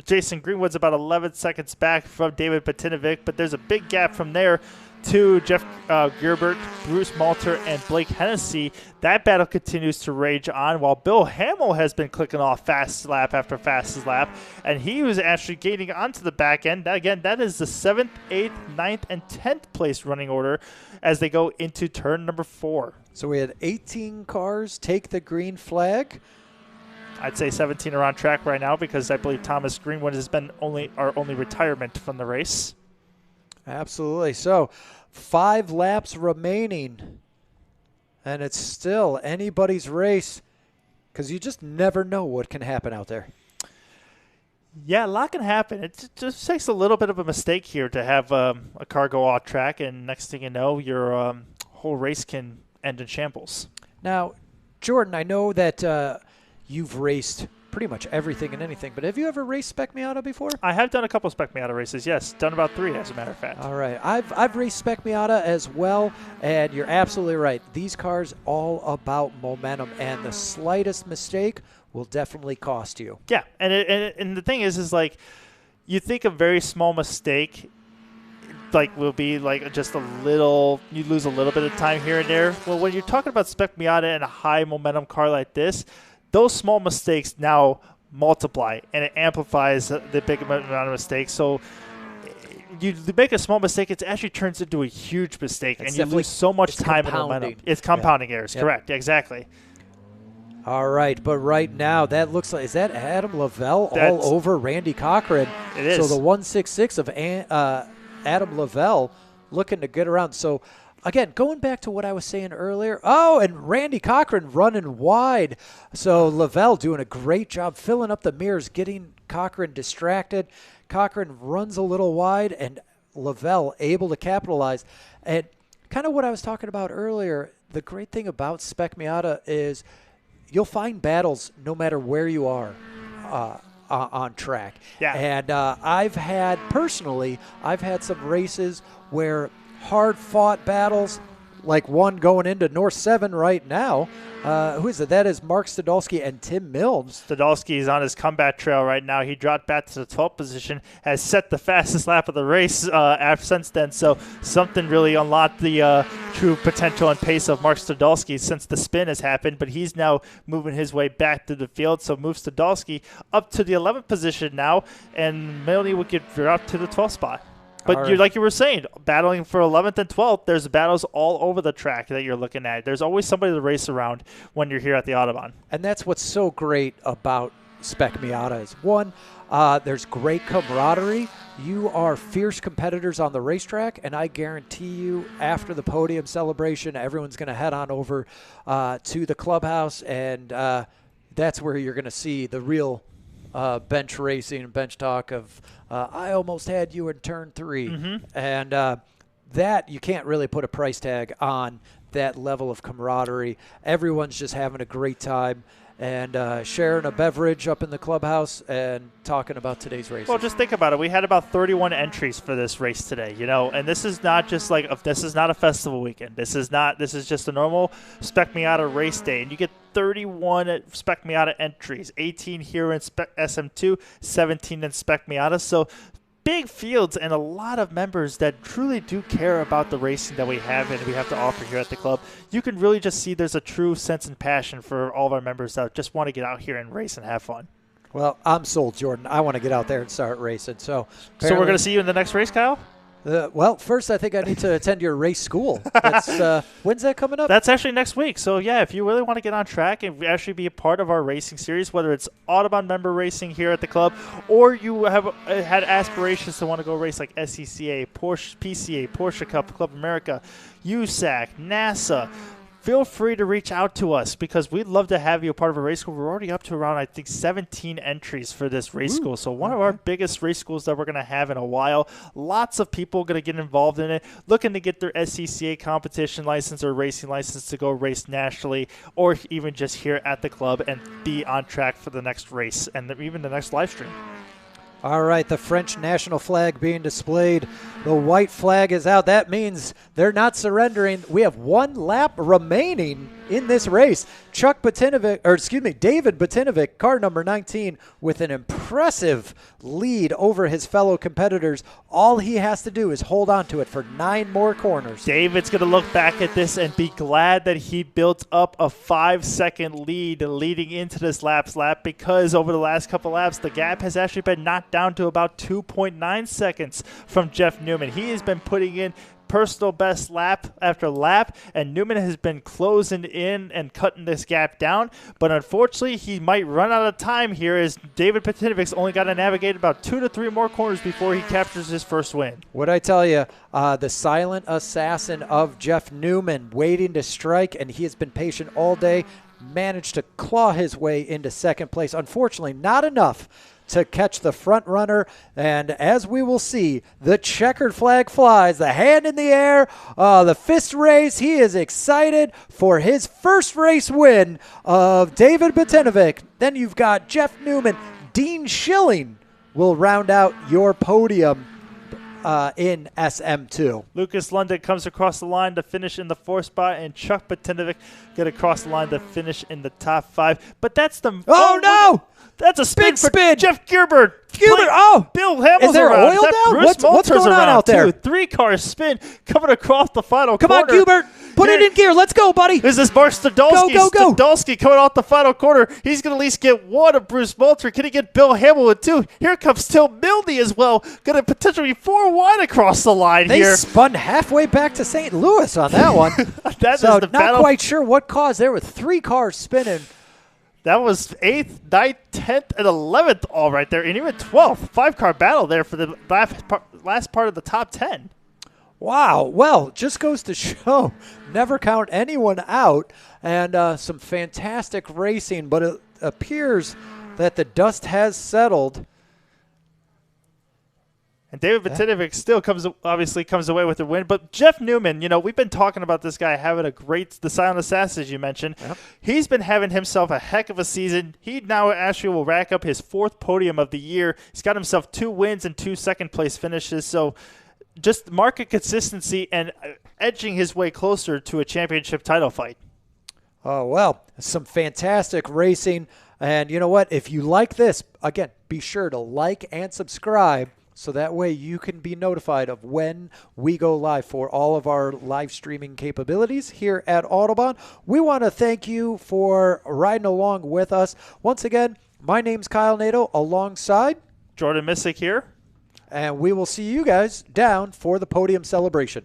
Jason Greenwood's about 11 seconds back from David Batinovic, but there's a big gap from there to Jeff Gerbert, Bruce Malter, and Blake Hennessy. That battle continues to rage on, while Bill Hamill has been clicking off fast lap after fastest lap, and he was actually gaining onto the back end. Again, that is the 7th, 8th, 9th, and 10th place running order as they go into turn number 4. So we had 18 cars take the green flag. I'd say 17 are on track right now, because I believe Thomas Greenwood has been our only retirement from the race. Absolutely. So 5 laps remaining, and it's still anybody's race, because you just never know what can happen out there. Yeah, a lot can happen. It just takes a little bit of a mistake here to have a car go off track, and next thing you know, your whole race can end in shambles. Now, Jordan, I know that you've raced pretty much everything and anything, but have you ever raced Spec Miata before? I have done a couple Spec Miata races, yes. Done about 3, as a matter of fact. All right. I've raced Spec Miata as well, and you're absolutely right. These cars all about momentum, and the slightest mistake will definitely cost you. Yeah, and the thing is like, you think a very small mistake will be just a little, you lose a little bit of time here and there. Well, when you're talking about Spec Miata and a high momentum car like this, those small mistakes now multiply, and it amplifies the big amount of mistakes. So you make a small mistake, it actually turns into a huge mistake, and you lose so much time and momentum. It's compounding errors, correct, exactly. All right, but right now, that looks like, is that Adam Lavelle all over Randy Cochran? It is. So the 166 of Adam Lavelle looking to get around. So, again, going back to what I was saying earlier, and Randy Cochran running wide. So Lavelle doing a great job filling up the mirrors, getting Cochran distracted. Cochran runs a little wide, and Lavelle able to capitalize. And kind of what I was talking about earlier, the great thing about Spec Miata is you'll find battles no matter where you are on track. Yeah. And I've had some races where hard-fought battles, like one going into North 7 right now. Who is it? That is Mark Stadolski and Tim Mills. Stadolski is on his comeback trail right now. He dropped back to the 12th position, has set the fastest lap of the race since then. So something really unlocked the true potential and pace of Mark Stadolski since the spin has happened. But he's now moving his way back to the field. So moves Stadolski up to the 11th position now, and Milne would get dropped to the 12th spot. But like you were saying, battling for 11th and 12th, there's battles all over the track that you're looking at. There's always somebody to race around when you're here at the Autobahn. And that's what's so great about Spec Miata is, one, there's great camaraderie. You are fierce competitors on the racetrack, and I guarantee you after the podium celebration, everyone's going to head on over to the clubhouse, and that's where you're going to see the real bench racing and bench talk of I almost had you in turn 3. Mm-hmm. And that you can't really put a price tag on that level of camaraderie. Everyone's just having a great time and sharing a beverage up in the clubhouse and talking about today's race. Well, just think about it. We had about 31 entries for this race today, and this is not just this is not a festival weekend. This is just a normal Spec Miata race day, and you get 31 Spec Miata entries, 18 here in Spec SM2, 17 in Spec Miata. So big fields and a lot of members that truly do care about the racing that we have and we have to offer here at the club. You can really just see there's a true sense and passion for all of our members that just want to get out here and race and have fun. Well, I'm sold, Jordan. I want to get out there and start racing. So we're going to see you in the next race, Kyle? Well, first I think I need to attend your race school. When's that coming up? That's actually next week. So, yeah, if you really want to get on track and actually be a part of our racing series, whether it's Autobahn member racing here at the club or you have had aspirations to want to go race like SCCA, Porsche, PCA, Porsche Cup, Club America, USAC, NASA, feel free to reach out to us because we'd love to have you a part of a race school. We're already up to around, I think, 17 entries for this race school. So one of our biggest race schools that we're going to have in a while. Lots of people going to get involved in it, looking to get their SCCA competition license or racing license to go race nationally or even just here at the club and be on track for the next race and even the next live stream. All right, the French national flag being displayed. The white flag is out. That means they're not surrendering. We have one lap remaining in this race. David Butinovic, car number 19, with an impressive lead over his fellow competitors. All he has to do is hold on to it for 9 more corners. David's going to look back at this and be glad that he built up a 5-second lead leading into this lap because over the last couple laps, the gap has actually been knocked down to about 2.9 seconds from Jeff Newman. He has been putting in personal best lap after lap, and Newman has been closing in and cutting this gap down. But unfortunately, he might run out of time here as David Butinovic's only got to navigate about 2 to 3 more corners before he captures his first win. What I tell you, the silent assassin of Jeff Newman waiting to strike, and he has been patient all day, managed to claw his way into second place. Unfortunately, not enough to catch the front runner, and as we will see, the checkered flag flies, the hand in the air, the fist raise. He is excited for his first race win of David Butinovic. Then you've got Jeff Newman. Dean Schilling will round out your podium in SM2. Lucas London comes across the line to finish in the 4th spot, and Chuck Butinovic get across the line to finish in the top 5. But that's the no! That's a spin Big for spin. Jeff Gilbert. Bill Hamill's is there around. oil down? What's going on out there? 3-car spin coming across the final Come corner. on, Gilbert. Put it in gear. Let's go, buddy. This is Mark Stadolski. Go. Stadolski coming off the final corner. He's going to at least get one of Bruce Moultrie. Can he get Bill Hamill with 2? Here comes Tim Milne as well. Going to potentially be 4 wide across the line they here. They spun halfway back to St. Louis on that one. So not quite sure what caused. There were 3 cars spinning. That was 8th, 9th, 10th, and 11th all right there, and even 12th. 5-car battle there for the last part of the top 10. Wow. Well, just goes to show, never count anyone out, and some fantastic racing, but it appears that the dust has settled. And David Butinovic still comes away with the win. But Jeff Newman, we've been talking about this guy having the silent assassin, as you mentioned. Yep. He's been having himself a heck of a season. He now actually will rack up his 4th podium of the year. He's got himself 2 wins and 2 second-place finishes. So just market consistency and edging his way closer to a championship title fight. Oh, well, some fantastic racing. And you know what? If you like this, again, be sure to like and subscribe so that way you can be notified of when we go live for all of our live streaming capabilities here at Autobahn. We want to thank you for riding along with us. Once again, my name's Kyle Nato alongside Jordan Missick here. And we will see you guys down for the podium celebration.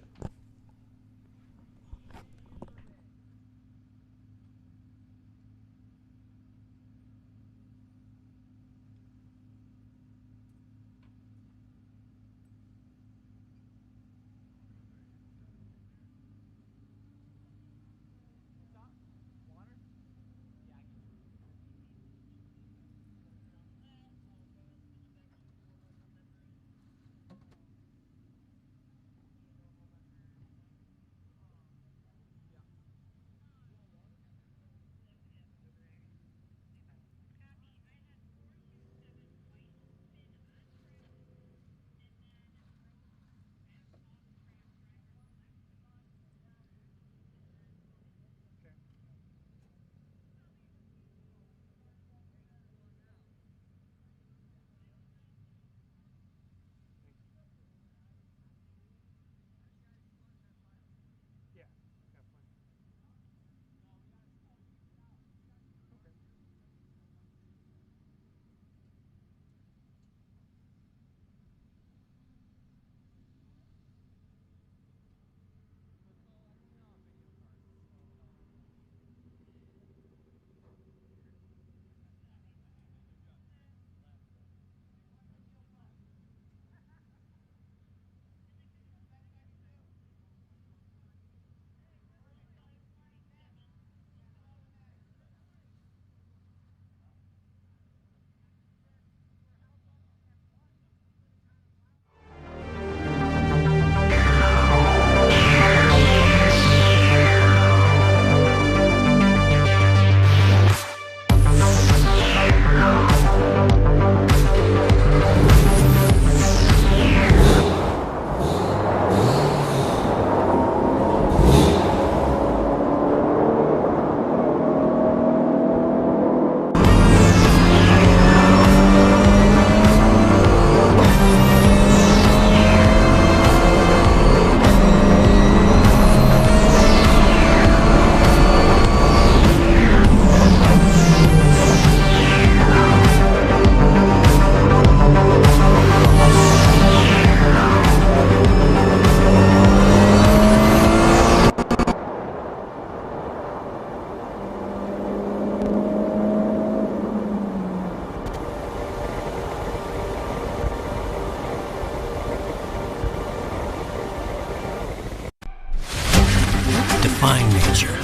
Define nature.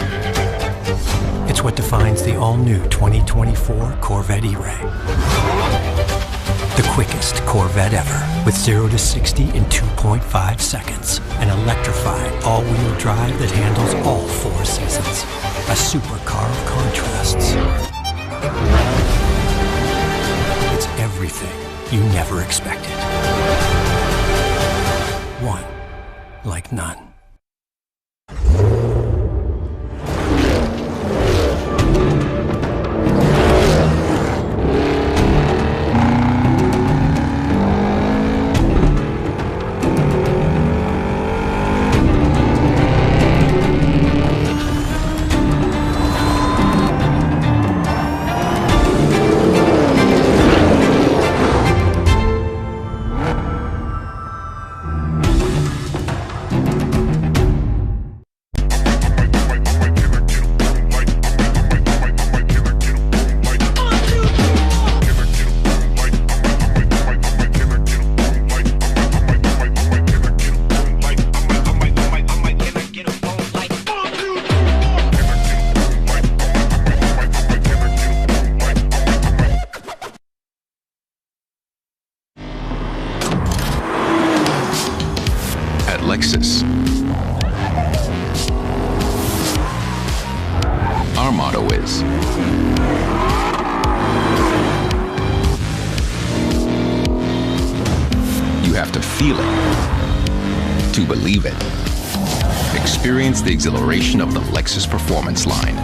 It's what defines the all-new 2024 Corvette E-Ray. The quickest Corvette ever, with 0 to 60 in 2.5 seconds. An electrified all-wheel drive that handles all 4 seasons. A supercar of contrasts. It's everything you never expected. One like none. Lexus. Our motto is you have to feel it to believe it. Experience the exhilaration of the Lexus Performance line.